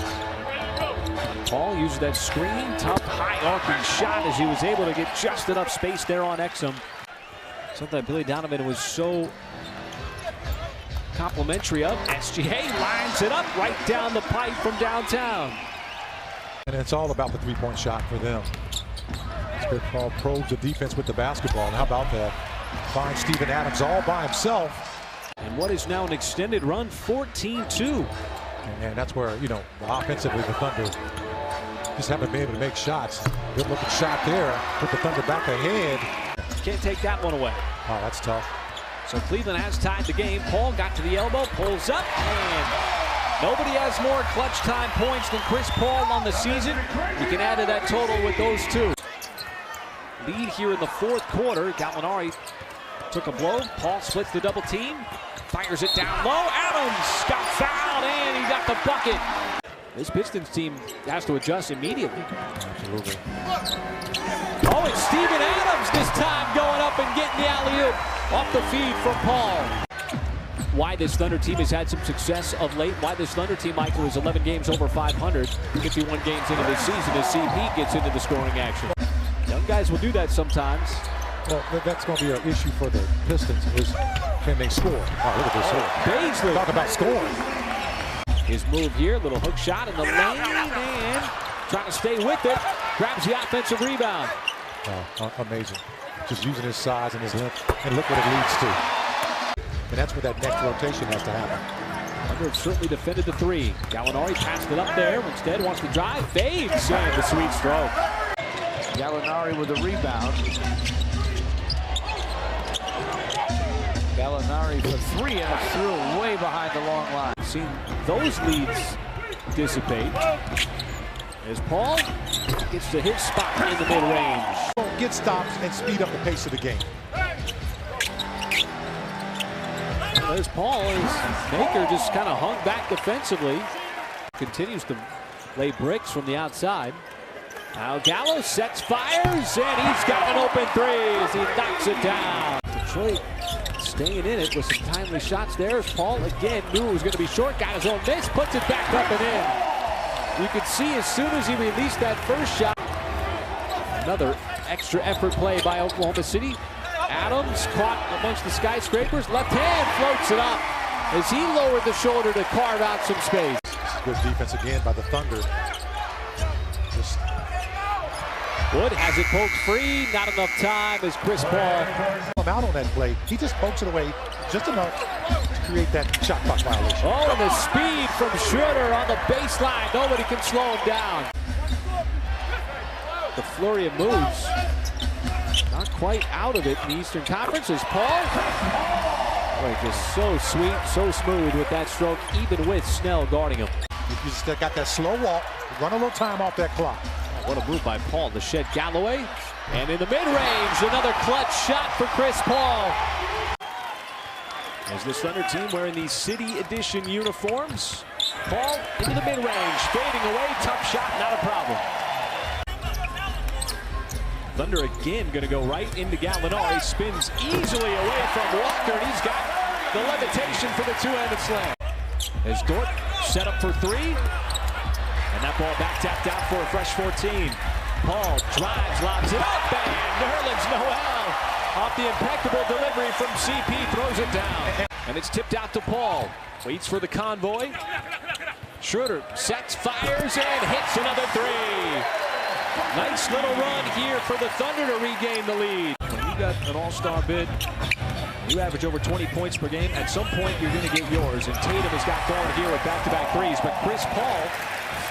Paul used that screen, tough, high-arcing shot as he was able to get just enough space there on Exum. Something that Billy Donovan was so complimentary of. SGA lines it up right down the pipe from downtown. And it's all about the three-point shot for them. Chris Paul probes the defense with the basketball. And how about that? Finds Steven Adams all by himself. And what is now an extended run, 14-2. And that's where, you know, offensively the Thunder just haven't been able to make shots. Good looking shot there. Put the Thunder back ahead. Can't take that one away. Oh, that's tough. So Cleveland has tied the game. Paul got to the elbow, pulls up, and nobody has more clutch time points than Chris Paul on the season. You can add to that total with those two. Lead here in the fourth quarter. Gallinari took a blow. Paul splits the double team. Fires it down low. Adams got fouled, and he got the bucket. This Pistons team has to adjust immediately. Absolutely. Oh, it's Steven Adams this time going up and getting the alley-oop off the feed from Paul. Why this Thunder team has had some success of late, why this Thunder team, Michael, is 11 games over 500, 51 games into this season as CP gets into the scoring action. Young guys will do that sometimes. Well, that's going to be an issue for the Pistons is can they score? Oh, look at this here. Baisley. Talk about scoring. His move here, little hook shot in the lane, and trying to stay with it. Grabs the offensive rebound. Oh, amazing. Just using his size and his length, and look what it leads to. And that's where that next rotation has to happen. Thunder certainly defended the three. Gallinari passed it up there. Instead, wants to drive. Fades. And the sweet stroke. Gallinari with a rebound. Gallinari for three, and it's through way behind the long line. Seen those leads dissipate. As Paul gets to his spot in the mid-range. Get stops and speed up the pace of the game. There's Paul as Baker just kind of hung back defensively. Continues to lay bricks from the outside. Now Gallo sets, fires, and he's got an open three as he knocks it down. Detroit staying in it with some timely shots there as Paul again knew it was going to be short, got his own miss, puts it back up and in. You could see as soon as he released that first shot. Another extra effort play by Oklahoma City. Adams caught amongst the skyscrapers, left hand floats it up as he lowered the shoulder to carve out some space. Good defense again by the Thunder. Wood has it poked free, not enough time as Chris Paul. I'm out on that play. He just pokes it away just enough to create that shot clock violation. Oh, and the speed from Schroeder on the baseline. Nobody can slow him down. The flurry of moves. Not quite out of it in the Eastern Conference as Paul. Boy, just so sweet, so smooth with that stroke, even with Snell guarding him. You just got that slow walk, run a little time off that clock. What a move by Paul to shed Galloway. And in the mid-range, another clutch shot for Chris Paul. As this Thunder team wearing these City Edition uniforms. Paul into the mid-range, fading away, tough shot, not a problem. Thunder again going to go right into Gallinari, spins easily away from Walker, and he's got the levitation for the two-handed slam. As Dort set up for three. And that ball back tapped out for a fresh 14. Paul drives, lobs it up, and Nerlens Noel off the impeccable delivery from CP, throws it down. And it's tipped out to Paul. Waits for the convoy. Schroeder sets, fires, and hits another three. Nice little run here for the Thunder to regain the lead. When you got an all-star bid, you average over 20 points per game. At some point, you're going to get yours. And Tatum has got going here with back-to-back threes. But Chris Paul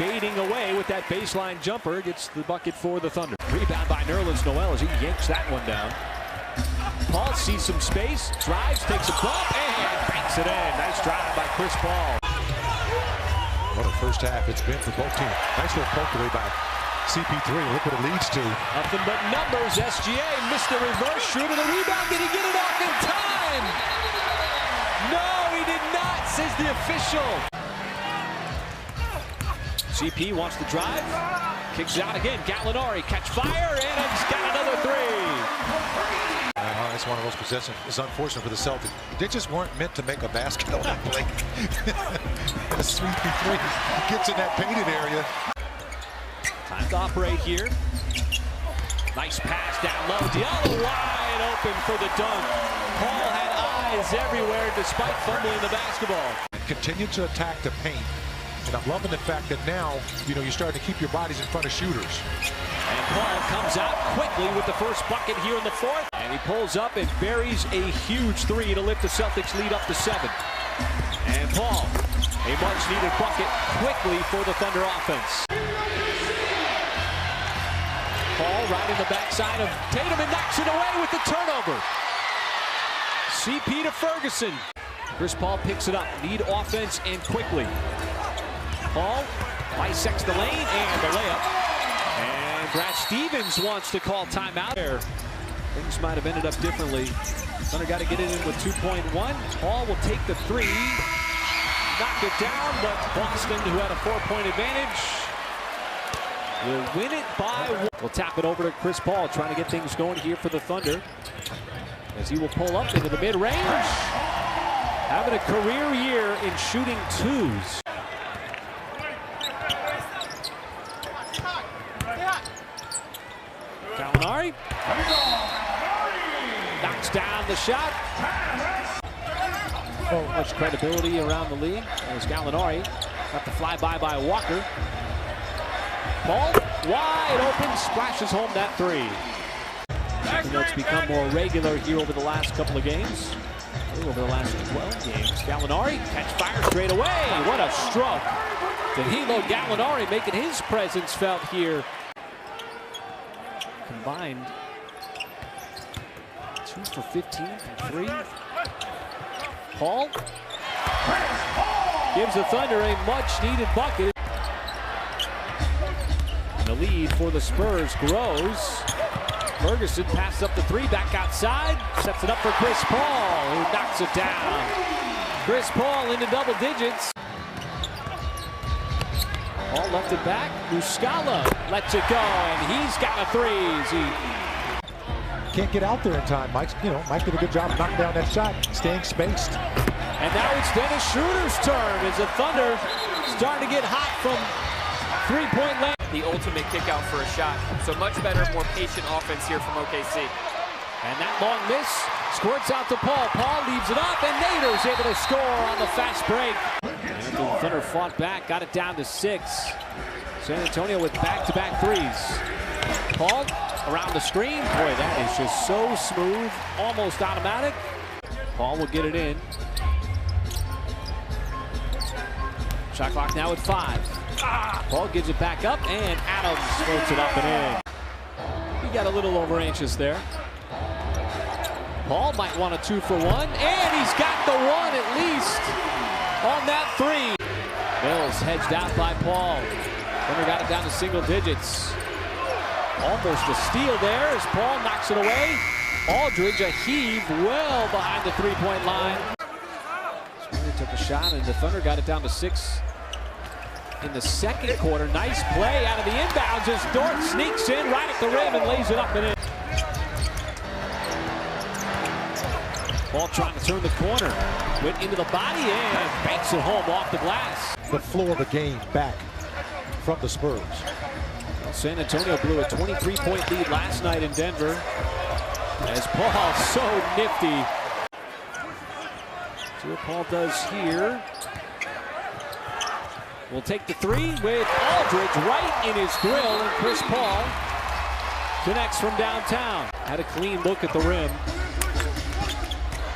fading away with that baseline jumper, gets the bucket for the Thunder. Rebound by Nerlens Noel as he yanks that one down. Paul sees some space, drives, takes a bump, and banks it in. Nice drive by Chris Paul. What a first half it's been for both teams. Nice little poke away by CP3. Look what it leads to. Nothing but numbers. SGA missed the reverse shoot of the rebound. Did he get it off in time? No, he did not, says the official. CP wants to drive, kicks out again. Gallinari catch fire, and he's got another three. That's one of those possessions. It's unfortunate for the Celtics. They just weren't meant to make a basket on that play. CP3 gets in that painted area. Time to operate here. Nice pass down low. Diallo wide open for the dunk. Paul had eyes everywhere despite fumbling the basketball. Continue to attack the paint. And I'm loving the fact that now, you're starting to keep your bodies in front of shooters. And Paul comes out quickly with the first bucket here in the fourth. And he pulls up and buries a huge three to lift the Celtics lead up to 7. And Paul, a much-needed bucket quickly for the Thunder offense. Paul right in the backside of Tatum and knocks it away with the turnover. CP to Ferguson. Chris Paul picks it up. Need offense and quickly. Paul bisects the lane and the layup. And Brad Stevens wants to call timeout there. Things might have ended up differently. Thunder got to get it in with 2.1. Paul will take the three. Knock it down, but Boston, who had a 4-point advantage, will win it by 1. We'll tap it over to Chris Paul, trying to get things going here for the Thunder. As he will pull up into the mid-range. Having a career year in shooting twos. Gallinari knocks down the shot. So much credibility around the league. There's Gallinari. Got the flyby by Walker. Ball wide open, splashes home that three. Something that's become more regular here over the last couple of games. Over the last 12 games. Gallinari catch fire straight away. What a stroke. Danilo Gallinari making his presence felt here. Combined 2 for 15 from 3. Paul gives the Thunder a much-needed bucket. And the lead for the Spurs grows. Ferguson passes up the 3, back outside, sets it up for Chris Paul, who knocks it down. Chris Paul into double digits. Paul left it back. Muscala lets it go, and he's got a three. Can't get out there in time. Mike did a good job knocking down that shot, staying spaced. And now it's Dennis Schroeder's turn as the Thunder starting to get hot from three-point land. The ultimate kick out for a shot. So much better, more patient offense here from OKC. And that long miss squirts out to Paul. Paul leaves it up, and Nader's able to score on the fast break. And the Thunder fought back, got it down to 6. San Antonio with back-to-back threes. Paul around the screen. Boy, that is just so smooth, almost automatic. Paul will get it in. Shot clock now at 5. Paul gives it back up, and Adams floats it up and in. He got a little over anxious there. Paul might want a 2-for-1, and he's got the one at least on that 3. Mills hedged out by Paul. Thunder got it down to single digits. Almost a steal there as Paul knocks it away. Aldridge a heave well behind the three-point line. Smith took a shot, and the Thunder got it down to 6 in the second quarter. Nice play out of the inbounds as Dort sneaks in right at the rim and lays it up and in. Paul trying to turn the corner. Went into the body and banks it home off the glass. The flow of the game back from the Spurs. Well, San Antonio blew a 23-point lead last night in Denver. As Paul so nifty. See what Paul does here. Will take the 3 with Aldridge right in his grill, and Chris Paul connects from downtown. Had a clean look at the rim.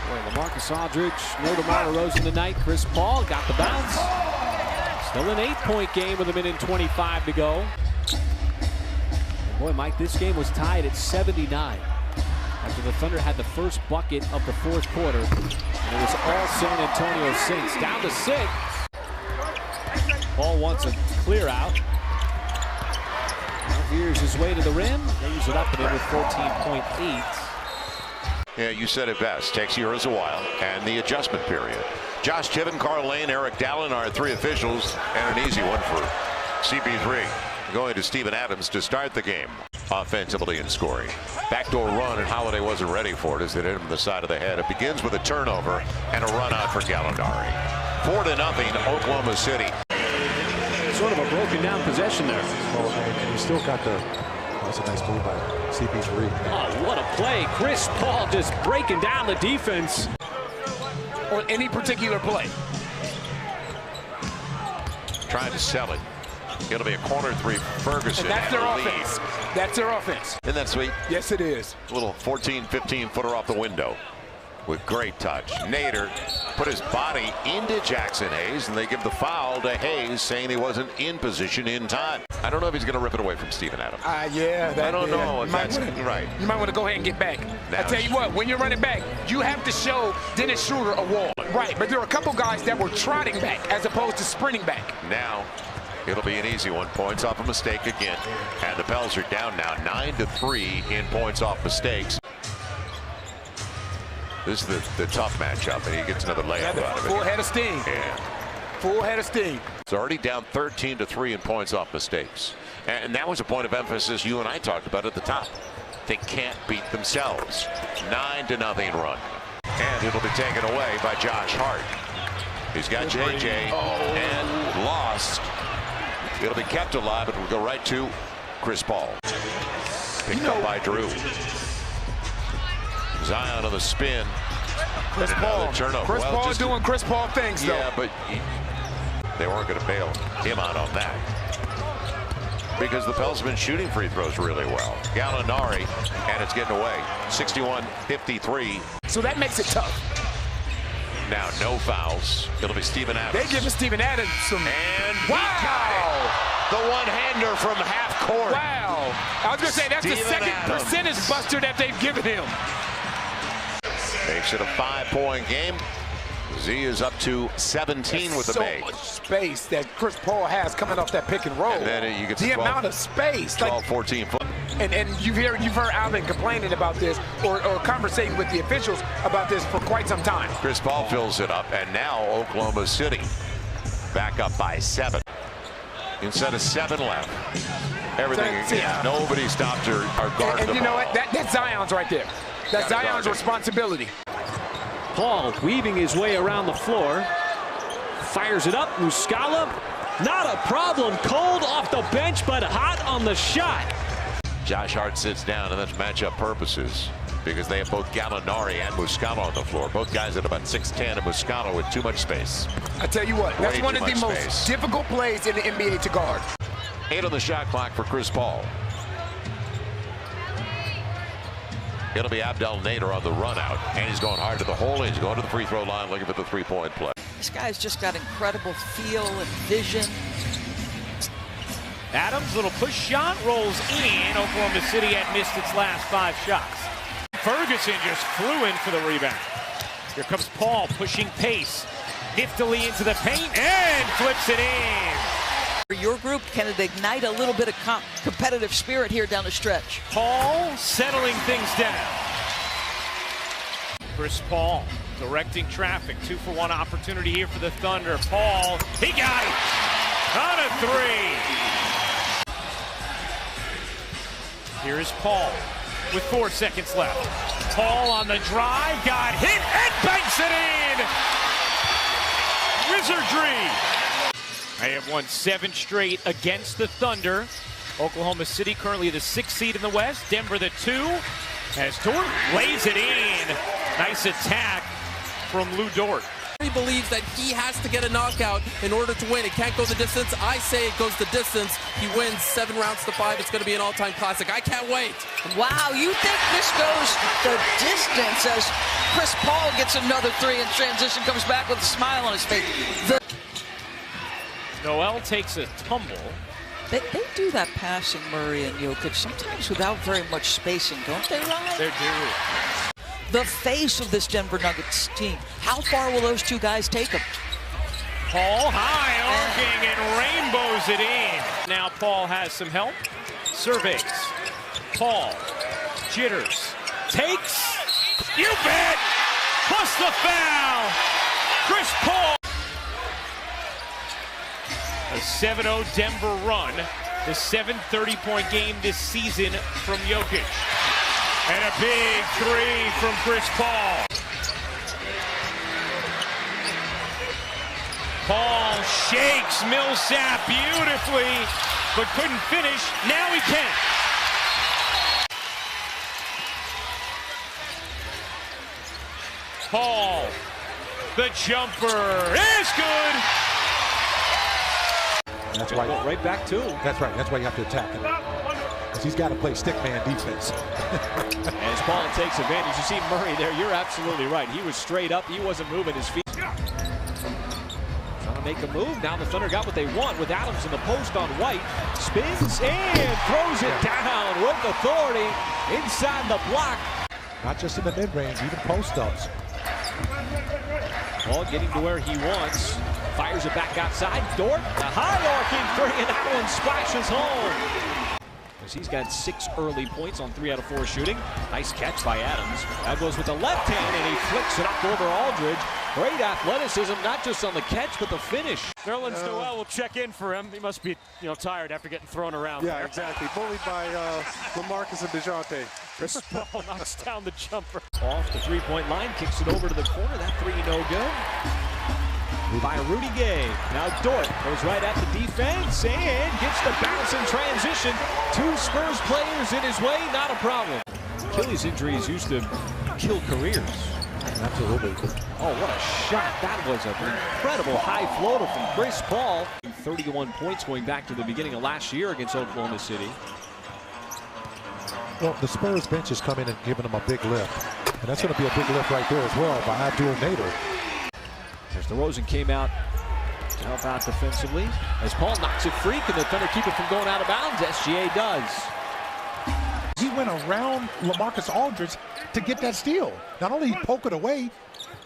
Boy, LaMarcus Aldridge, no DeMar DeRozan tonight. Chris Paul got the bounce. Still an 8-point game with 1:25 to go. And boy, Mike, this game was tied at 79 after the Thunder had the first bucket of the fourth quarter. And it was all San Antonio Saints. Down to 6. Paul wants a clear out. Now veers his way to the rim. Lays it up and in with 14.8. Yeah, you said it best. Takes yours a while, and the adjustment period. Josh Tiven, Carl Lane, Eric Dallin are 3 officials, and an easy one for CP3. Going to Steven Adams to start the game, offensively and scoring. Backdoor run, and Holiday wasn't ready for it as it hit him in the side of the head. It begins with a turnover and a run out for Gallinari. 4-0, Oklahoma City. Sort of a broken down possession there. Oh, and you still got the. That's a nice move by CP3. Oh, what a play. Chris Paul just breaking down the defense. On any particular play. Trying to sell it. It'll be a corner 3 for Ferguson. And that's their offense. That's their offense. Isn't that sweet? Yes, it is. A little 14, 15 footer off the window with great touch. Nader put his body into Jackson Hayes, and they give the foul to Hayes, saying he wasn't in position in time. I don't know if he's going to rip it away from Steven Adams. Yeah. I don't know if that's right. You might want to go ahead and get back. Now, I tell you what, when you're running back, you have to show Dennis Schroeder a wall. Right, but there are a couple guys that were trotting back as opposed to sprinting back. Now, it'll be an easy one. Points off a mistake again. And the Pels are down now 9-3 in points off mistakes. This is the tough matchup, and he gets another layup out of it. Full head of steam. Yeah. Full head of steam. It's already down 13-3 in points off mistakes. And that was a point of emphasis you and I talked about at the top. They can't beat themselves. 9-0 run. And it'll be taken away by Josh Hart. He's got JJ and lost. It'll be kept alive, but we'll go right to Chris Paul. Picked up by Drew. Zion on the spin. Chris Paul. Turnover. Chris Paul doing Chris Paul things, though. Yeah, but they weren't going to bail him out on that. Because the Pels have been shooting free throws really well. Gallinari, and it's getting away. 61-53. So that makes it tough. Now no fouls. It'll be Steven Adams. They're giving Steven Adams some. And he got it. The one-hander from half court. Wow. I was going to say, that's the second percentage buster that they've given him. Makes it a 5-point game. Z is up to 17 with the make. So much space that Chris Paul has coming off that pick and roll. And then you get the 12, amount of space. 12, 14 foot. And you've heard Alvin complaining about this or conversating with the officials about this for quite some time. Chris Paul fills it up, and now Oklahoma City back up by 7. instead of 7 left. Everything, nobody stopped or guarded And the you know ball. what? That's Zion's right there. That's Zion's responsibility. Paul weaving his way around the floor. Fires it up. Muscala. Not a problem. Cold off the bench, but hot on the shot. Josh Hart sits down, and that's matchup purposes because they have both Gallinari and Muscala on the floor. Both guys at about 6'10", and Muscala with too much space. I tell you what, that's Way one too of the much most space. difficult plays in the NBA to guard. 8 on the shot clock for Chris Paul. It'll be Abdel Nader on the run out, and he's going hard to the hole. He's going to the free throw line looking for the three-point play. This guy's just got incredible feel and vision. Adams, little push shot, rolls in. Oklahoma City had missed its last 5 shots. Ferguson just flew in for the rebound. Here comes Paul pushing pace. Niftily into the paint and flips it in. For your group, can it ignite a little bit of competitive spirit here down the stretch? Paul settling things down. Chris Paul directing traffic. 2-for-1 opportunity here for the Thunder. Paul, he got it on a 3. Here is Paul with 4 seconds left. Paul on the drive, got hit and banks it in. Wizardry. They have won 7 straight against the Thunder. Oklahoma City currently the 6th seed in the West. Denver the 2. As Dort lays it in. Nice attack from Lou Dort. He believes that he has to get a knockout in order to win. It can't go the distance. I say it goes the distance. He wins 7 rounds to 5. It's going to be an all-time classic. I can't wait. Wow, you think this goes the distance as Chris Paul gets another 3 in transition, comes back with a smile on his face. Noel takes a tumble. They do that passing, Murray and Jokic, sometimes without very much spacing, don't they, Ron? They do. The face of this Denver Nuggets team. How far will those 2 guys take them? Paul high arcing and rainbows it in. Now Paul has some help. Surveys. Paul jitters. Takes. You bet. Plus the foul. Chris Paul. A 7-0 Denver run. The 7 30-point game this season from Jokic. And a big 3 from Chris Paul. Paul shakes Millsap beautifully, but couldn't finish. Now he can. Paul, the jumper is good. That's why right back to him. That's right. That's why you have to attack him. Because he's got to play stick man defense. As Paul takes advantage, you see Murray there. You're absolutely right. He was straight up. He wasn't moving his feet. Trying to make a move. Now the Thunder got what they want with Adams in the post on White. Spins and throws it down with authority inside the block. Not just in the mid-range, even post-ups. Paul getting to where he wants. Fires it back outside. Dort, a high arcing 3, and that one splashes home. He's got 6 early points on 3 out of 4 shooting. Nice catch by Adams. That goes with the left hand, and he flicks it up over Aldridge. Great athleticism, not just on the catch, but the finish. Nerlens Noel will check in for him. He must be, tired after getting thrown around. Yeah, exactly. Bullied by LaMarcus and DeJounte. Chris Paul knocks down the jumper. Off the 3-point line, kicks it over to the corner. That 3 no good. By Rudy Gay. Now Dort goes right at the defense and gets the bounce in transition. 2 Spurs players in his way, not a problem. Achilles injuries used to kill careers. Absolutely. Oh, what a shot. That was an incredible high floater from Chris Paul. 31 points going back to the beginning of last year against Oklahoma City. Well, the Spurs bench is coming and giving them a big lift. And that's going to be a big lift right there as well by Abdel Nader. As DeRozan came out to help out defensively. As Paul knocks it free, can the Thunder keep it from going out of bounds? SGA does. He went around LaMarcus Aldridge to get that steal. Not only he poke it away,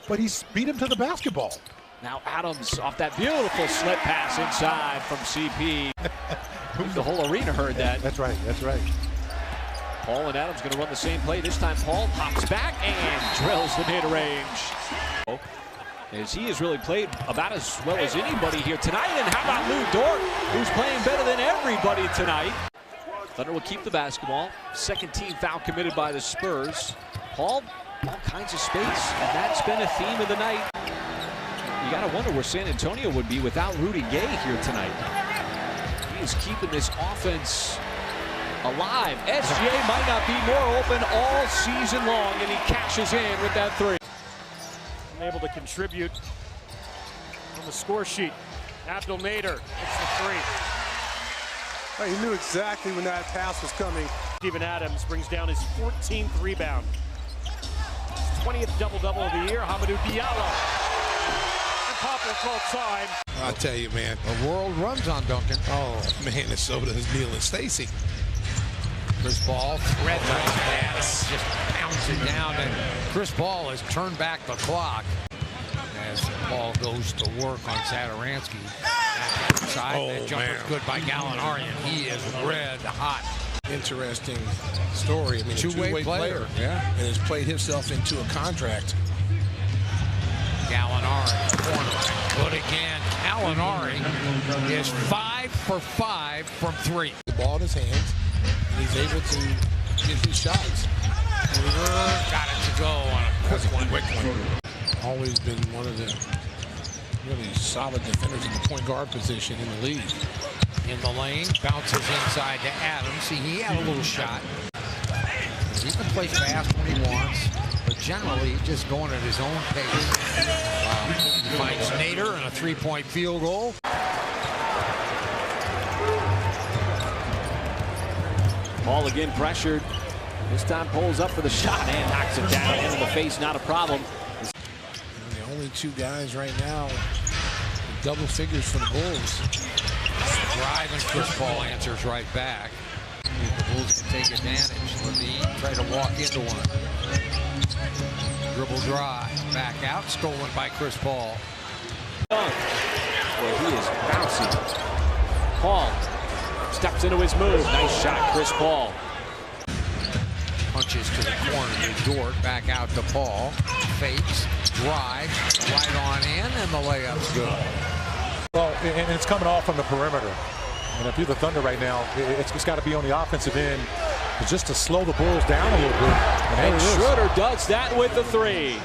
but he beat him to the basketball. Now Adams off that beautiful slip pass inside from CP. The whole arena heard that. That's right, that's right. Paul and Adams going to run the same play. This time Paul pops back and drills the mid-range. as he has really played about as well as anybody here tonight. And how about Lou Dort, who's playing better than everybody tonight? Thunder will keep the basketball. Second team foul committed by the Spurs. Paul, all kinds of space, and that's been a theme of the night. You got to wonder where San Antonio would be without Rudy Gay here tonight. He is keeping this offense alive. SGA might not be more open all season long, and he cashes in with that three. Able to contribute on the score sheet. Abdul Nader hits the three. He knew exactly when that pass was coming. Steven Adams brings down his 14th rebound. 20th double-double of the year. Hamidou Diallo. And Pop will call time. I'll tell you, man. The world runs on Duncan. Oh, man, and so does Neil and Stacy. Chris Paul, thread pass, just pounds it down, and Chris Paul has turned back the clock as Paul goes to work on Satoransky. That jumper's good by Gallinari, and he is red hot. Interesting story. I mean, two-way player. Yeah. And has played himself into a contract. Gallinari, corner, good again. Gallinari is 5 for 5 from 3. The ball in his hands, and he's able to get his shots. Got it to go on a quick one. Always been one of the really solid defenders in the point guard position in the league. In the lane, bounces inside to Adams. See, he had a little shot. He can play fast when he wants, but generally he's just going at his own pace. He finds Nader and a three-point field goal. Paul again pressured. This time pulls up for the shot and knocks it down. Into the face, not a problem. The only two guys right now with double figures for the Bulls. Drive, and Chris Paul answers right back. The Bulls can take advantage. Levine try to walk into one. Dribble drive, back out, stolen by Chris Paul. Well, he is bouncing. Paul steps into his move. Nice shot, Chris Paul. Punches to the corner to Dort, back out to Paul. Fakes, drive, right on in, and the layup's good. Well, and it's coming off from the perimeter. And if you're the Thunder right now, it's got to be on the offensive end just to slow the Bulls down a little bit. And Schroeder does that with the three.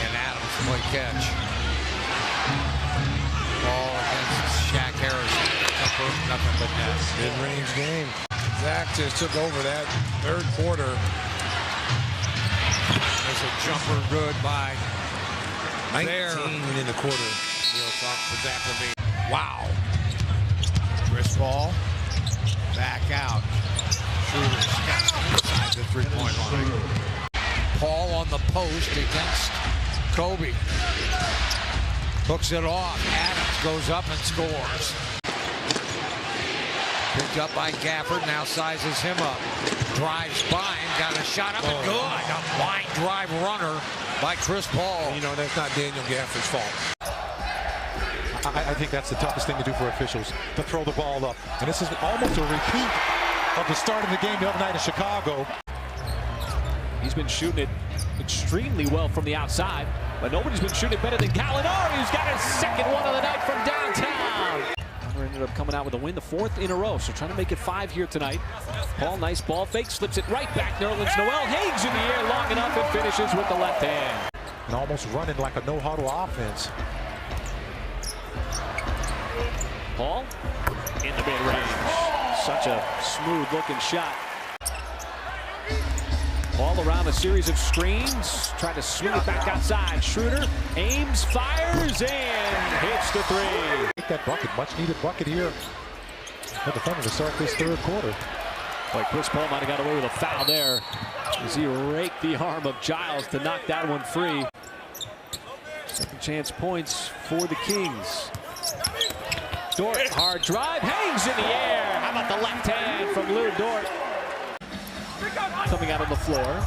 And Adams play catch. Ball against Shaq Harrison. Nothing but net. Mid-range game. Zach just took over that third quarter. There's a jumper good by 19 in the quarter. Wow. Chris Paul back out. Schroeder steps inside the three-point line. Paul on the post against Kobe. Hooks it off. Adams goes up and scores. Picked up by Gafford, now sizes him up. Drives by him, got a shot up and good. A line drive runner by Chris Paul. You know, that's not Daniel Gafford's fault. I think that's the toughest thing to do for officials, to throw the ball up. And this is almost a repeat of the start of the game the other night in Chicago. He's been shooting it extremely well from the outside, but nobody's been shooting it better than Gallinari, who's got his second one of the night from downtown. Ended up coming out with a win, the 4th in a row, so trying to make it 5 here tonight. Paul, nice ball fake, slips it right back. Nerlens Noel hangs in the air long enough and finishes with the left hand. And almost running like a no-huddle offense. Paul in the mid-range. Such a smooth-looking shot. Paul around a series of screens, trying to swing it back outside. Schroeder aims, fires, and hits the three. That bucket, much-needed bucket here for the Thunder to start this third quarter. Boy, Chris Paul might have got away with a foul there as he raked the arm of Giles to knock that one free. Second chance points for the Kings. Dort, hard drive, hangs in the air. How about the left hand from Lou Dort? Coming out on the floor.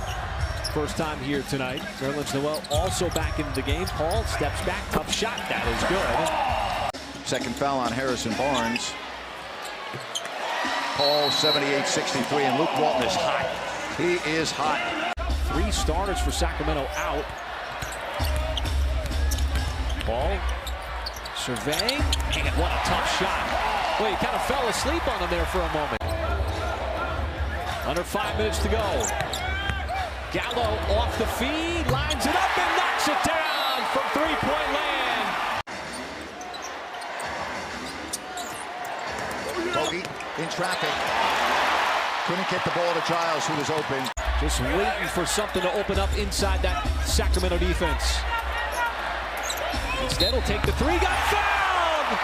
First time here tonight. Nerlens Noel also back into the game. Paul steps back, tough shot, that is good. Second foul on Harrison Barnes. Paul 78-63, and Luke Walton is hot. He is hot. 3 starters for Sacramento out. Paul surveying, and what a tough shot. Well, he kind of fell asleep on him there for a moment. Under 5 minutes to go. Gallo off the feed, lines it up and knocks it down from three-point land. Kobe in traffic. Couldn't get the ball to Giles, who was open. Just waiting for something to open up inside that Sacramento defense. Instead, he'll take the three. Got fouled!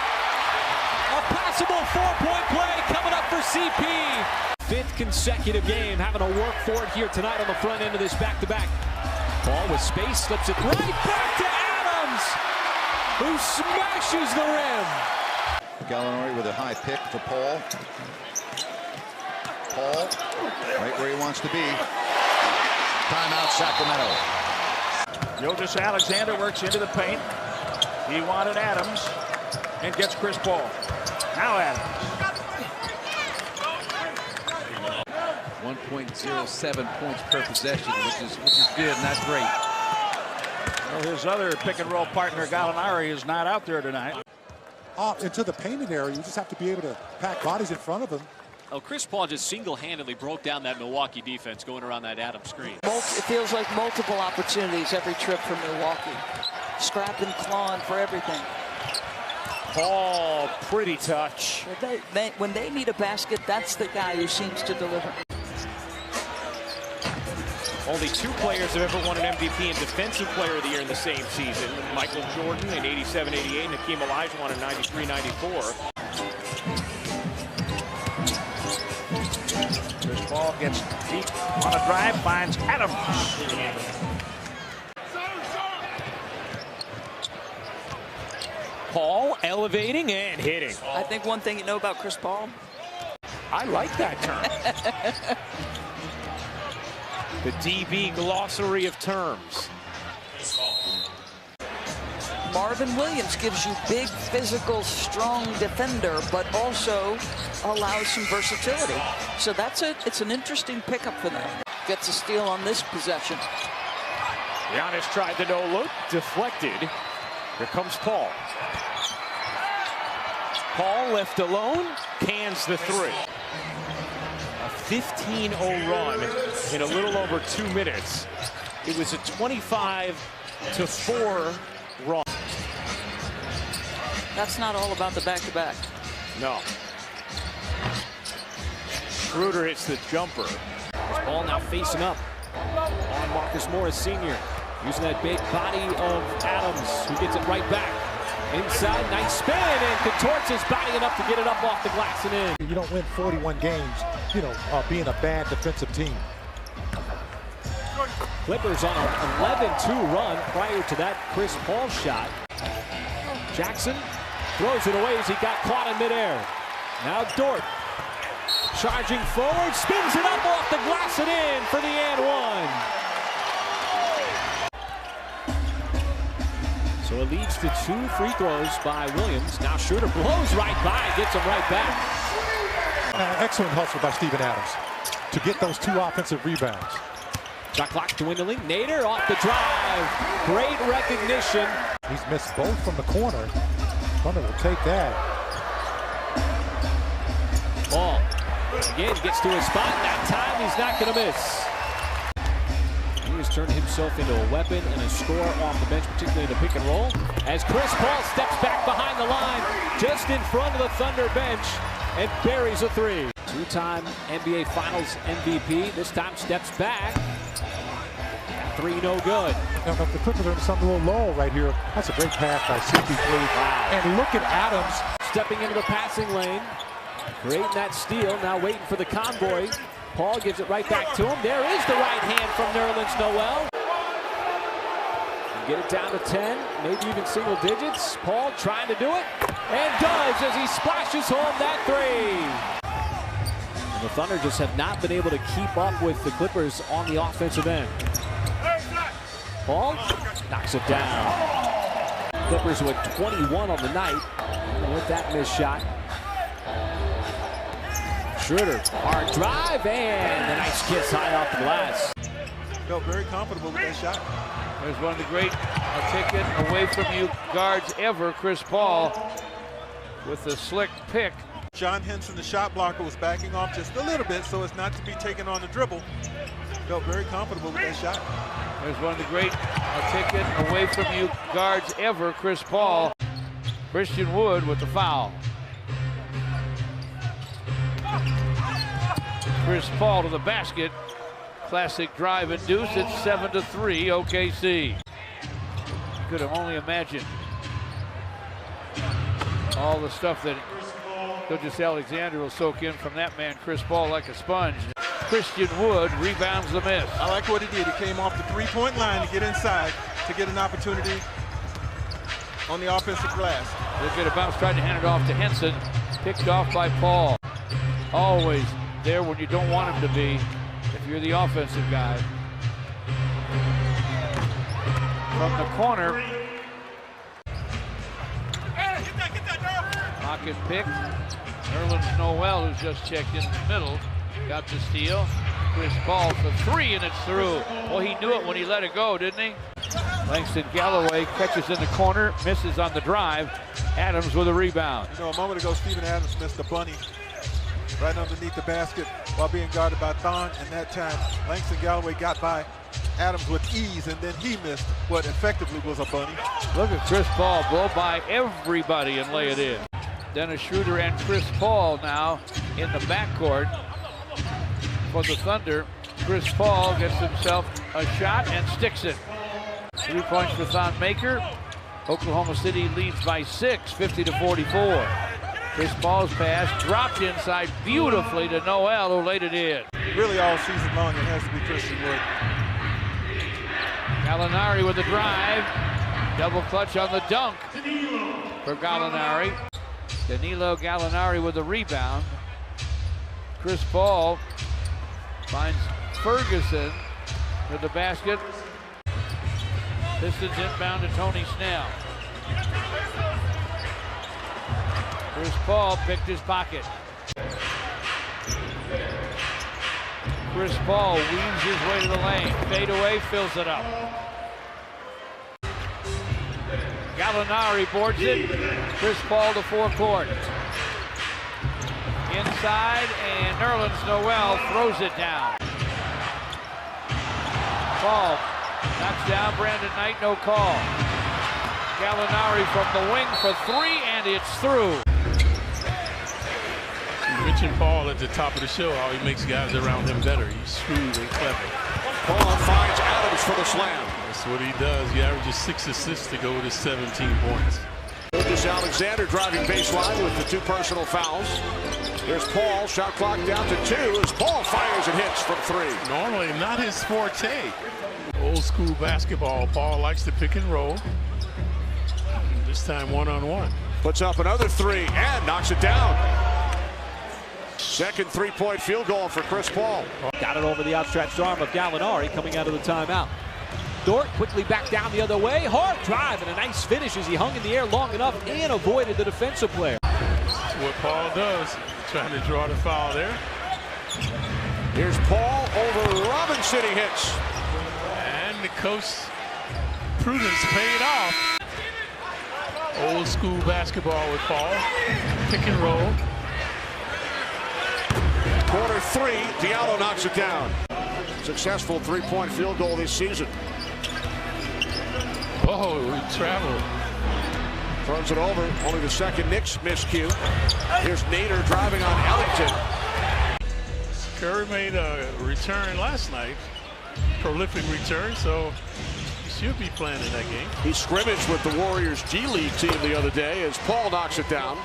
A possible four-point play coming up for CP. Fifth consecutive game, having to work for it here tonight on the front end of this back-to-back. Ball with space, slips it right back to Adams, who smashes the rim. Gallinari with a high pick for Paul. Paul, right where he wants to be. Timeout, Sacramento. Gilgeous Alexander works into the paint. He wanted Adams and gets Chris Paul. Now Adams. 1.07 points per possession, which is good, and that's great. Well, his other pick and roll partner, Gallinari, is not out there tonight. Off into the painted area, you just have to be able to pack bodies in front of him. Oh, Chris Paul just single-handedly broke down that Milwaukee defense going around that Adams screen. It feels like multiple opportunities every trip for Milwaukee. Scrapping, clawing for everything. Paul, pretty touch. When they need a basket, that's the guy who seems to deliver. Only 2 players have ever won an MVP and Defensive Player of the Year in the same season. Michael Jordan in 87-88, and Hakeem Olajuwon in 93-94. Chris Paul gets deep on a drive, finds Adams. Paul elevating and hitting. I think one thing you know about Chris Paul. I like that term. The DB glossary of terms. Marvin Williams gives you big, physical, strong defender, but also allows some versatility. So it's an interesting pickup for them. Gets a steal on this possession. Giannis tried the no-look, deflected. Here comes Paul. Paul left alone, cans the three. A 15-0 run in a little over 2 minutes. It was a 25-4 run. That's not all about the back-to-back. No. Schroeder hits the jumper. Ball now facing up on Marcus Morris Sr. Using that big body of Adams, who gets it right back. Inside, nice spin, and contorts his body enough to get it up off the glass and in. You don't win 41 games, being a bad defensive team. Clippers on an 11-2 run prior to that Chris Paul shot. Jackson throws it away as he got caught in midair. Now Dort charging forward, spins it up off the glass and in for the and one. So it leads to 2 free throws by Williams. Now Schroeder blows right by, gets him right back. Excellent hustle by Steven Adams to get those 2 offensive rebounds. Shot clock dwindling. Nader off the drive. Great recognition. He's missed both from the corner. Thunder will take that. Ball again gets to his spot. That time he's not going to miss. He has turned himself into a weapon and a scorer off the bench, particularly in the pick and roll. As Chris Paul steps back behind the line, just in front of the Thunder bench, and buries a 3. 2-time NBA Finals MVP. This time steps back. 3 no good. Now, if the Clippers are in some little lull right here, that's a great pass by CP3. Wow. And look at Adams stepping into the passing lane, creating that steal. Now waiting for the convoy. Paul gives it right back to him. There is the right hand from Nerlens Noel. Get it down to 10, maybe even single digits. Paul trying to do it, and does as he splashes home that 3. And the Thunder just have not been able to keep up with the Clippers on the offensive end. Paul knocks it down. Clippers with 21 on the night. And with that missed shot. Schroeder, hard drive, and a nice kiss high off the glass. Felt very comfortable with that shot. There's one of the great take it away from you guards ever, Chris Paul, with the slick pick. John Henson, the shot blocker, was backing off just a little bit so as not to be taken on the dribble. Felt very comfortable with that shot. There's one of the great take it away from you guards ever, Chris Paul. Christian Wood with the foul. Chris Paul to the basket. Classic drive and deuce. It's 7-3 OKC. Could have only imagined all the stuff that Gilgeous Alexander will soak in from that man, Chris Paul, like a sponge. Christian Wood rebounds the miss. I like what he did. He came off the three-point line to get inside to get an opportunity on the offensive glass. Look at a bounce, tried to hand it off to Henson. Picked off by Paul. Always there when you don't want him to be, if you're the offensive guy. From the corner. Pocket pick. Nerlens Noel, who's just checked in the middle, got the steal. Chris Paul for three, and it's through. Well, he knew it when he let it go, didn't he? Langston Galloway catches in the corner, misses on the drive. Adams with a rebound. You know, a moment ago, Steven Adams missed a bunny right underneath the basket while being guarded by Thon, and that time Langston Galloway got by Adams with ease, and then he missed what effectively was a bunny. Look at Chris Paul blow by everybody and lay it in. Dennis Schroeder and Chris Paul now in the backcourt for the Thunder. Chris Paul gets himself a shot and sticks it. 3 points for Thon Maker. Oklahoma City leads by 6, 50-44. Chris Paul's pass dropped inside beautifully to Noel, who laid it in. Really all season long, it has to be Christian Wood. Gallinari with the drive. Double clutch on the dunk for Gallinari. Danilo Gallinari with the rebound. Chris Paul finds Ferguson with the basket. Pistons inbound to Tony Snell. Chris Paul picked his pocket. Chris Paul weaves his way to the lane. Fade away, fills it up. Gallinari boards it. Chris Paul to forecourt. Inside, and Nerlens Noel throws it down. Paul knocks down Brandon Knight, no call. Gallinari from the wing for three, and it's through. You mentioned Paul at the top of the show, how he makes guys around him better. He's shrewd and clever. Paul finds Adams for the slam. That's what he does. He averages 6 assists to go with his 17 points. Gilgeous Alexander driving baseline with the 2 personal fouls. There's Paul, shot clock down to 2 as Paul fires and hits from 3. Normally not his forte. Old school basketball, Paul likes to pick and roll. This time one-on-one. Puts up another 3 and knocks it down. Second 3-point field goal for Chris Paul. Got it over the outstretched arm of Gallinari coming out of the timeout. Dort quickly back down the other way. Hard drive and a nice finish as he hung in the air long enough and avoided the defensive player. That's what Paul does, trying to draw the foul there. Here's Paul over Robinson, he hits. And the coach's prudence paid off. Old school basketball with Paul. Pick and roll. Quarter 3, Diallo knocks it down. Successful 3-point field goal this season. Oh, he traveled. Throws it over, only the second Knicks miscue. Here's Nader driving on Ellington. Curry made a return last night. Prolific return, so he should be playing in that game. He scrimmaged with the Warriors G League team the other day as Paul knocks it down.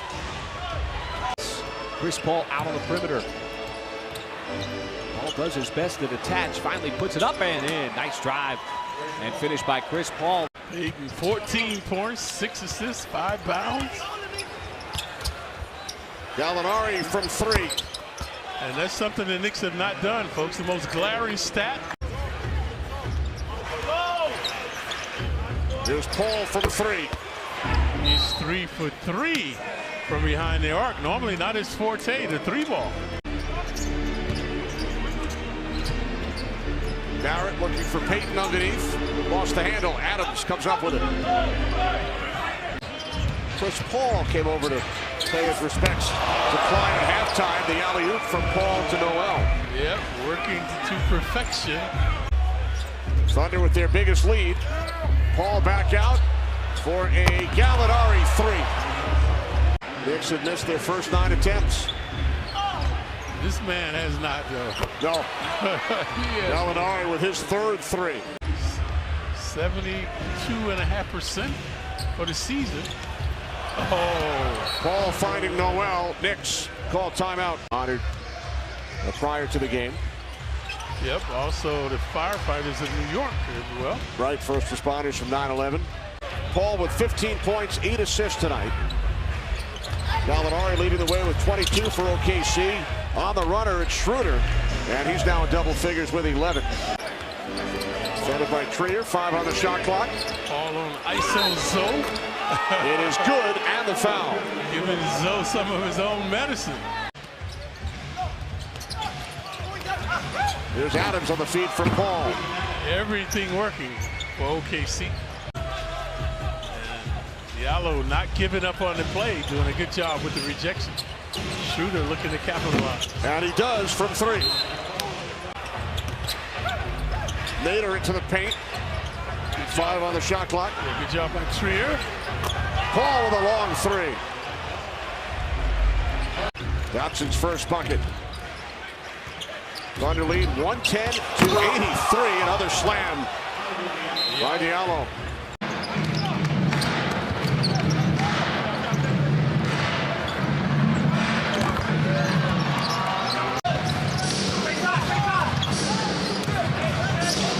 Chris Paul out on the perimeter. Paul does his best to detach, finally puts it up and in. Nice drive and finish by Chris Paul. 14 points, 6 assists, 5 bounds. Gallinari from 3. And that's something the Knicks have not done, folks. The most glaring stat. Here's Paul from 3. He's 3 for 3 from behind the arc. Normally not his forte, the 3 ball. Barrett looking for Payton underneath. Lost the handle. Adams comes up with it. Chris Paul came over to pay his respects to Klein at halftime. The alley-oop from Paul to Noel. Yep, working to perfection. Thunder with their biggest lead. Paul back out for a Gallinari three. Knicks have missed their first 9 attempts. This man has not, though. No. Gallinari with his third three. 72.5% for the season. Oh. Paul finding Noel. Knicks call timeout. Honored prior to the game. Yep, also the firefighters in New York as well. Right, first responders from 9/11. Paul with 15 points, 8 assists tonight. Gallinari leading the way with 22 for OKC. On the runner, it's Schroeder, and he's now in double figures with 11. Defended by Trier, 5 on the shot clock. All on ISO Zoe. It is good, and the foul. Giving Zoe some of his own medicine. There's Adams on the feed for Paul. Everything working for OKC. And Diallo not giving up on the play, doing a good job with the rejection. Schroeder looking to capitalize. And he does from 3. Nader into the paint. 5 on the shot clock. Yeah, good job by Trier. Paul with a long 3. Dotson's first bucket. Thunder lead 110-83. Another slam by Diallo.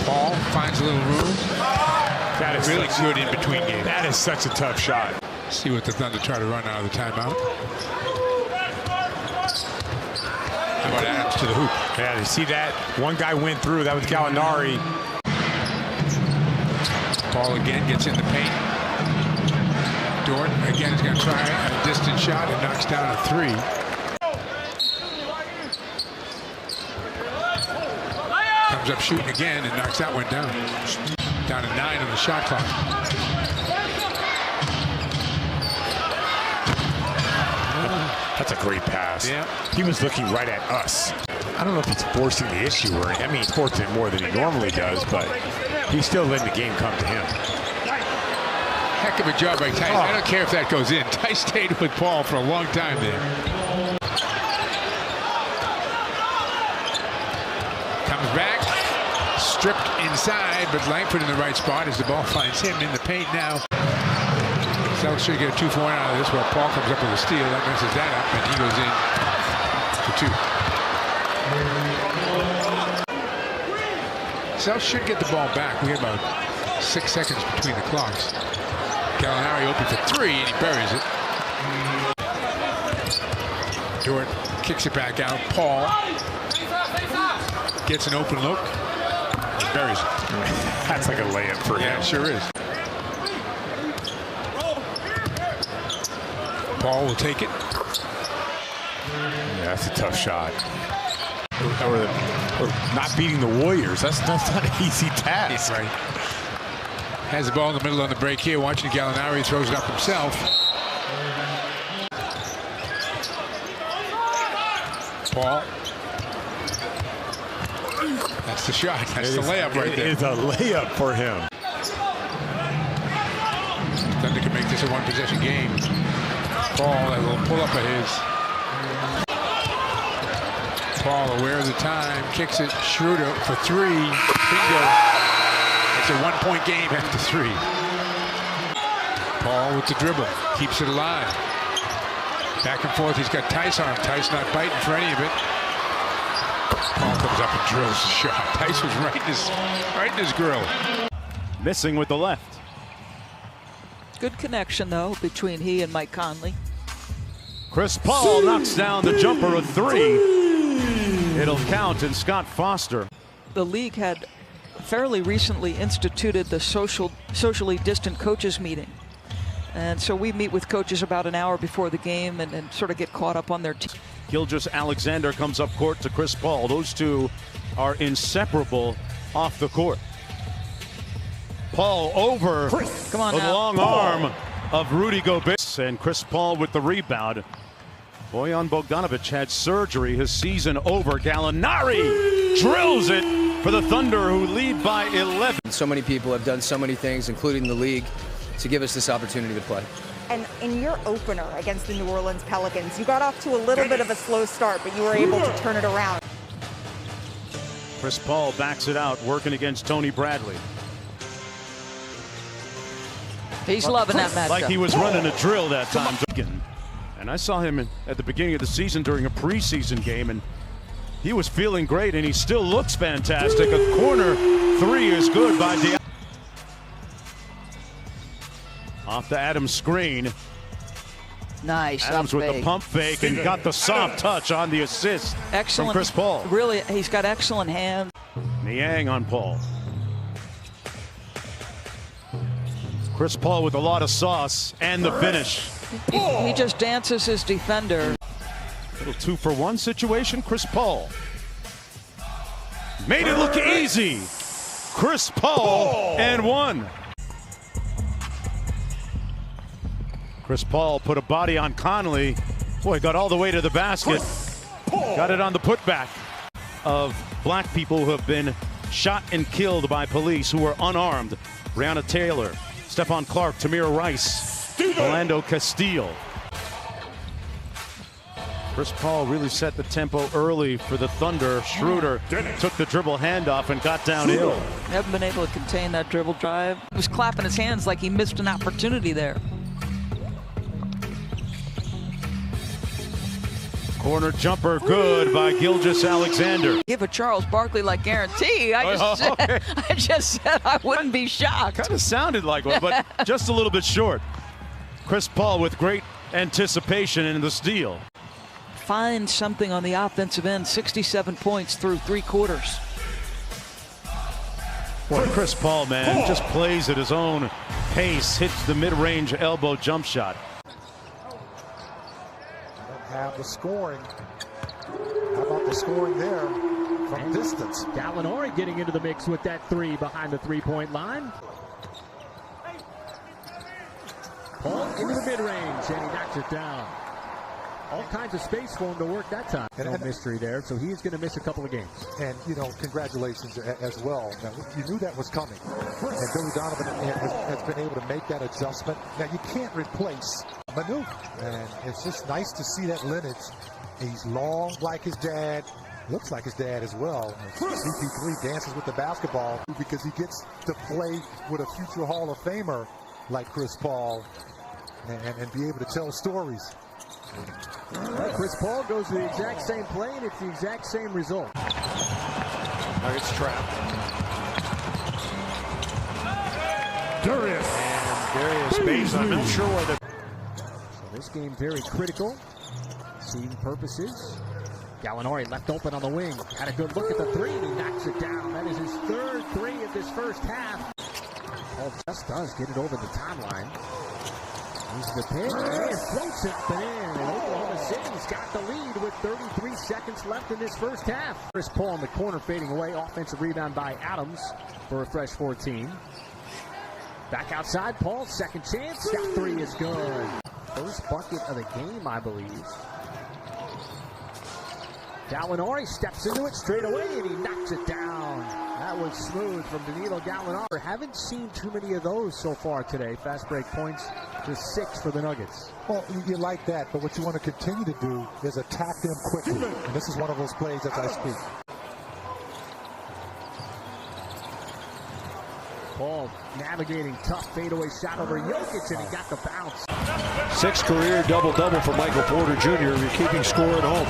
Paul finds a little room. That is really good in between games. That is such a tough shot. See what the Thunder try to run out of the timeout. How about Adams to the hoop? Yeah, you see that? One guy went through. That was Gallinari. Paul again gets in the paint. Dort again is going to try a distant shot and knocks down a 3. Comes up shooting again and knocks that one down. Down to 9 on the shot clock. That's a great pass. Yeah. He was looking right at us. I don't know if he's forcing the issue or anything. I mean, he's forcing it more than he normally does, but he's still letting the game come to him. Heck of a job by Tice. I don't care if that goes in. Tice stayed with Paul for a long time there. Comes back. Stripped inside, but Langford in the right spot as the ball finds him in the paint now. Celtics should get a 2-point out of this. Well, Paul comes up with a steal. That messes that up, and he goes in for 2. Celtics should get the ball back. We have about 6 seconds between the clocks. Gallinari open for 3, and he buries it. Dort kicks it back out. Paul gets an open look. Buries it. That's like a layup for him. Yeah, it sure is. Paul will take it. Yeah, that's a tough shot. Or not beating the Warriors. That's not an easy task. Right. Has the ball in the middle on the break here. Watching Gallinari, throws it up himself. Paul. That's the shot. That's the layup right there. It is a layup for him. Thunder can make this a one-possession game. Paul, that little pull-up of his. Paul aware of the time, kicks it. Schroeder for 3. Bingo. It's a one-point game after 3. Paul with the dribble, keeps it alive. Back and forth, he's got Tice on him. Tice not biting for any of it. Paul comes up and drills the shot. Tice was right in his grill. Missing with the left. Good connection, though, between he and Mike Conley. Chris Paul knocks down the jumper of 3. It'll count, and Scott Foster. The league had fairly recently instituted the socially distant coaches meeting. And so we meet with coaches about an hour before the game and sort of get caught up on their team. Gilgeous Alexander comes up court to Chris Paul. Those two are inseparable off the court. Paul over Come on the now. long arm of Rudy Gobert. And Chris Paul with the rebound. Bojan Bogdanovic had surgery. His season over. Gallinari drills it for the Thunder, who lead by 11. So many people have done so many things, including the league, to give us this opportunity to play. And in your opener against the New Orleans Pelicans, you got off to a little bit of a slow start, but you were able to turn it around. Chris Paul backs it out, working against Tony Bradley. He's loving that matchup. Like he was running a drill that time. And I saw him at the beginning of the season during a preseason game, and he was feeling great, and he still looks fantastic. A corner three is good by DeAndre. Off the Adams screen. Nice. Adams with the pump fake and got the soft touch on the assist. Excellent. From Chris Paul. Really, he's got excellent hands. Niang on Paul. Chris Paul with a lot of sauce and the finish. He just dances his defender. Little 2-for-1 situation. Chris Paul made it look easy. Chris Paul and one. Chris Paul put a body on Conley. Boy, got all the way to the basket. Got it on the putback of black people who have been shot and killed by police who were unarmed. Breonna Taylor, Stephon Clark, Tamir Rice, Orlando Castile. Chris Paul really set the tempo early for the Thunder. Schroeder took the dribble handoff and got downhill. Haven't been able to contain that dribble drive. He was clapping his hands like he missed an opportunity there. Corner jumper good by Gilgeous-Alexander. Give a Charles Barkley like guarantee. I just said I wouldn't be shocked. Kind of sounded like one, but just a little bit short. Chris Paul with great anticipation in the steal. Find something on the offensive end. 67 points through 3 quarters. Boy, Chris Paul, man, just plays at his own pace. Hits the mid-range elbow jump shot. Have the scoring. How about the scoring there from distance? Gallinari getting into the mix with that three behind the three-point line. Paul into the mid-range, and he knocks it down. All kinds of space for him to work that time. No mystery there, so he's going to miss a couple of games. And, you know, congratulations as well. Now, you knew that was coming. And Billy Donovan has been able to make that adjustment. Now, you can't replace Manu. And it's just nice to see that lineage. He's long like his dad. Looks like his dad as well. CP3 dances with the basketball because he gets to play with a future Hall of Famer like Chris Paul and be able to tell stories. Chris Paul goes to the exact same play, and it's the exact same result. Nuggets trapped. Darius. And Darius Bates, I'm not sure whether. So this game very critical. Seeing purposes. Gallinari left open on the wing. Had a good look at the three, and he knocks it down. That is his third three of this first half. Paul just does get it over the timeline. Here's the pick, and floats it up and in. And Oklahoma City's got the lead with 33 seconds left in this first half. Chris Paul in the corner fading away. Offensive rebound by Adams for a fresh 14. Back outside, Paul, second chance. That three is good. First bucket of the game, I believe. Gallinari steps into it straight away, and he knocks it down. That was smooth from Danilo Gallinari. Haven't seen too many of those so far today. Fast break points, just 6 for the Nuggets. Well, you like that, but what you want to continue to do is attack them quickly. And this is one of those plays as I speak. Paul navigating tough fadeaway shot over Jokic, and he got the bounce. 6th career double-double for Michael Porter Jr. You're keeping score at home.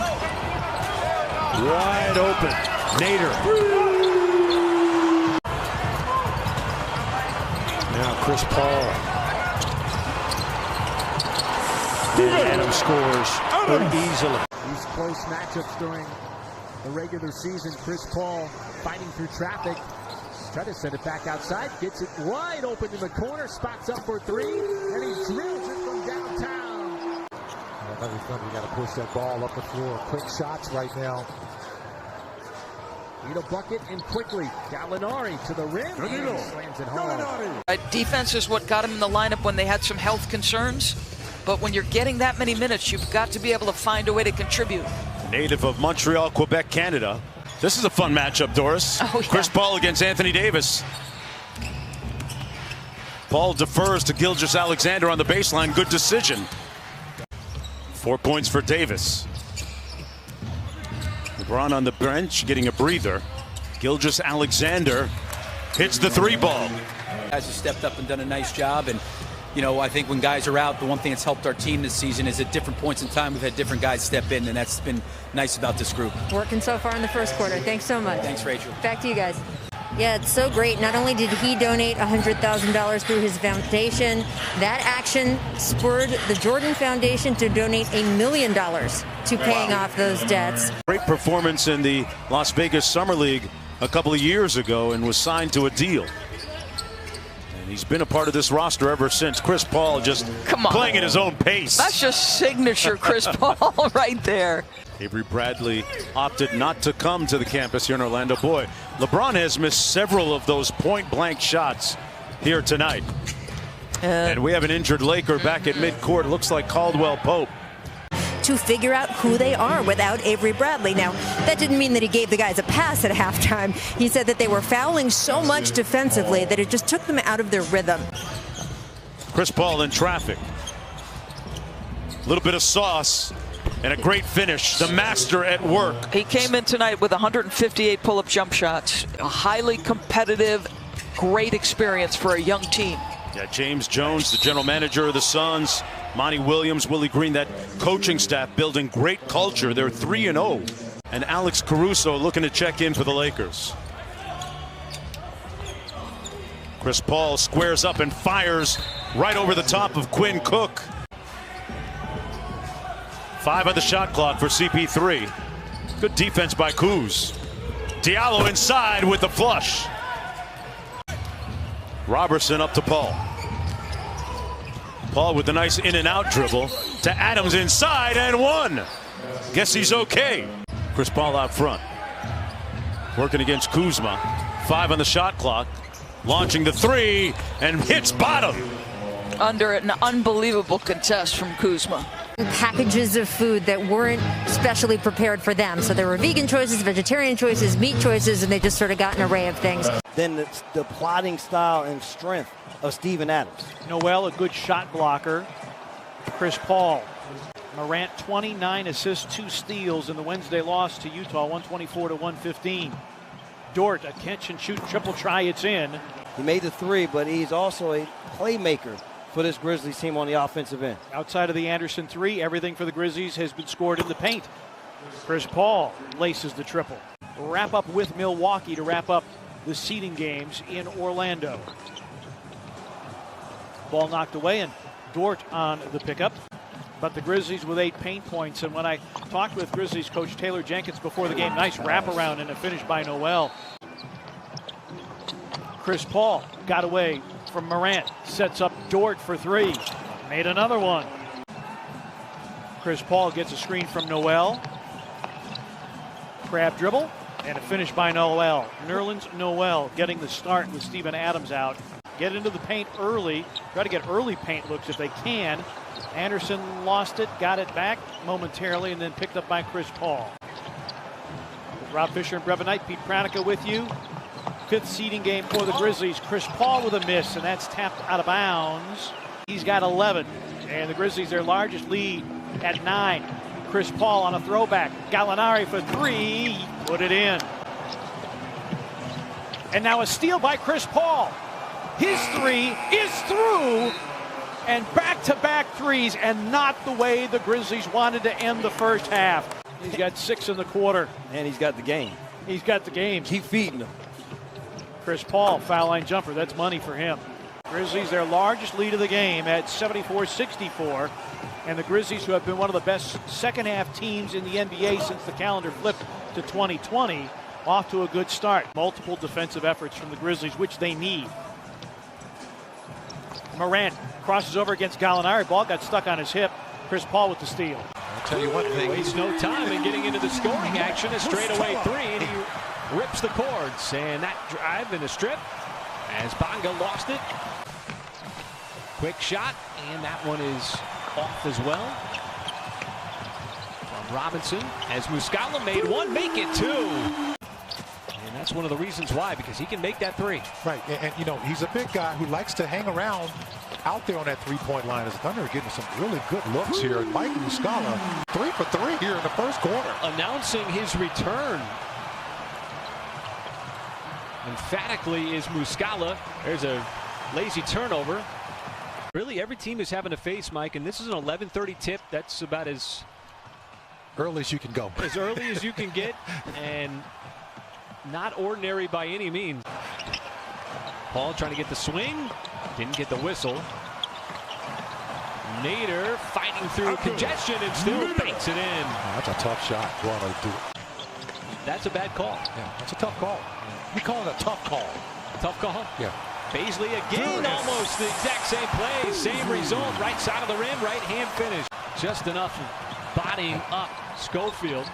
Wide open. Nader. Now Chris Paul. And Adams scores easily. These close matchups during the regular season. Chris Paul fighting through traffic. Try to send it back outside. Gets it wide open in the corner. Spots up for three. And he drills it from downtown. Every Thunder, you got to push that ball up the floor. Quick shots right now. Need a bucket and quickly. Gallinari to the rim. Slams it home. Defense is what got him in the lineup when they had some health concerns. But when you're getting that many minutes, you've got to be able to find a way to contribute. Native of Montreal, Quebec, Canada. This is a fun matchup, Doris. Oh, yeah. Chris Paul against Anthony Davis. Paul defers to Gilgeous-Alexander on the baseline. Good decision. 4 points for Davis. LeBron on the bench getting a breather. Gilgeous-Alexander hits the three ball. Guys have stepped up and done a nice job. And, you know, I think when guys are out, the one thing that's helped our team this season is at different points in time, we've had different guys step in, and that's been nice about this group. Working so far in the first quarter. Thanks so much. Thanks, Rachel. Back to you guys. Yeah, it's so great. Not only did he donate $100,000 through his foundation, that action spurred the Jordan Foundation to donate $1 million to paying off those debts. Great performance in the Las Vegas Summer League a couple of years ago and was signed to a deal. And he's been a part of this roster ever since. Chris Paul just playing at his own pace. That's just signature Chris Paul right there. Avery Bradley opted not to come to the campus here in Orlando. Boy, LeBron has missed several of those point-blank shots here tonight. And we have an injured Laker back at midcourt. Looks like Caldwell Pope. To figure out who they are without Avery Bradley. Now, that didn't mean that he gave the guys a pass at halftime. He said that they were fouling so much defensively that it just took them out of their rhythm. Chris Paul in traffic. A little bit of sauce. And a great finish. The master at work. He came in tonight with 158 pull-up jump shots. A highly competitive, great experience for a young team. Yeah, James Jones, the general manager of the Suns. Monty Williams, Willie Green, that coaching staff building great culture. They're 3-0. And Alex Caruso looking to check in for the Lakers. Chris Paul squares up and fires right over the top of Quinn Cook. 5 on the shot clock for CP3. Good defense by Kuz. Diallo inside with the flush. Robertson up to Paul. Paul with the nice in and out dribble to Adams inside and one. Guess he's okay. Chris Paul out front. Working against Kuzma. 5 on the shot clock. Launching the three and hits bottom. Under an unbelievable contest from Kuzma. Packages of food that weren't specially prepared for them. So there were vegan choices, vegetarian choices, meat choices, and they just sort of got an array of things. Then the plotting style and strength of Steven Adams. Noel, a good shot blocker. Chris Paul. Morant, 29 assists, 2 steals in the Wednesday loss to Utah, 124-115. Dort, a catch-and-shoot triple try, it's in. He made the three, but he's also a playmaker for this Grizzlies team on the offensive end. Outside of the Anderson three, everything for the Grizzlies has been scored in the paint. Chris Paul laces the triple. Wrap up with Milwaukee to wrap up the seeding games in Orlando. Ball knocked away and Dort on the pickup. But the Grizzlies with 8 paint points. And when I talked with Grizzlies coach Taylor Jenkins before the game, nice wraparound and a finish by Noel. Chris Paul got away from Morant, sets up Dort for 3, made another one. Chris Paul gets a screen from Noel. Crab dribble and a finish by Noel. Nerlens Noel getting the start with Steven Adams out. Get into the paint early, try to get early paint looks if they can. Anderson lost it, got it back momentarily, and then picked up by Chris Paul. Rob Fisher and Brevin Knight, Pete Pranica with you. 5th seeding game for the Grizzlies. Chris Paul with a miss, and that's tapped out of bounds. He's got 11, and the Grizzlies their largest lead at 9. Chris Paul on a throwback. Gallinari for 3, put it in. And now a steal by Chris Paul. His 3 is through, and back-to-back threes, and not the way the Grizzlies wanted to end the first half. He's got 6 in the quarter. And he's got the game. He's got the game. Keep feeding him. Chris Paul, foul line jumper. That's money for him. Grizzlies, their largest lead of the game at 74-64. And the Grizzlies, who have been one of the best second-half teams in the NBA since the calendar flipped to 2020, off to a good start. Multiple defensive efforts from the Grizzlies, which they need. Morant crosses over against Gallinari. Ball got stuck on his hip. Chris Paul with the steal. I'll tell you one thing. Wastes no time in getting into the scoring action. A straightaway 3, and he rips the cords, and that drive in a strip as Bonga lost it. Quick shot, and that one is off as well. From Robinson, as Muscala made one, make it two. And that's one of the reasons why, because he can make that three. Right, and you know, he's a big guy who likes to hang around out there on that three-point line. As Thunder are getting some really good looks here. And Mike Muscala, 3 for 3 here in the first quarter. Announcing his return emphatically is Muscala. There's a lazy turnover. Really, every team is having to face, Mike, and this is an 11:30 tip. That's about as early as you can go. As early as you can get, and not ordinary by any means. Paul trying to get the swing, didn't get the whistle. Nader fighting through congestion and still banks it in. Oh, that's a tough shot. That's a bad call. Yeah, that's a tough call. We call it a tough call. Tough call? Yeah. Paisley again, almost the exact same play, same result, right side of the rim, right hand finish. Just enough bodying up Schofield.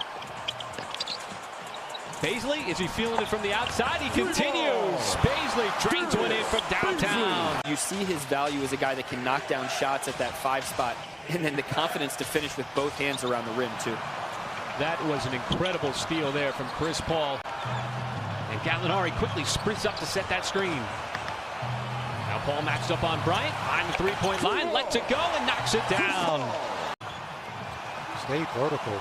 Paisley, is he feeling it from the outside? He continues. Paisley drains one in from downtown. You see his value as a guy that can knock down shots at that 5 spot, and then the confidence to finish with both hands around the rim, too. That was an incredible steal there from Chris Paul. And Gallinari quickly sprints up to set that screen. Now Paul matched up on Bryant, behind the three-point line, lets it go and knocks it down. Stayed vertical.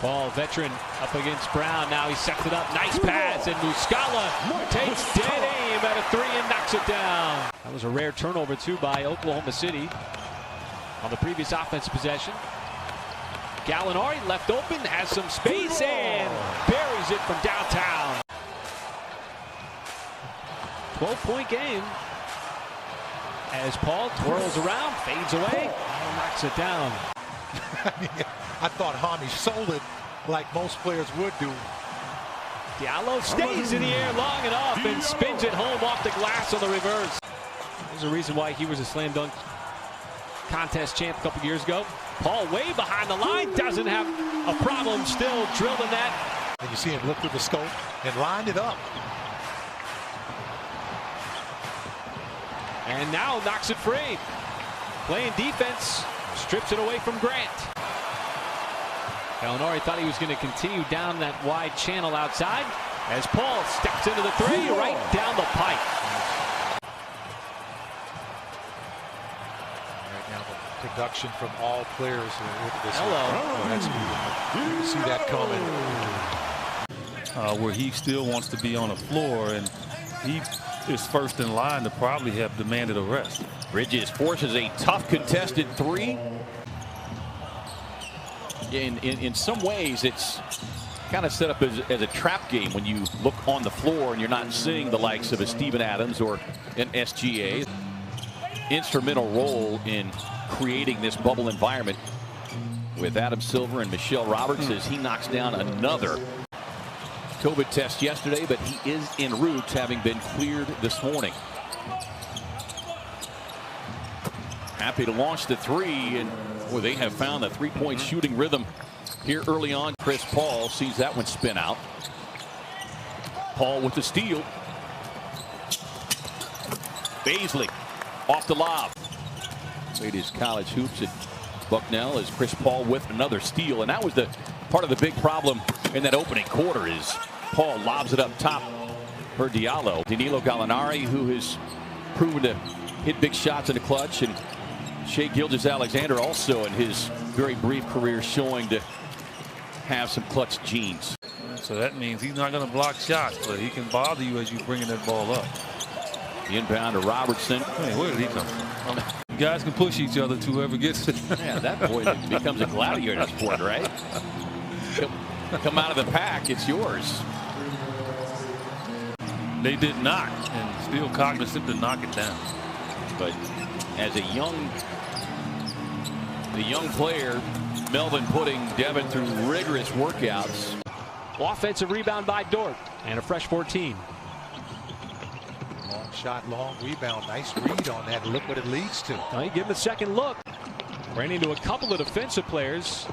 Paul, veteran, up against Brown. Now he sets it up. Nice pass, and Muscala takes dead aim at a 3 and knocks it down. That was a rare turnover, too, by Oklahoma City on the previous offensive possession. Gallinari left open, has some space, and buries it from downtown. 12-point game as Paul twirls around, fades away, and knocks it down. I thought Hami sold it like most players would do. Diallo stays in the air long enough and spins it home off the glass on the reverse. There's a reason why he was a slam dunk contest champ a couple years ago. Paul way behind the line, doesn't have a problem still drilling that. And you see him look through the scope and lined it up. And now knocks it free. Playing defense, strips it away from Grant. Gallinari thought he was going to continue down that wide channel outside as Paul steps into the three right down the pipe. Right now the production from all players with this. Hello. That's beautiful. You can see that coming. Where he still wants to be on the floor, and he is first in line to probably have demanded a rest. Bridges forces a tough contested 3. In some ways, it's kind of set up as a trap game when you look on the floor and you're not seeing the likes of a Steven Adams or an SGA. Instrumental role in creating this bubble environment with Adam Silver and Michelle Roberts as he knocks down another COVID test yesterday, but he is en route, having been cleared this morning. Happy to launch the 3, and boy, they have found the three-point shooting rhythm here early on. Chris Paul sees that one spin out. Paul with the steal. Paisley off the lob. Played his college hoops at Bucknell as Chris Paul with another steal, and that was the part of the big problem in that opening quarter is Paul lobs it up top for Diallo. Danilo Gallinari, who has proven to hit big shots in the clutch, and Shai Gilgeous-Alexander also in his very brief career showing to have some clutch genes. So that means he's not going to block shots, but he can bother you as you bringing that ball up. The inbound to Robertson. Hey, where did he come from? You guys can push each other to whoever gets it. Yeah, that boy becomes a gladiator sport, right? Come out of the pack, it's yours. They did not, and still cognizant to knock it down. But as a young player, Melvin putting Devin through rigorous workouts. Offensive rebound by Dort and a fresh 14. Long shot, long rebound. Nice read on that. Look what it leads to. Now you give him a second look. Ran into a couple of defensive players.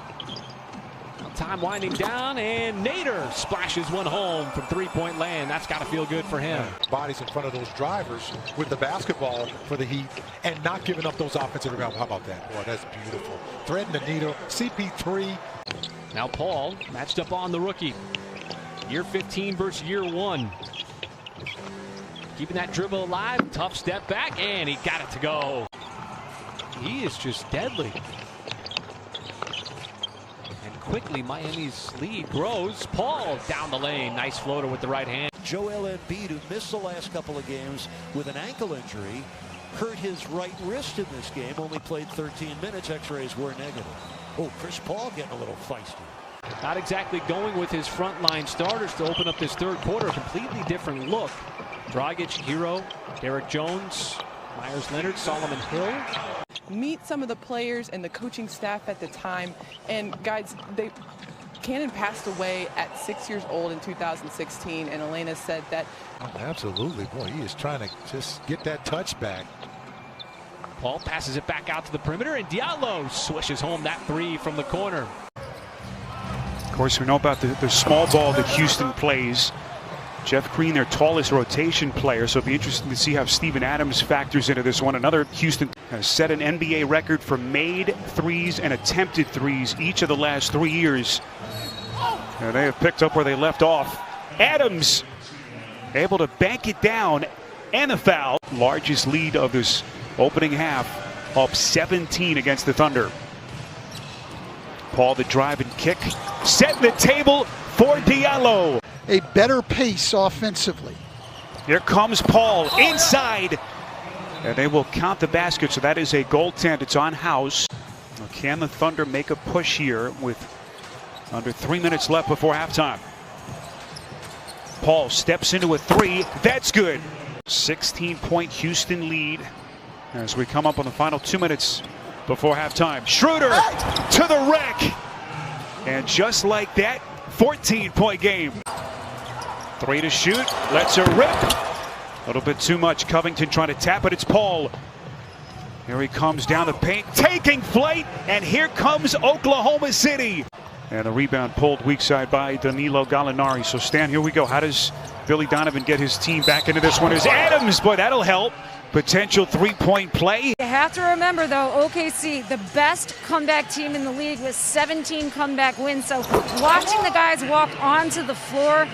Time winding down, and Nader splashes one home from three-point land. That's got to feel good for him. Bodies in front of those drivers with the basketball for the Heat and not giving up those offensive rebounds. How about that? Boy, that's beautiful. Threading the needle. CP3. Now Paul matched up on the rookie. Year 15 versus year 1. Keeping that dribble alive. Tough step back, and he got it to go. He is just deadly. Quickly, Miami's lead grows. Paul down the lane. Nice floater with the right hand. Joel Embiid, who missed the last couple of games with an ankle injury, hurt his right wrist in this game. Only played 13 minutes. X-rays were negative. Oh, Chris Paul getting a little feisty. Not exactly going with his frontline starters to open up this third quarter. A completely different look. Dragic, Hero, Derek Jones, Myers Leonard, Solomon Hill. Meet some of the players and the coaching staff at the time. And guys, Cannon passed away at 6 years old in 2016, and Elena said that. Oh, absolutely, boy, he is trying to just get that touch back. Paul passes it back out to the perimeter, and Diallo swishes home that three from the corner. Of course, we know about the small ball that Houston plays. Jeff Green, their tallest rotation player, so it'll be interesting to see how Steven Adams factors into this one. Another Houston has set an NBA record for made threes and attempted threes each of the last 3 years. And they have picked up where they left off. Adams able to bank it down and a foul. Largest lead of this opening half, up 17 against the Thunder. Paul the drive and kick, setting the table for Diallo. A better pace offensively. Here comes Paul inside, and they will count the basket, so that is a goaltend. It's on House. Can the Thunder make a push here with under 3 minutes left before halftime? Paul steps into a three. That's good. 16-point Houston lead as we come up on the final 2 minutes before halftime. Schroeder to the rack, and just like that, 14-point game. Three to shoot, lets her rip. A little bit too much. Covington trying to tap it. It's Paul. Here he comes down the paint, taking flight, and here comes Oklahoma City. And the rebound pulled weak side by Danilo Gallinari. So Stan, here we go. How does Billy Donovan get his team back into this one? Is Adams, boy, that'll help. Potential three-point play. You have to remember, though, OKC, the best comeback team in the league with 17 comeback wins. So watching the guys walk onto the floor.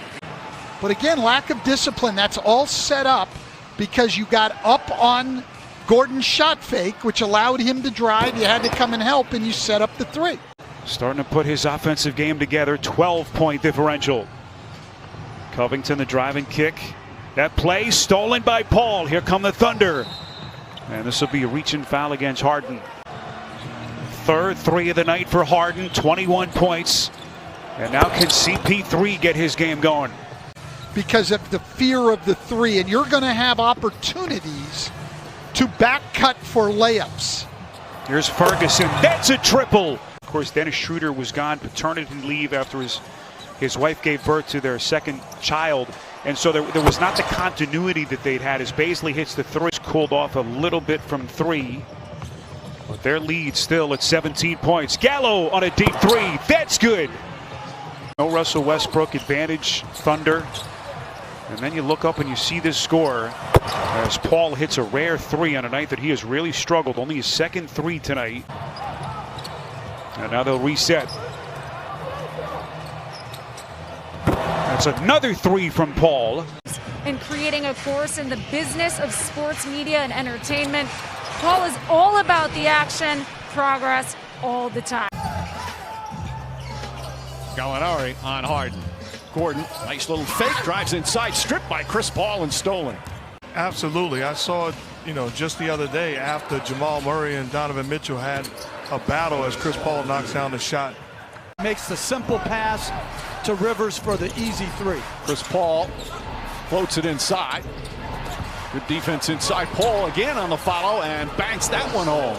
But again, lack of discipline. That's all set up because you got up on Gordon's shot fake, which allowed him to drive. You had to come and help, and you set up the three. Starting to put his offensive game together. 12-point differential. Covington, the drive and kick. That play stolen by Paul. Here come the Thunder. And this will be a reach and foul against Harden. Third three of the night for Harden. 21 points. And now can CP3 get his game going? Because of the fear of the three, and you're going to have opportunities to back cut for layups. Here's Ferguson. That's a triple. Of course, Dennis Schroeder was gone paternity leave after his wife gave birth to their second child. And so there was not the continuity that they'd had as Baisley hits the three. Cooled off a little bit from three. But their lead still at 17 points. Gallo on a deep three. That's good. No Russell Westbrook advantage, Thunder. And then you look up and you see this score as Paul hits a rare three on a night that he has really struggled. Only his second three tonight. And now they'll reset. That's another three from Paul. And creating a course in the business of sports media and entertainment. Paul is all about the action, progress, all the time. Gallinari on Harden. Gordon, nice little fake, drives inside, stripped by Chris Paul and stolen. Absolutely. I saw it, just the other day after Jamal Murray and Donovan Mitchell had a battle as Chris Paul knocks down the shot. Makes the simple pass to Rivers for the easy three. Chris Paul floats it inside. Good defense inside. Paul again on the follow and banks that one home.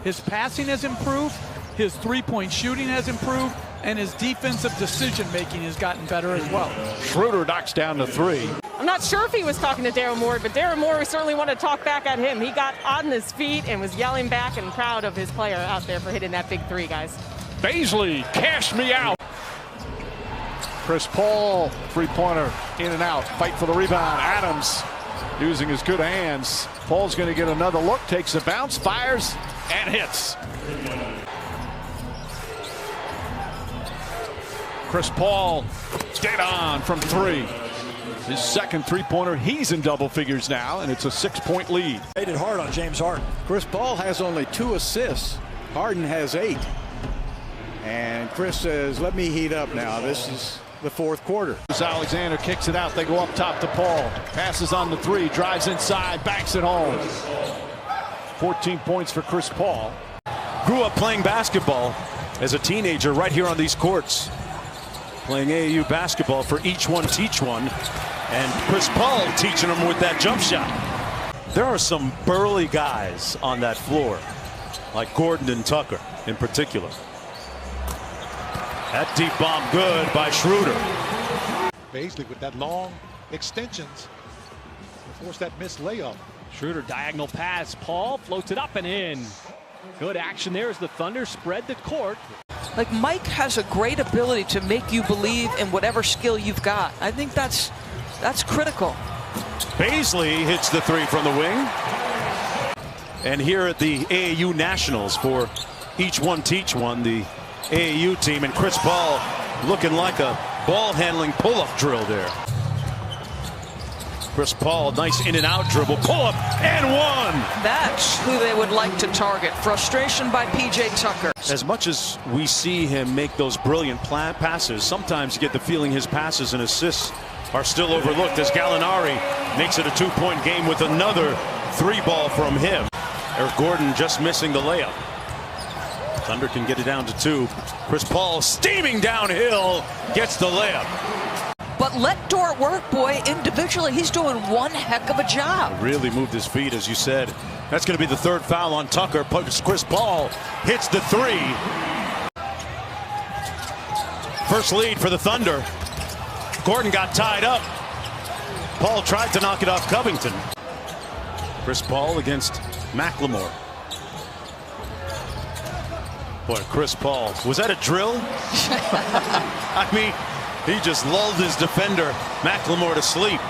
His passing has improved. His three-point shooting has improved. And his defensive decision-making has gotten better as well. Schroeder knocks down the three. I'm not sure if he was talking to Daryl Morey, but Daryl Morey certainly wanted to talk back at him. He got on his feet and was yelling back and proud of his player out there for hitting that big three, guys. Baisley, cash me out. Chris Paul, three-pointer, in and out. Fight for the rebound. Adams using his good hands. Paul's going to get another look, takes a bounce, fires, and hits. Chris Paul, dead on from three. His second three-pointer. He's in double figures now, and it's a 6-point lead. Made it hard on James Harden. Chris Paul has only 2 assists. Harden has 8. And Chris says, let me heat up now. This is the fourth quarter. Alexander kicks it out. They go up top to Paul. Passes on the three. Drives inside. Banks it home. 14 points for Chris Paul. Grew up playing basketball as a teenager right here on these courts. Playing AAU basketball for each one, teach one. And Chris Paul teaching them with that jump shot. There are some burly guys on that floor, like Gordon and Tucker in particular. That deep bomb good by Schroeder. Baisley with that long extensions forced that missed layup. Schroeder diagonal pass. Paul floats it up and in. Good action there as the Thunder spread the court. Like, Mike has a great ability to make you believe in whatever skill you've got. I think that's critical. Baisley hits the three from the wing. And here at the AAU Nationals for each one, teach one, the AAU team, and Chris Paul looking like a ball handling pull-up drill there. Chris Paul, nice in and out dribble, pull-up, and one. That's who they would like to target. Frustration by P.J. Tucker. As much as we see him make those brilliant passes, sometimes you get the feeling his passes and assists are still overlooked as Gallinari makes it a 2-point game with another 3-ball from him. Eric Gordon just missing the layup. Thunder can get it down to 2. Chris Paul steaming downhill, gets the layup. But let Dort work, boy. Individually, he's doing one heck of a job. Really moved his feet, as you said. That's going to be the 3rd foul on Tucker. Chris Paul hits the 3. First lead for the Thunder. Gordon got tied up. Paul tried to knock it off Covington. Chris Paul against McLemore. Boy, Chris Paul. Was that a drill? I mean, he just lulled his defender, McLemore, to sleep.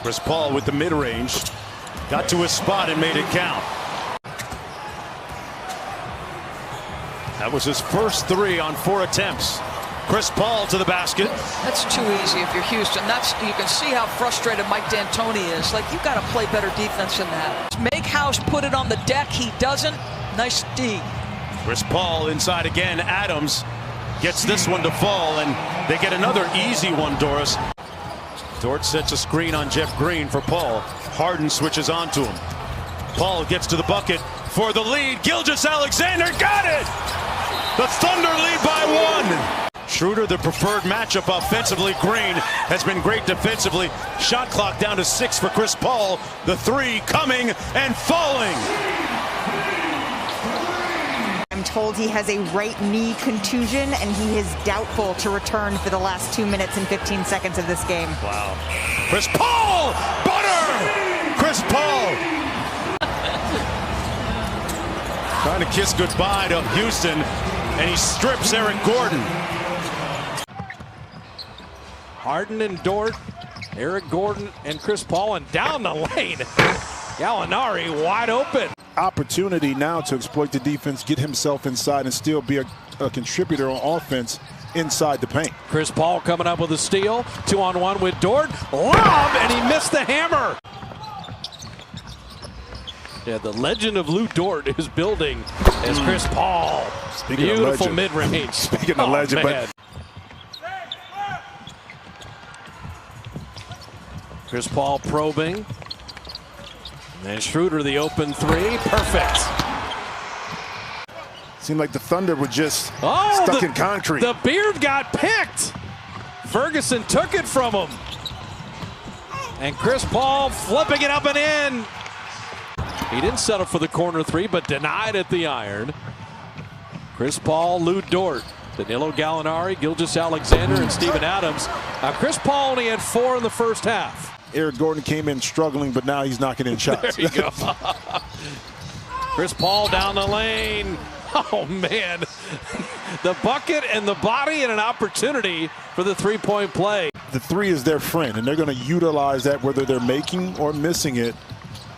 Chris Paul with the mid-range. Got to his spot and made it count. That was his first 3 on 4 attempts. Chris Paul to the basket. That's too easy if you're Houston. You can see how frustrated Mike D'Antoni is. Like, you've got to play better defense than that. Make House put it on the deck. He doesn't. Nice D. Chris Paul inside again. Adams gets this one to fall, and they get another easy one, Doris. Dort sets a screen on Jeff Green for Paul. Harden switches on to him. Paul gets to the bucket for the lead. Gilgeous-Alexander got it! The Thunder lead by 1. Schroeder, the preferred matchup offensively. Green has been great defensively. Shot clock down to 6 for Chris Paul. The 3 coming and falling. I'm told he has a right knee contusion, and he is doubtful to return for the last 2 minutes and 15 seconds of this game. Wow. Chris Paul! Butter! Chris Paul! Trying to kiss goodbye to Houston, and he strips Eric Gordon. Harden and Dort, Eric Gordon and Chris Paul, and down the lane. Gallinari wide open. Opportunity now to exploit the defense, get himself inside, and still be a contributor on offense inside the paint. Chris Paul coming up with a steal. 2-on-1 with Dort. Lob, and he missed the hammer. Yeah, the legend of Lou Dort is building as Chris Paul. Beautiful mid-range. Speaking of legend, man. Chris Paul probing. And Schroeder, the open 3. Perfect. Seemed like the Thunder were just stuck in concrete. The beard got picked. Ferguson took it from him. And Chris Paul flipping it up and in. He didn't settle for the corner 3, but denied at the iron. Chris Paul, Lou Dort, Danilo Gallinari, Gilgeous-Alexander, and Steven Adams. Chris Paul only had 4 in the first half. Eric Gordon came in struggling, but now he's knocking in shots. There you go. Chris Paul down the lane. Oh, man. The bucket and the body and an opportunity for the three-point play. The three is their friend, and they're going to utilize that whether they're making or missing it,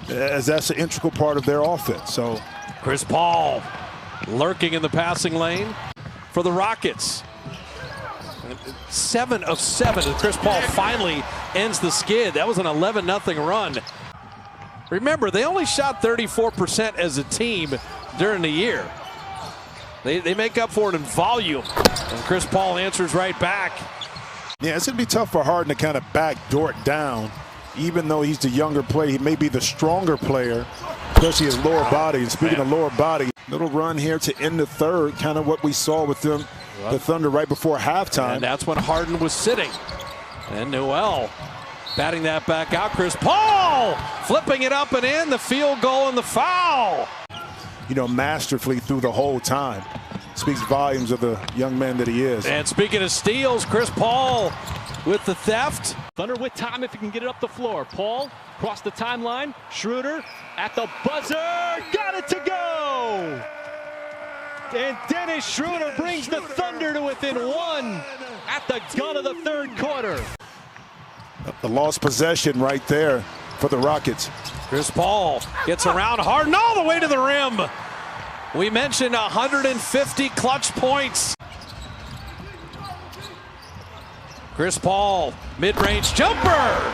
as that's an integral part of their offense. So Chris Paul lurking in the passing lane for the Rockets. 7 of 7 as Chris Paul finally ends the skid. That was an 11-0 run. Remember, they only shot 34% as a team during the year. They make up for it in volume, and Chris Paul answers right back. Yeah, it's going to be tough for Harden to kind of back Dort down. Even though he's the younger player, he may be the stronger player, especially his lower body. And speaking of lower body, little run here to end the third, kind of what we saw with them, the Thunder right before halftime. And that's when Harden was sitting. And Noel batting that back out. Chris Paul flipping it up and in, the field goal and the foul. You know, masterfully through the whole time. Speaks volumes of the young man that he is. And speaking of steals, Chris Paul with the theft. Thunder with time if he can get it up the floor. Paul across the timeline. Schroeder at the buzzer. Got it to go. And Dennis Schroeder brings the Thunder to within one at the gun of the third quarter. The lost possession right there for the Rockets. Chris Paul gets around Harden all the way to the rim. We mentioned 150 clutch points. Chris Paul, mid-range jumper.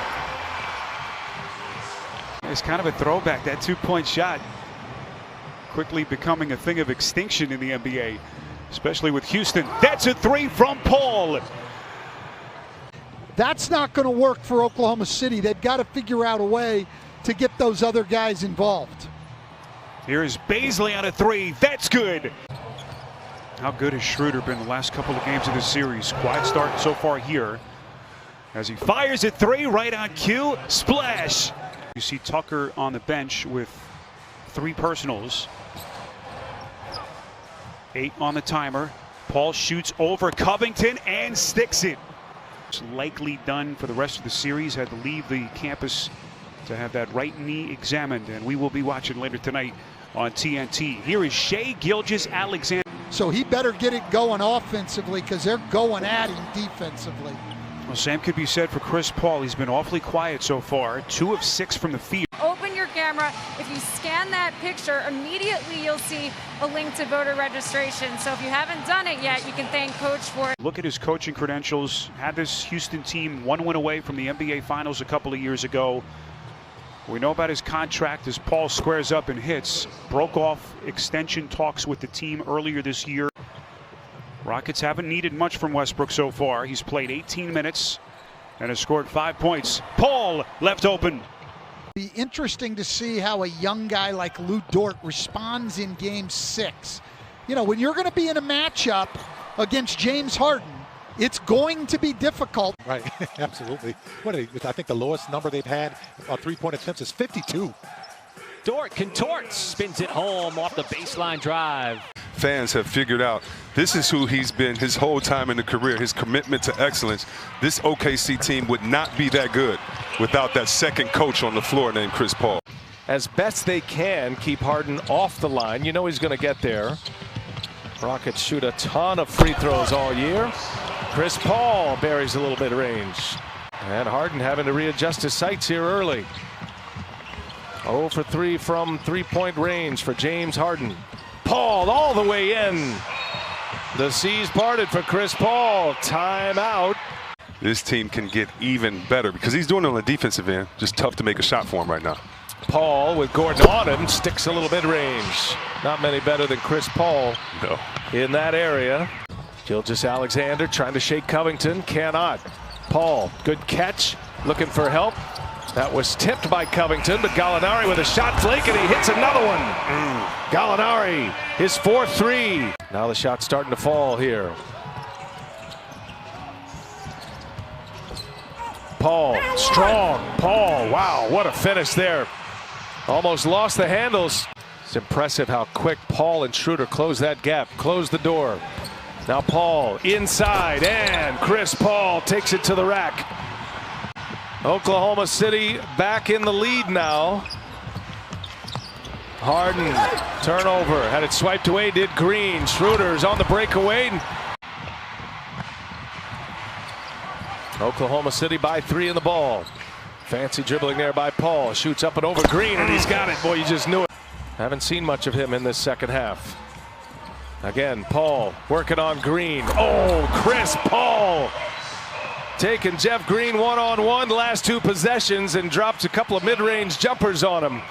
It's kind of a throwback, that two-point shot. Quickly becoming a thing of extinction in the NBA, especially with Houston. That's a three from Paul. That's not going to work for Oklahoma City. They've got to figure out a way to get those other guys involved. Here's Baisley on a three. That's good. How good has Schroeder been the last couple of games of this series? Quiet start so far here as he fires at three right on cue. Splash. You see Tucker on the bench with 3 personals. 8 on the timer. Paul shoots over Covington and sticks it. It's likely done for the rest of the series. Had to leave the campus to have that right knee examined, and we will be watching later tonight on TNT. Here is Shai Gilgeous-Alexander. So he better get it going offensively because they're going at him defensively. Well, same could be said for Chris Paul. He's been awfully quiet so far. 2 of 6 from the field. Open your camera. If you scan that picture, immediately you'll see a link to voter registration. So if you haven't done it yet, you can thank Coach for it. Look at his coaching credentials. Had this Houston team 1 win away from the NBA Finals a couple of years ago. We know about his contract as Paul squares up and hits. Broke off extension talks with the team earlier this year. Rockets haven't needed much from Westbrook so far. He's played 18 minutes and has scored 5 points. Paul left open. Be interesting to see how a young guy like Lou Dort responds in Game 6. You know, when you're going to be in a matchup against James Harden, it's going to be difficult. Right, absolutely. I think the lowest number they've had on three-point attempts is 52. Dort contorts, spins it home off the baseline drive. Fans have figured out this is who he's been his whole time in the career, his commitment to excellence. This OKC team would not be that good without that second coach on the floor named Chris Paul. As best they can, keep Harden off the line. You know he's going to get there. Rockets shoot a ton of free throws all year. Chris Paul buries a little bit of range. And Harden having to readjust his sights here early. 0 for 3 from three-point range for James Harden. Paul all the way in. The seas parted for Chris Paul. Timeout. This team can get even better because he's doing it on the defensive end. Just tough to make a shot for him right now. Paul with Gordon on him sticks a little mid-range. Not many better than Chris Paul in that area. Gilgeous-Alexander trying to shake Covington. Cannot. Paul, good catch. Looking for help. That was tipped by Covington, but Gallinari with a shot flake, and he hits another one. Gallinari, his 4th-3. Now the shot's starting to fall here. Paul, strong. Paul, wow, what a finish there. Almost lost the handles. It's impressive how quick Paul and Schroeder close that gap, close the door. Now Paul inside, and Chris Paul takes it to the rack. Oklahoma City back in the lead now. Harden, turnover, had it swiped away, did Green. Schroeder's on the breakaway. Oklahoma City by 3 in the ball. Fancy dribbling there by Paul. Shoots up and over Green, and he's got it. Boy, you just knew it. Haven't seen much of him in this second half. Again, Paul working on Green. Oh, Chris Paul taking Jeff Green one-on-one the last 2 possessions and drops a couple of mid-range jumpers on him.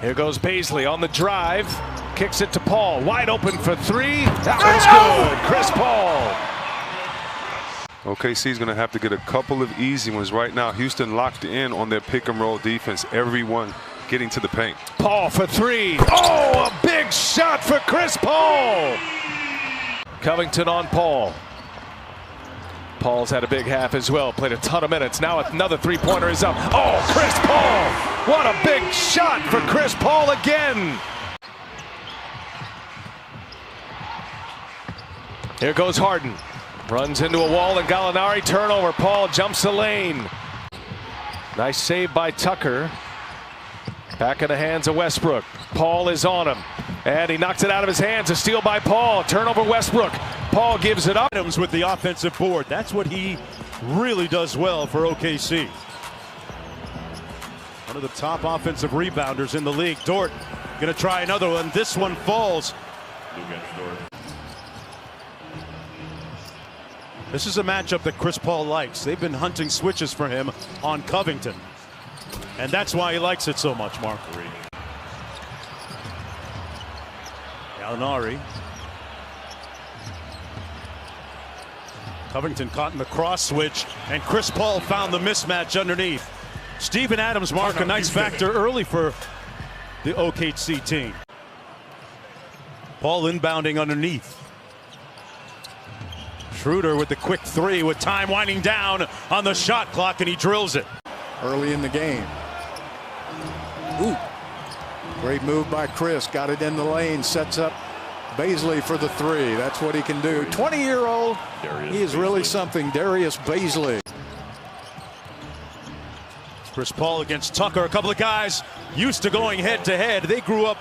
Here goes Bazley on the drive. Kicks it to Paul. Wide open for 3. That one's good. Chris Paul. OKC's going to have to get a couple of easy ones right now. Houston locked in on their pick and roll defense. Everyone getting to the paint. Paul for 3. Oh, a big shot for Chris Paul. Covington on Paul. Paul's had a big half as well. Played a ton of minutes. Now another 3-pointer is up. Oh, Chris Paul. What a big shot for Chris Paul again. Here goes Harden. Runs into a wall and Gallinari. Turnover. Paul jumps the lane. Nice save by Tucker. Back in the hands of Westbrook. Paul is on him. And he knocks it out of his hands. A steal by Paul. Turnover Westbrook. Paul gives it up. Adams with the offensive board. That's what he really does well for OKC. One of the top offensive rebounders in the league. Dort going to try another one. This one falls. This is a matchup that Chris Paul likes. They've been hunting switches for him on Covington. And that's why he likes it so much, Mark. Gallinari. Covington caught in the cross switch, and Chris Paul found the mismatch underneath. Steven Adams, Mark, a nice factor early for the OKC team. Paul inbounding underneath. Schroeder with the quick 3 with time winding down on the shot clock, and he drills it. Early in the game. Ooh. Great move by Chris. Got it in the lane. Sets up Bazley for the 3. That's what he can do. 20-year-old. He is really something. Darius Bazley. Chris Paul against Tucker. A couple of guys used to going head-to-head. They grew up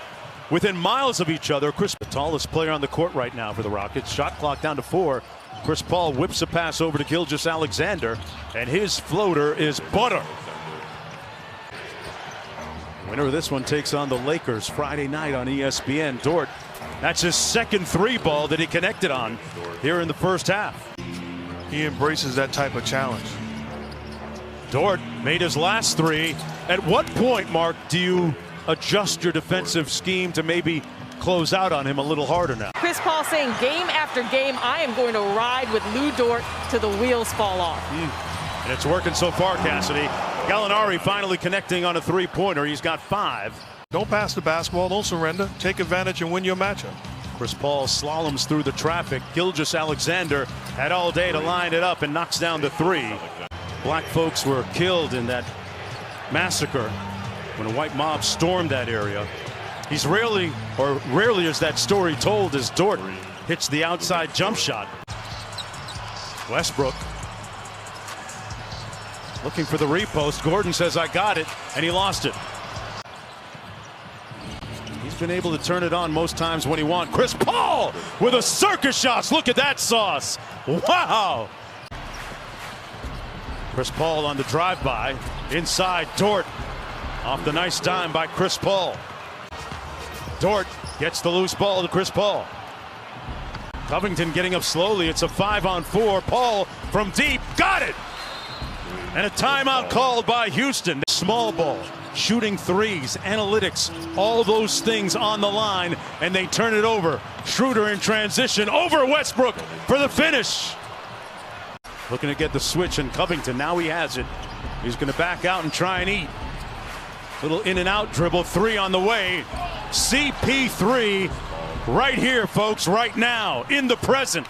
within miles of each other. Chris, the tallest player on the court right now for the Rockets. Shot clock down to 4. Chris Paul whips a pass over to Gilgeous-Alexander, and his floater is butter. Winner of this one takes on the Lakers Friday night on ESPN. Dort, that's his second 3-ball that he connected on here in the first half. He embraces that type of challenge. Dort made his last 3. At what point, Mark, do you adjust your defensive scheme to maybe close out on him a little harder now? Chris Paul saying game after game, I am going to ride with Lou Dort till the wheels fall off. And it's working so far, Cassidy. Gallinari finally connecting on a 3-pointer. He's got 5. Don't pass the basketball. Don't surrender. Take advantage and win your matchup. Chris Paul slaloms through the traffic. Gilgeous-Alexander had all day to line it up and knocks down the 3. Black folks were killed in that massacre when a white mob stormed that area. He's rarely is that story told as Dort hits the outside jump shot. Westbrook looking for the repost. Gordon says, I got it, and he lost it. He's been able to turn it on most times when he wants. Chris Paul with a circus shot. Look at that sauce. Wow. Chris Paul on the drive-by. Inside, Dort. Off the nice dime by Chris Paul. Dort gets the loose ball to Chris Paul. Covington getting up slowly. It's a 5-on-4. Paul from deep. Got it! And a timeout called by Houston. Small ball, shooting 3s, analytics, all those things on the line, and they turn it over. Schroeder in transition over Westbrook for the finish. Looking to get the switch, and Covington, now he has it. He's going to back out and try and eat. Little in and out dribble, 3 on the way. CP3 right here, folks, right now, in the present.